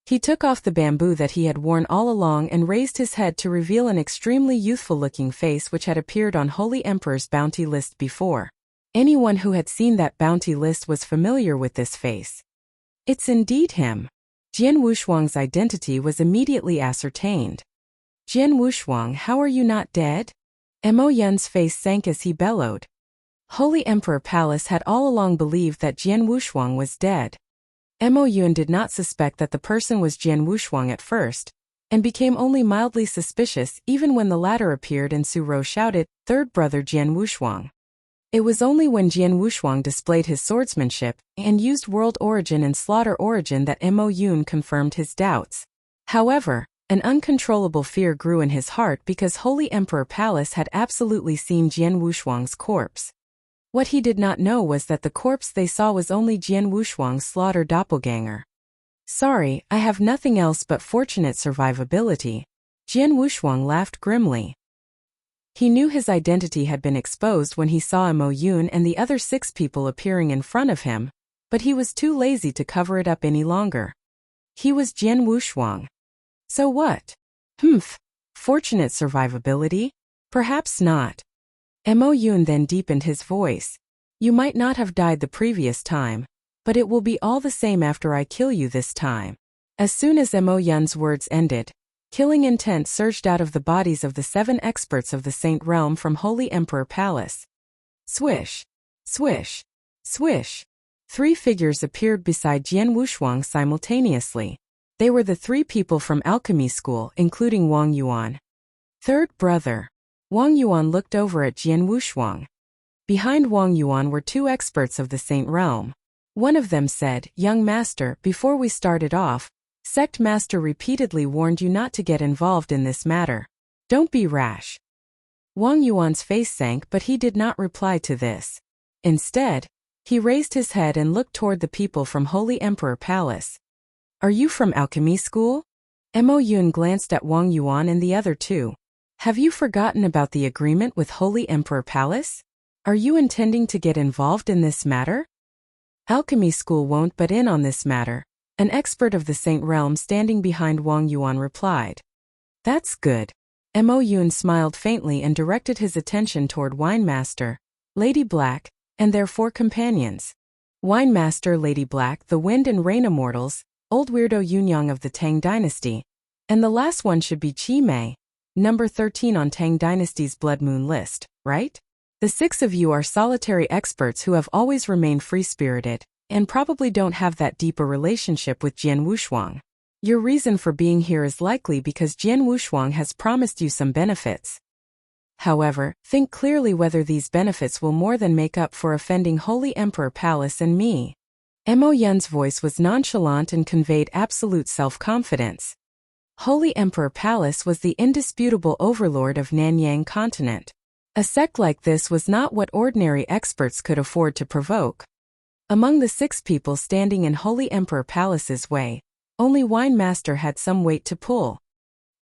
He took off the bamboo that he had worn all along and raised his head to reveal an extremely youthful-looking face which had appeared on Holy Emperor's bounty list before. Anyone who had seen that bounty list was familiar with this face. It's indeed him. Jian Wushuang's identity was immediately ascertained. Jian Wushuang, how are you not dead? Mo Yun's face sank as he bellowed. Holy Emperor Palace had all along believed that Jian Wushuang was dead. Mo Yun did not suspect that the person was Jian Wushuang at first, and became only mildly suspicious even when the latter appeared and Su Rou shouted, "Third brother Jian Wushuang." It was only when Jian Wushuang displayed his swordsmanship and used world origin and slaughter origin that Mo Yun confirmed his doubts. However, an uncontrollable fear grew in his heart because Holy Emperor Palace had absolutely seen Jian Wushuang's corpse. What he did not know was that the corpse they saw was only Jian Wushuang's slaughtered doppelganger. Sorry, I have nothing else but fortunate survivability. Jian Wushuang laughed grimly. He knew his identity had been exposed when he saw Mo Yun and the other 6 people appearing in front of him, but he was too lazy to cover it up any longer. He was Jian Wushuang. So what? Fortunate survivability? Perhaps not. Mo Yun then deepened his voice. You might not have died the previous time, but it will be all the same after I kill you this time. As soon as Mo Yun's words ended, killing intent surged out of the bodies of the 7 experts of the Saint Realm from Holy Emperor Palace. Swish, swish, swish. 3 figures appeared beside Jian Wushuang simultaneously. They were the 3 people from alchemy school, including Wang Yuan. Third brother. Wang Yuan looked over at Jian Wushuang. Behind Wang Yuan were 2 experts of the Saint Realm. One of them said, "Young master, before we started off, Sect Master repeatedly warned you not to get involved in this matter. Don't be rash." Wang Yuan's face sank, but he did not reply to this. Instead, he raised his head and looked toward the people from Holy Emperor Palace. Are you from alchemy school? Mo Yun glanced at Wang Yuan and the other 2. Have you forgotten about the agreement with Holy Emperor Palace? Are you intending to get involved in this matter? Alchemy school won't butt in on this matter. An expert of the Saint Realm standing behind Wang Yuan replied. That's good. Mo Yun smiled faintly and directed his attention toward Winemaster, Lady Black, and their 4 companions. Winemaster, Lady Black, the Wind and Rain Immortals, Old Weirdo Yunyang of the Tang Dynasty, and the last one should be Qi Mei, number 13 on Tang Dynasty's Blood Moon list, right? The 6 of you are solitary experts who have always remained free-spirited, and probably don't have that deep a relationship with Jian Wushuang. Your reason for being here is likely because Jian Wushuang has promised you some benefits. However, think clearly whether these benefits will more than make up for offending Holy Emperor Palace and me. Mo Yun's voice was nonchalant and conveyed absolute self-confidence. Holy Emperor Palace was the indisputable overlord of Nanyang continent. A sect like this was not what ordinary experts could afford to provoke. Among the 6 people standing in Holy Emperor Palace's way, only Winemaster had some weight to pull.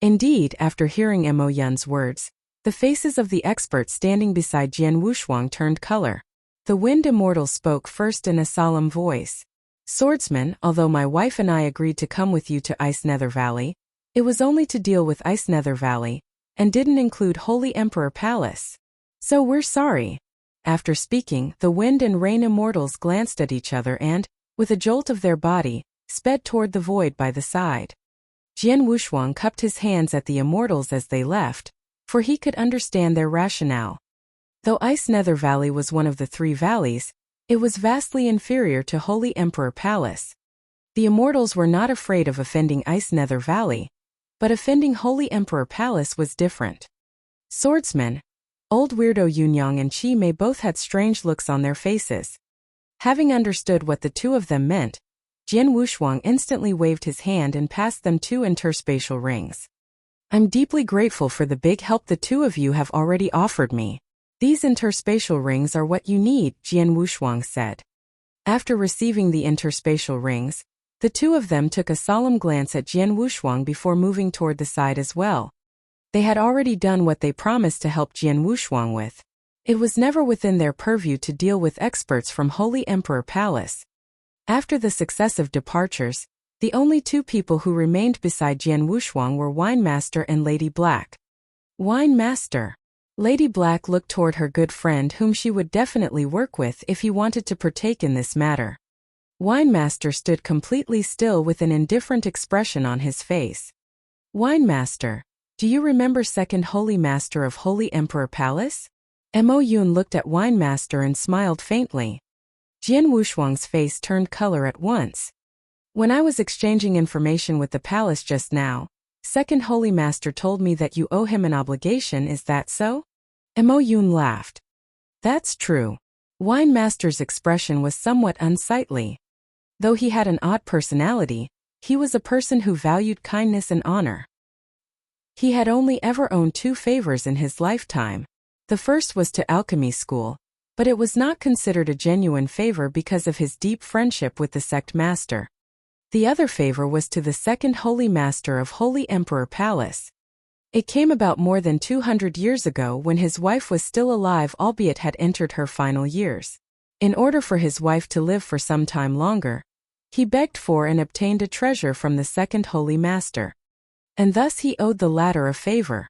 Indeed, after hearing Mo Yun's words, the faces of the experts standing beside Jian Wushuang turned color. The Wind Immortal spoke first in a solemn voice. Swordsman, although my wife and I agreed to come with you to Ice Nether Valley, it was only to deal with Ice Nether Valley, and didn't include Holy Emperor Palace. So we're sorry. After speaking, the Wind and Rain Immortals glanced at each other and, with a jolt of their body, sped toward the void by the side. Jian Wushuang cupped his hands at the Immortals as they left, for he could understand their rationale. Though Ice Nether Valley was one of the 3 valleys, it was vastly inferior to Holy Emperor Palace. The immortals were not afraid of offending Ice Nether Valley, but offending Holy Emperor Palace was different. Swordsman, Old Weirdo Yunyang and Chi Mei both had strange looks on their faces. Having understood what the 2 of them meant, Jian Wushuang instantly waved his hand and passed them 2 interspatial rings. I'm deeply grateful for the big help the 2 of you have already offered me. These interspatial rings are what you need, Jian Wushuang said. After receiving the interspatial rings, the 2 of them took a solemn glance at Jian Wushuang before moving toward the side as well. They had already done what they promised to help Jian Wushuang with. It was never within their purview to deal with experts from Holy Emperor Palace. After the successive departures, the only 2 people who remained beside Jian Wushuang were Wine Master and Lady Black. Wine Master. Lady Black looked toward her good friend whom she would definitely work with if he wanted to partake in this matter. Wine Master stood completely still with an indifferent expression on his face. Wine Master, do you remember Second Holy Master of Holy Emperor Palace? Mo Yun looked at Wine Master and smiled faintly. Jian Wushuang's face turned color at once. When I was exchanging information with the palace just now, Second Holy Master told me that you owe him an obligation, is that so? Mo Yun laughed. That's true. Wine Master's expression was somewhat unsightly. Though he had an odd personality, he was a person who valued kindness and honor. He had only ever owned 2 favors in his lifetime. The first was to alchemy school, but it was not considered a genuine favor because of his deep friendship with the sect master. The other favor was to the Second Holy Master of Holy Emperor Palace. It came about more than 200 years ago when his wife was still alive, albeit had entered her final years. In order for his wife to live for some time longer, he begged for and obtained a treasure from the Second Holy Master. And thus he owed the latter a favor.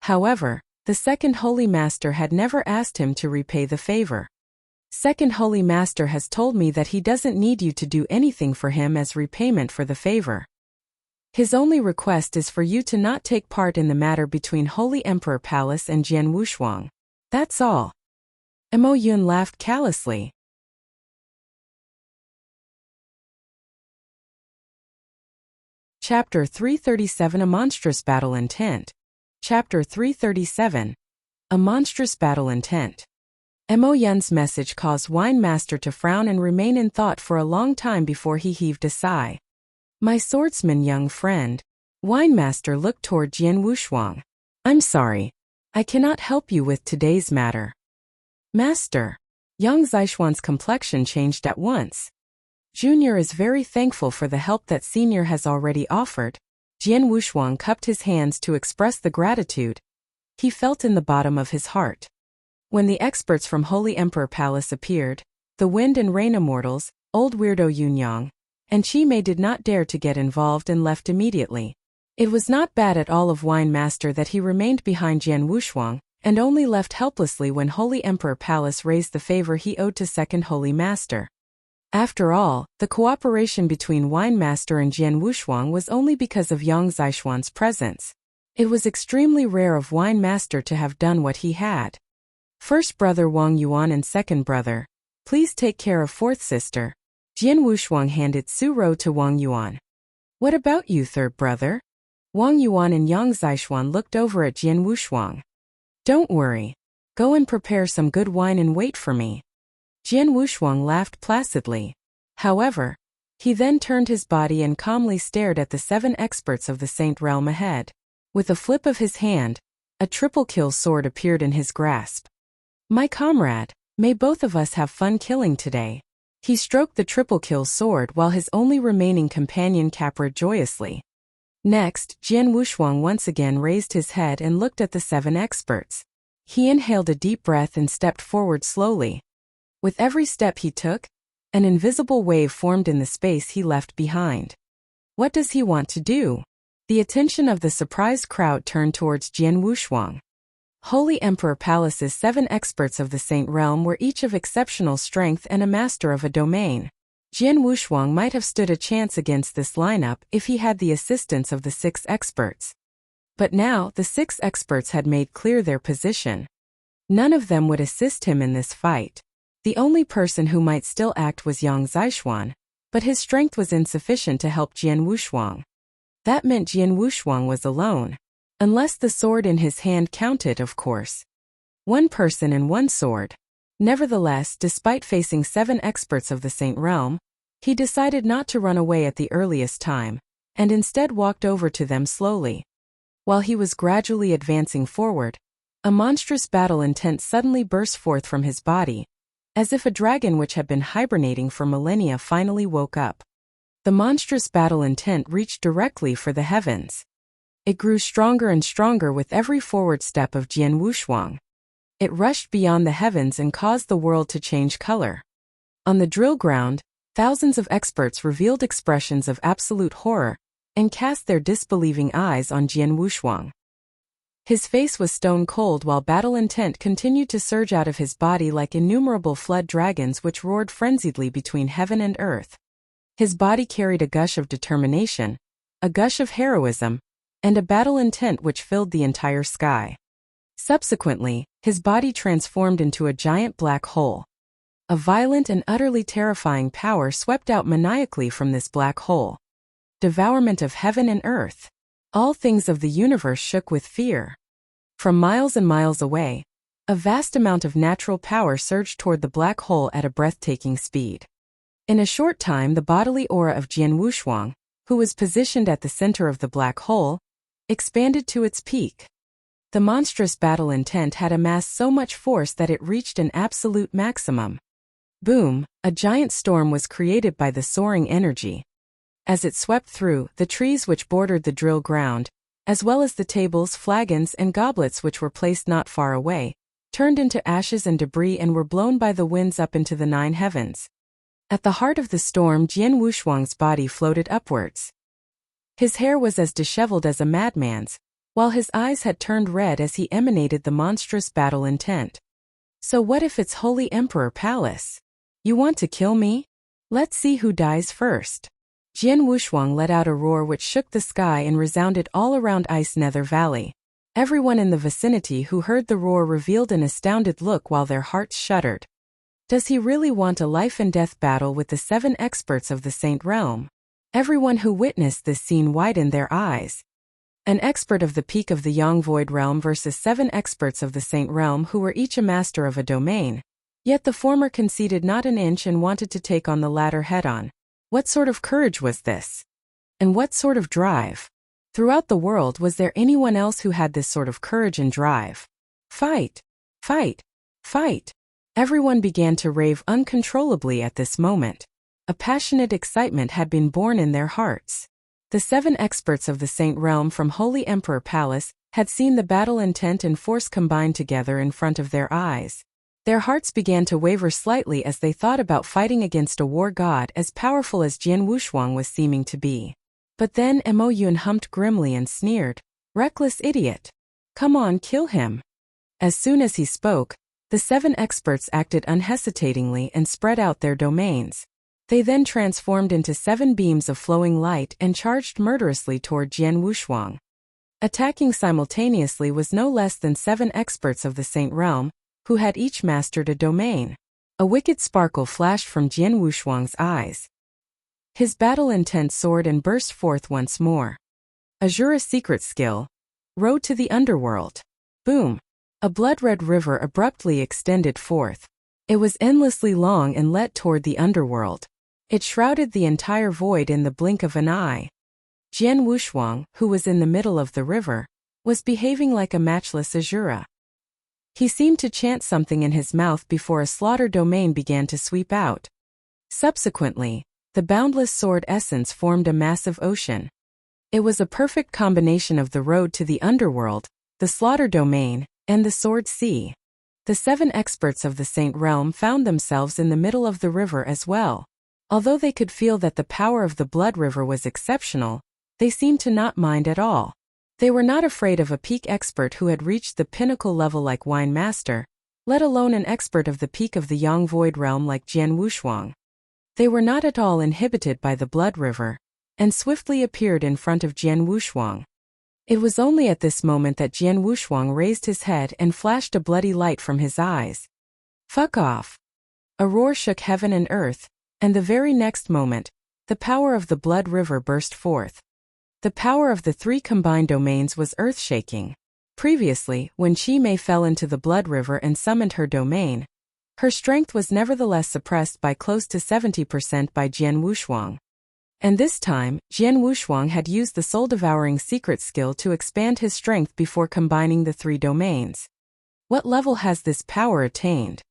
However, the Second Holy Master had never asked him to repay the favor. Second Holy Master has told me that he doesn't need you to do anything for him as repayment for the favor. His only request is for you to not take part in the matter between Holy Emperor Palace and Jian Wushuang. That's all. Mo Yun laughed callously. Chapter 337 A Monstrous Battle Intent. Chapter 337. A Monstrous Battle Intent. Mo Yun's message caused Wine Master to frown and remain in thought for a long time before he heaved a sigh. My swordsman young friend. Wine Master looked toward Jian Wushuang. I'm sorry. I cannot help you with today's matter. Master. Yang Zishuan's complexion changed at once. Junior is very thankful for the help that Senior has already offered. Jian Wushuang cupped his hands to express the gratitude he felt in the bottom of his heart. When the experts from Holy Emperor Palace appeared, the Wind and Rain Immortals, Old Weirdo Yunyang, and Chi Mei did not dare to get involved and left immediately. It was not bad at all of Wine Master that he remained behind Jian Wushuang, and only left helplessly when Holy Emperor Palace raised the favor he owed to Second Holy Master. After all, the cooperation between Wine Master and Jian Wushuang was only because of Yang Zishuan's presence. It was extremely rare of Wine Master to have done what he had. First brother Wang Yuan and second brother, please take care of fourth sister. Jian Wushuang handed Su Rou to Wang Yuan. What about you, third brother? Wang Yuan and Yang Zishuan looked over at Jian Wushuang. Don't worry. Go and prepare some good wine and wait for me. Jian Wushuang laughed placidly. However, he then turned his body and calmly stared at the 7 experts of the Saint Realm ahead. With a flip of his hand, a triple-kill sword appeared in his grasp. My comrade, may both of us have fun killing today. He stroked the triple-kill sword while his only remaining companion capered joyously. Next, Jian Wushuang once again raised his head and looked at the 7 experts. He inhaled a deep breath and stepped forward slowly. With every step he took, an invisible wave formed in the space he left behind. What does he want to do? The attention of the surprised crowd turned towards Jian Wushuang. Holy Emperor Palace's 7 experts of the Saint Realm were each of exceptional strength and a master of a domain. Jian Wushuang might have stood a chance against this lineup if he had the assistance of the 6 experts. But now the 6 experts had made clear their position. None of them would assist him in this fight. The only person who might still act was Yang Zishuan, but his strength was insufficient to help Jian Wushuang. That meant Jian Wushuang was alone. Unless the sword in his hand counted, of course. One person and one sword. Nevertheless, despite facing 7 experts of the Saint Realm, he decided not to run away at the earliest time, and instead walked over to them slowly. While he was gradually advancing forward, a monstrous battle intent suddenly burst forth from his body, as if a dragon which had been hibernating for millennia finally woke up. The monstrous battle intent reached directly for the heavens. It grew stronger and stronger with every forward step of Jian Wushuang. It rushed beyond the heavens and caused the world to change color. On the drill ground, thousands of experts revealed expressions of absolute horror and cast their disbelieving eyes on Jian Wushuang. His face was stone cold while battle intent continued to surge out of his body like innumerable flood dragons which roared frenziedly between heaven and earth. His body carried a gush of determination, a gush of heroism, and a battle intent which filled the entire sky. Subsequently, his body transformed into a giant black hole. A violent and utterly terrifying power swept out maniacally from this black hole. Devourment of heaven and earth. All things of the universe shook with fear. From miles and miles away, a vast amount of natural power surged toward the black hole at a breathtaking speed. In a short time, the bodily aura of Jian Wushuang, who was positioned at the center of the black hole, expanded to its peak. The monstrous battle intent had amassed so much force that it reached an absolute maximum. Boom, a giant storm was created by the soaring energy. As it swept through, the trees which bordered the drill ground, as well as the tables, flagons, and goblets which were placed not far away, turned into ashes and debris and were blown by the winds up into the 9 heavens. At the heart of the storm, Jian Wushuang's body floated upwards. His hair was as disheveled as a madman's, while his eyes had turned red as he emanated the monstrous battle intent. So what if it's Holy Emperor Palace? You want to kill me? Let's see who dies first. Jian Wushuang let out a roar which shook the sky and resounded all around Ice Nether Valley. Everyone in the vicinity who heard the roar revealed an astounded look while their hearts shuddered. Does he really want a life-and-death battle with the 7 experts of the Saint Realm? Everyone who witnessed this scene widened their eyes. An expert of the peak of the Yang Void Realm versus 7 experts of the Saint Realm who were each a master of a domain. Yet the former conceded not an inch and wanted to take on the latter head-on. What sort of courage was this? And what sort of drive? Throughout the world, was there anyone else who had this sort of courage and drive? Fight! Fight! Fight! Everyone began to rave uncontrollably at this moment. A passionate excitement had been born in their hearts. The 7 experts of the Saint Realm from Holy Emperor Palace had seen the battle intent and force combined together in front of their eyes. Their hearts began to waver slightly as they thought about fighting against a war god as powerful as Jian Wushuang was seeming to be. But then Mo Yun humped grimly and sneered, "Reckless idiot! Come on, kill him!" As soon as he spoke, the 7 experts acted unhesitatingly and spread out their domains. They then transformed into 7 beams of flowing light and charged murderously toward Jian Wushuang. Attacking simultaneously was no less than 7 experts of the Saint Realm, who had each mastered a domain. A wicked sparkle flashed from Jian Wushuang's eyes. His battle intent soared and burst forth once more. Azura's secret skill. Road to the underworld. Boom! A blood-red river abruptly extended forth. It was endlessly long and led toward the underworld. It shrouded the entire void in the blink of an eye. Jian Wushuang, who was in the middle of the river, was behaving like a matchless Azura. He seemed to chant something in his mouth before a slaughter domain began to sweep out. Subsequently, the boundless sword essence formed a massive ocean. It was a perfect combination of the road to the underworld, the slaughter domain, and the sword sea. The 7 experts of the Saint Realm found themselves in the middle of the river as well. Although they could feel that the power of the Blood River was exceptional, they seemed to not mind at all. They were not afraid of a peak expert who had reached the pinnacle level like Wine Master, let alone an expert of the peak of the Yang Void Realm like Jian Wushuang. They were not at all inhibited by the Blood River, and swiftly appeared in front of Jian Wushuang. It was only at this moment that Jian Wushuang raised his head and flashed a bloody light from his eyes. "Fuck off!" A roar shook heaven and earth, and the very next moment, the power of the blood river burst forth. The power of the three combined domains was earth-shaking. Previously, when Qi Mei fell into the blood river and summoned her domain, her strength was nevertheless suppressed by close to 70% by Jian Wushuang. And this time, Jian Wushuang had used the soul-devouring secret skill to expand his strength before combining the three domains. What level has this power attained?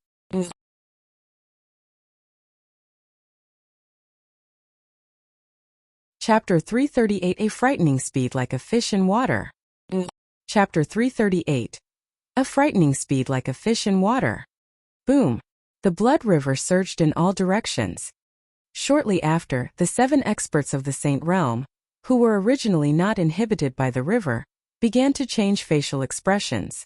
Chapter 338: A frightening speed like a fish in water. Chapter 338. A frightening speed like a fish in water. Boom! The blood river surged in all directions. Shortly after, the 7 experts of the Saint Realm, who were originally not inhibited by the river, began to change facial expressions.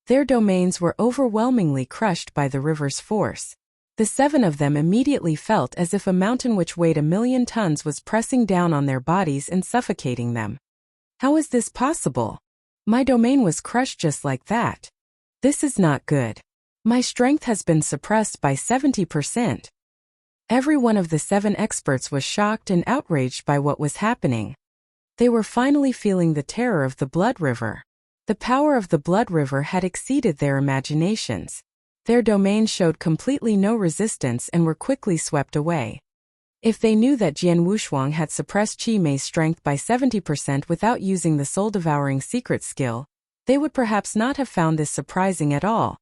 Their domains were overwhelmingly crushed by the river's force. The 7 of them immediately felt as if a mountain which weighed 1,000,000 tons was pressing down on their bodies and suffocating them. How is this possible? My domain was crushed just like that. This is not good. My strength has been suppressed by 70%. Every one of the 7 experts was shocked and outraged by what was happening. They were finally feeling the terror of the blood river. The power of the blood river had exceeded their imaginations. Their domains showed completely no resistance and were quickly swept away. If they knew that Jian Wushuang had suppressed Qi Mei's strength by 70% without using the soul-devouring secret skill, they would perhaps not have found this surprising at all.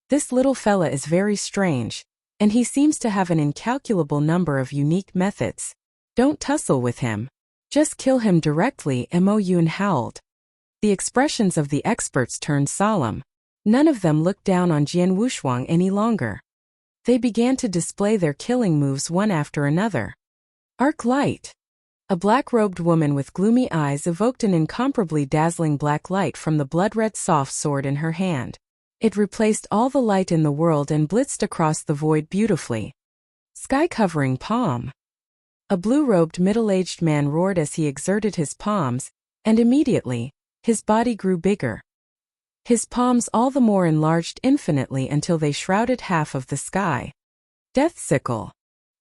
This little fella is very strange, and he seems to have an incalculable number of unique methods. Don't tussle with him. Just kill him directly, Mo Yun howled. The expressions of the experts turned solemn. None of them looked down on Jian Wushuang any longer. They began to display their killing moves one after another. Arc light. A black-robed woman with gloomy eyes evoked an incomparably dazzling black light from the blood-red soft sword in her hand. It replaced all the light in the world and blitzed across the void beautifully. Sky-covering palm. A blue-robed middle-aged man roared as he exerted his palms, and immediately, his body grew bigger. His palms all the more enlarged infinitely until they shrouded half of the sky. Death sickle.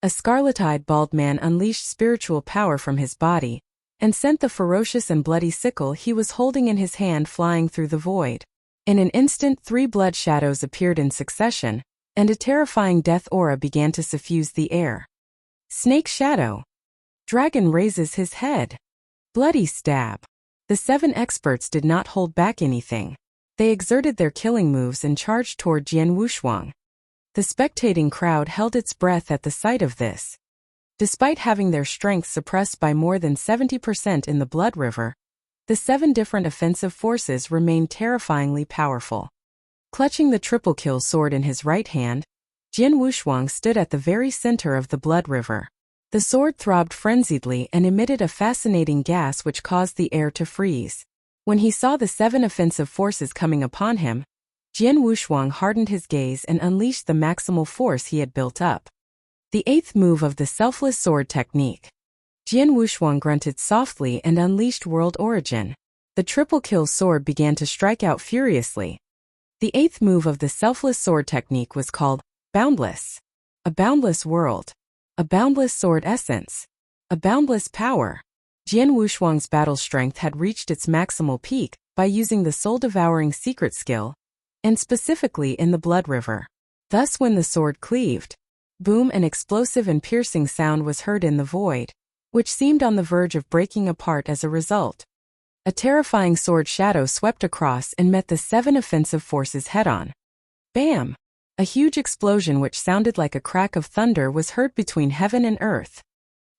A scarlet-eyed bald man unleashed spiritual power from his body, and sent the ferocious and bloody sickle he was holding in his hand flying through the void. In an instant 3 blood shadows appeared in succession, and a terrifying death aura began to suffuse the air. Snake shadow. Dragon raises his head. Bloody stab. The 7 experts did not hold back anything. They exerted their killing moves and charged toward Jian Wushuang. The spectating crowd held its breath at the sight of this. Despite having their strength suppressed by more than 70% in the blood river, the 7 different offensive forces remained terrifyingly powerful. Clutching the triple-kill sword in his right hand, Jian Wushuang stood at the very center of the blood river. The sword throbbed frenziedly and emitted a fascinating gas which caused the air to freeze. When he saw the 7 offensive forces coming upon him, Jian Wushuang hardened his gaze and unleashed the maximal force he had built up. The 8th move of the selfless sword technique. Jian Wushuang grunted softly and unleashed World Origin. The triple-kill sword began to strike out furiously. The 8th move of the selfless sword technique was called Boundless. A boundless world. A boundless sword essence. A boundless power. Jian Wushuang's battle strength had reached its maximal peak by using the soul-devouring secret skill, and specifically in the blood river. Thus when the sword cleaved, boom, an explosive and piercing sound was heard in the void, which seemed on the verge of breaking apart as a result. A terrifying sword shadow swept across and met the 7 offensive forces head-on. Bam! A huge explosion which sounded like a crack of thunder was heard between heaven and earth.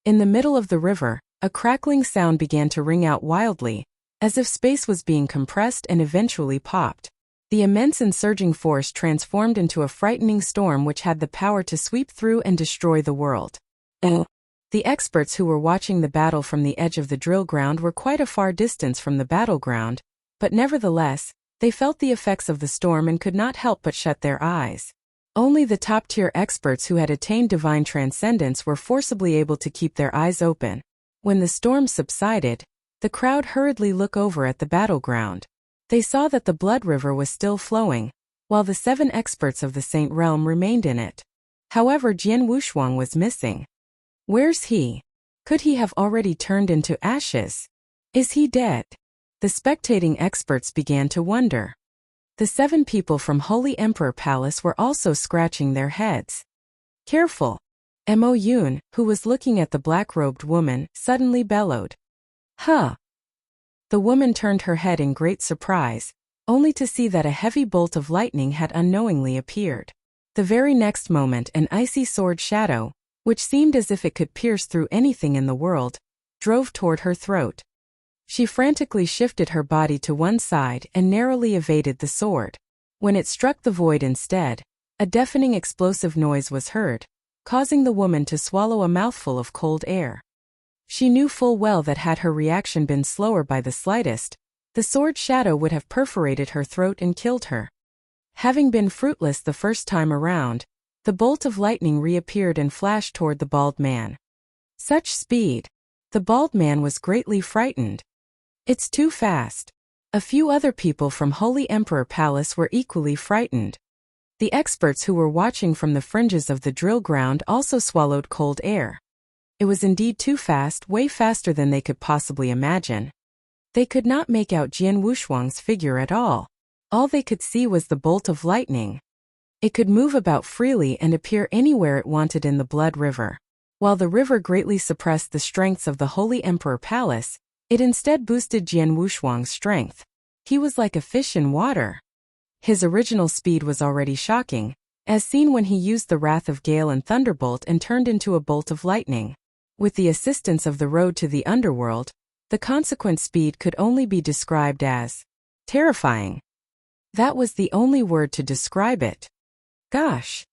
In the middle of the river, a crackling sound began to ring out wildly, as if space was being compressed and eventually popped. The immense and surging force transformed into a frightening storm which had the power to sweep through and destroy the world. The experts who were watching the battle from the edge of the drill ground were quite a far distance from the battleground, but nevertheless, they felt the effects of the storm and could not help but shut their eyes. Only the top-tier experts who had attained divine transcendence were forcibly able to keep their eyes open. When the storm subsided, The crowd hurriedly looked over at the battleground. They saw that the blood river was still flowing, while the 7 experts of the Saint Realm remained in it. However, Jian Wushuang was missing. Where's he? Could he have already turned into ashes? Is he dead? The spectating experts began to wonder. The 7 people from Holy Emperor Palace were also scratching their heads. Careful! Mo Yun, who was looking at the black-robed woman, suddenly bellowed. Huh! The woman turned her head in great surprise, only to see that a heavy bolt of lightning had unknowingly appeared. The very next moment an icy sword shadow, which seemed as if it could pierce through anything in the world, drove toward her throat. She frantically shifted her body to one side and narrowly evaded the sword. When it struck the void instead, a deafening explosive noise was heard, causing the woman to swallow a mouthful of cold air. She knew full well that had her reaction been slower by the slightest, the sword shadow would have perforated her throat and killed her. Having been fruitless the first time around, the bolt of lightning reappeared and flashed toward the bald man. Such speed! The bald man was greatly frightened. It's too fast. A few other people from Holy Emperor Palace were equally frightened. The experts who were watching from the fringes of the drill ground also swallowed cold air. It was indeed too fast, way faster than they could possibly imagine. They could not make out Jian Wushuang's figure at all. All they could see was the bolt of lightning. It could move about freely and appear anywhere it wanted in the blood river. While the river greatly suppressed the strengths of the Holy Emperor Palace, it instead boosted Jian Wushuang's strength. He was like a fish in water. His original speed was already shocking, as seen when he used the Wrath of Gale and Thunderbolt and turned into a bolt of lightning. With the assistance of the road to the underworld, the consequent speed could only be described as terrifying. That was the only word to describe it. Gosh!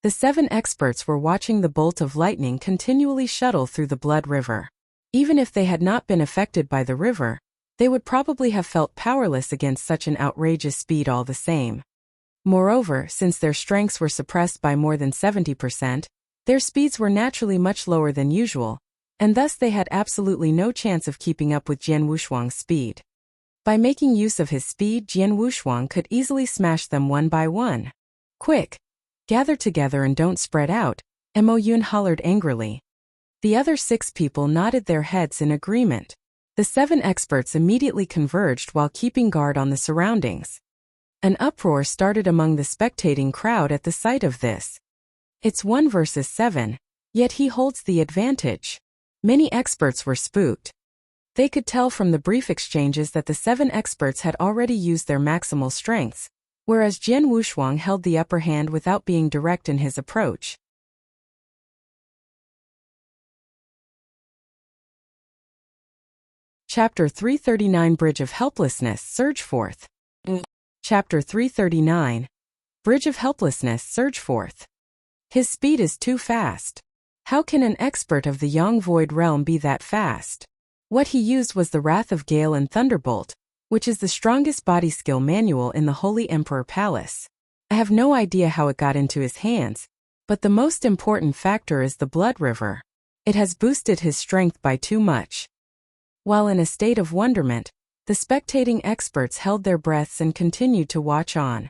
The 7 experts were watching the bolt of lightning continually shuttle through the blood river. Even if they had not been affected by the river, they would probably have felt powerless against such an outrageous speed all the same. Moreover, since their strengths were suppressed by more than 70%, their speeds were naturally much lower than usual, and thus they had absolutely no chance of keeping up with Jian Wushuang's speed. By making use of his speed, Jian Wushuang could easily smash them one by one. Quick! Gather together and don't spread out, Mo Yun hollered angrily. The other 6 people nodded their heads in agreement. The 7 experts immediately converged while keeping guard on the surroundings. An uproar started among the spectating crowd at the sight of this. It's 1 versus 7, yet he holds the advantage. Many experts were spooked. They could tell from the brief exchanges that the 7 experts had already used their maximal strengths, whereas Jian Wushuang held the upper hand without being direct in his approach. Chapter 339 Bridge of Helplessness Surge Forth. Chapter 339 Bridge of Helplessness Surge Forth. His speed is too fast. How can an expert of the Yang Void Realm be that fast? What he used was the Wrath of Gale and Thunderbolt, which is the strongest body skill manual in the Holy Emperor Palace. I have no idea how it got into his hands, but the most important factor is the blood river. It has boosted his strength by too much. While in a state of wonderment, the spectating experts held their breaths and continued to watch on.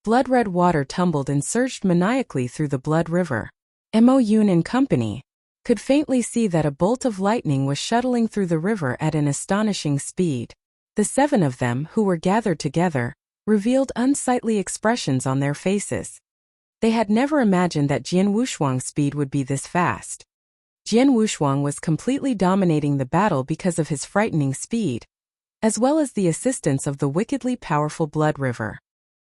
Blood-red water tumbled and surged maniacally through the blood river. Mo Yun and company could faintly see that a bolt of lightning was shuttling through the river at an astonishing speed. The 7 of them, who were gathered together, revealed unsightly expressions on their faces. They had never imagined that Jian Wushuang's speed would be this fast. Jian Wushuang was completely dominating the battle because of his frightening speed, as well as the assistance of the wickedly powerful blood river.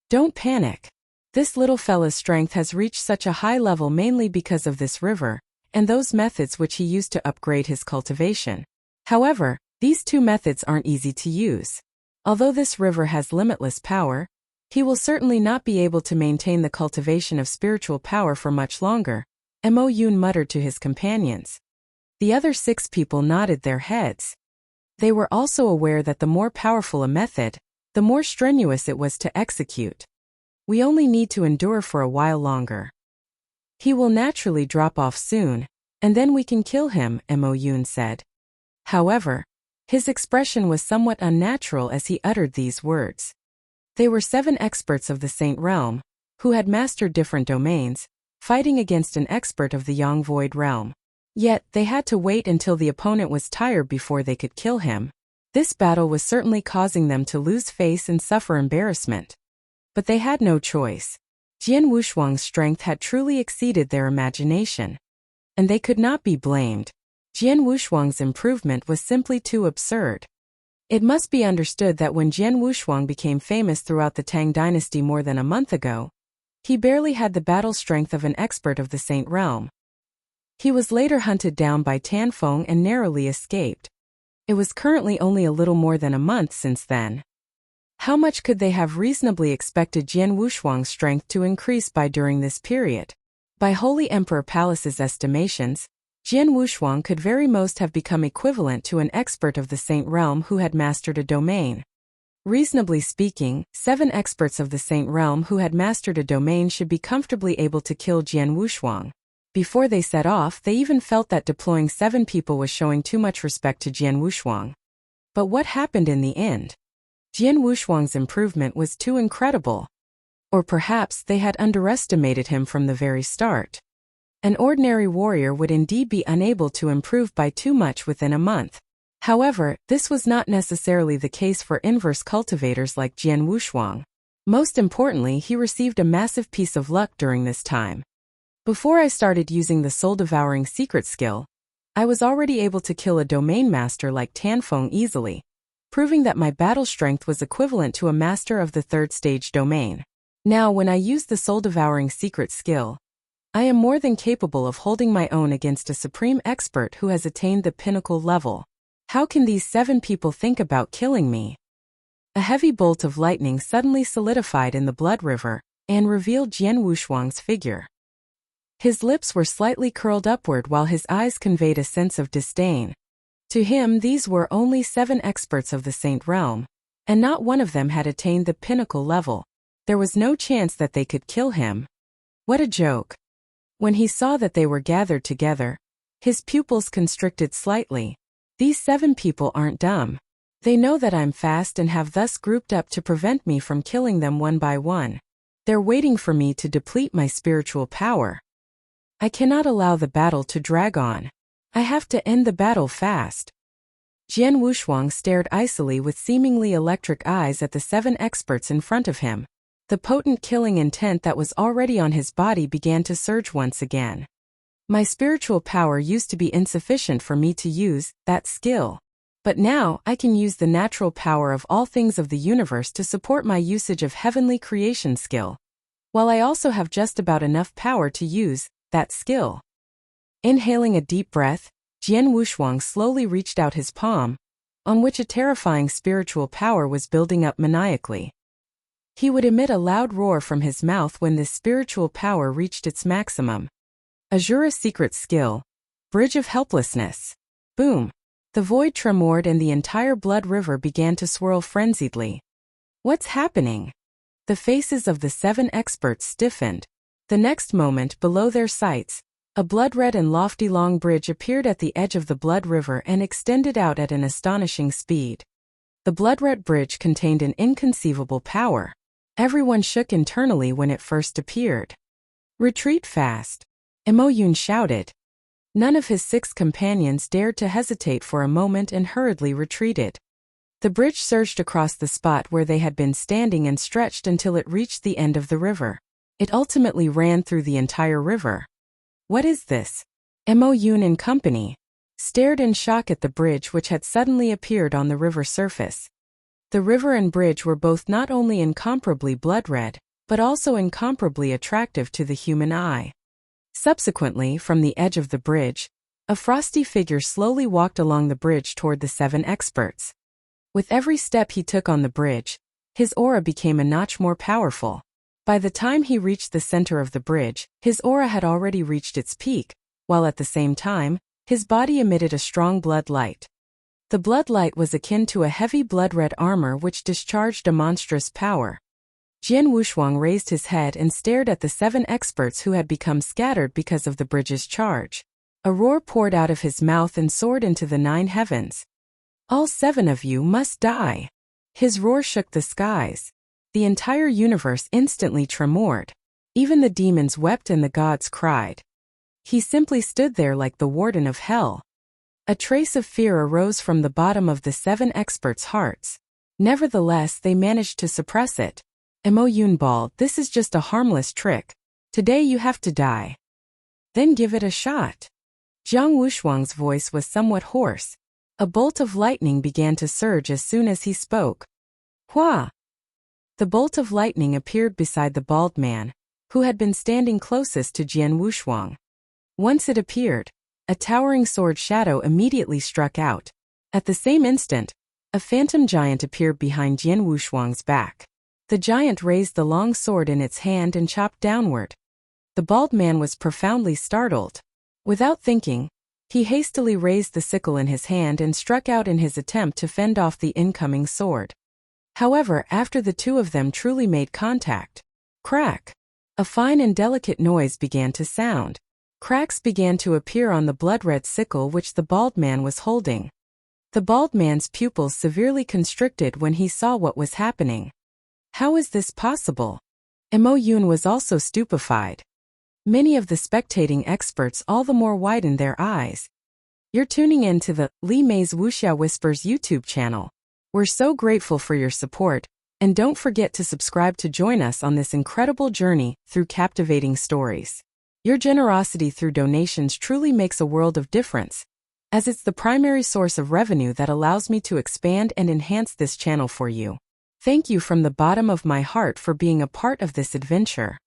Don't panic. This little fella's strength has reached such a high level mainly because of this river, and those methods which he used to upgrade his cultivation. However, these 2 methods aren't easy to use. Although this river has limitless power, he will certainly not be able to maintain the cultivation of spiritual power for much longer, Mo Yun muttered to his companions. The other 6 people nodded their heads. They were also aware that the more powerful a method, the more strenuous it was to execute. We only need to endure for a while longer. He will naturally drop off soon, and then we can kill him, Mo Yun said. However, His expression was somewhat unnatural as he uttered these words. They were 7 experts of the Saint Realm, who had mastered different domains, fighting against an expert of the Yang Void Realm. Yet, they had to wait until the opponent was tired before they could kill him. This battle was certainly causing them to lose face and suffer embarrassment. But they had no choice. Jian Wushuang's strength had truly exceeded their imagination. And they could not be blamed. Jian Wushuang's improvement was simply too absurd. It must be understood that when Jian Wushuang became famous throughout the Tang dynasty more than a month ago, he barely had the battle strength of an expert of the Saint Realm. He was later hunted down by Tan Feng and narrowly escaped. It was currently only a little more than a month since then. How much could they have reasonably expected Jian Wushuang's strength to increase by during this period? By Holy Emperor Palace's estimations, Jian Wushuang could very most have become equivalent to an expert of the Saint Realm who had mastered a domain. Reasonably speaking, 7 experts of the Saint Realm who had mastered a domain should be comfortably able to kill Jian Wushuang. Before they set off, they even felt that deploying 7 people was showing too much respect to Jian Wushuang. But what happened in the end? Jian Wushuang's improvement was too incredible. Or perhaps they had underestimated him from the very start. An ordinary warrior would indeed be unable to improve by too much within a month. However, this was not necessarily the case for inverse cultivators like Jian Wushuang. Most importantly, he received a massive piece of luck during this time. Before I started using the soul-devouring secret skill, I was already able to kill a domain master like Tan Feng easily, proving that my battle strength was equivalent to a master of the 3rd stage domain. Now, when I use the soul-devouring secret skill, I am more than capable of holding my own against a supreme expert who has attained the pinnacle level. How can these 7 people think about killing me? A heavy bolt of lightning suddenly solidified in the blood river and revealed Jian Wushuang's figure. His lips were slightly curled upward while his eyes conveyed a sense of disdain. To him, these were only 7 experts of the Saint Realm, and not one of them had attained the pinnacle level. There was no chance that they could kill him. What a joke. When he saw that they were gathered together, his pupils constricted slightly. These 7 people aren't dumb. They know that I'm fast and have thus grouped up to prevent me from killing them one by one. They're waiting for me to deplete my spiritual power. I cannot allow the battle to drag on. I have to end the battle fast. Jian Wushuang stared icily with seemingly electric eyes at the 7 experts in front of him. The potent killing intent that was already on his body began to surge once again. My spiritual power used to be insufficient for me to use that skill. But now, I can use the natural power of all things of the universe to support my usage of heavenly creation skill, while I also have just about enough power to use that skill. Inhaling a deep breath, Jian Wushuang slowly reached out his palm, on which a terrifying spiritual power was building up maniacally. He would emit a loud roar from his mouth when this spiritual power reached its maximum. Azura secret skill, Bridge of Helplessness. Boom! The void tremored and the entire blood river began to swirl frenziedly. What's happening? The faces of the 7 experts stiffened. The next moment, below their sights, a blood-red and lofty long bridge appeared at the edge of the blood river and extended out at an astonishing speed. The blood-red bridge contained an inconceivable power. Everyone shook internally when it first appeared. Retreat fast! Mo Yun shouted. None of his 6 companions dared to hesitate for a moment and hurriedly retreated. The bridge surged across the spot where they had been standing and stretched until it reached the end of the river. It ultimately ran through the entire river. What is this? Mo Yun and company stared in shock at the bridge which had suddenly appeared on the river surface. The river and bridge were both not only incomparably blood-red, but also incomparably attractive to the human eye. Subsequently, from the edge of the bridge, a frosty figure slowly walked along the bridge toward the 7 experts. With every step he took on the bridge, his aura became a notch more powerful. By the time he reached the center of the bridge, his aura had already reached its peak, while at the same time, his body emitted a strong blood light. The blood light was akin to a heavy blood-red armor which discharged a monstrous power. Jian Wushuang raised his head and stared at the 7 experts who had become scattered because of the bridge's charge. A roar poured out of his mouth and soared into the 9 heavens. All 7 of you must die. His roar shook the skies. The entire universe instantly tremored. Even the demons wept and the gods cried. He simply stood there like the warden of hell. A trace of fear arose from the bottom of the 7 experts' hearts. Nevertheless, they managed to suppress it. Mo Yunbal, this is just a harmless trick. Today you have to die. Then give it a shot. Jiang Wushuang's voice was somewhat hoarse. A bolt of lightning began to surge as soon as he spoke. Hua! The bolt of lightning appeared beside the bald man, who had been standing closest to Jian Wushuang. Once it appeared, a towering sword shadow immediately struck out. At the same instant, a phantom giant appeared behind Jian Wushuang's back. The giant raised the long sword in its hand and chopped downward. The bald man was profoundly startled. Without thinking, he hastily raised the sickle in his hand and struck out in his attempt to fend off the incoming sword. However, after the 2 of them truly made contact, crack! A fine and delicate noise began to sound. Cracks began to appear on the blood-red sickle which the bald man was holding. The bald man's pupils severely constricted when he saw what was happening. How is this possible? Mo Yun was also stupefied. Many of the spectating experts all the more widened their eyes. You're tuning in to the Li Mei's Wuxia Whispers YouTube channel. We're so grateful for your support, and don't forget to subscribe to join us on this incredible journey through captivating stories. Your generosity through donations truly makes a world of difference, as it's the primary source of revenue that allows me to expand and enhance this channel for you. Thank you from the bottom of my heart for being a part of this adventure.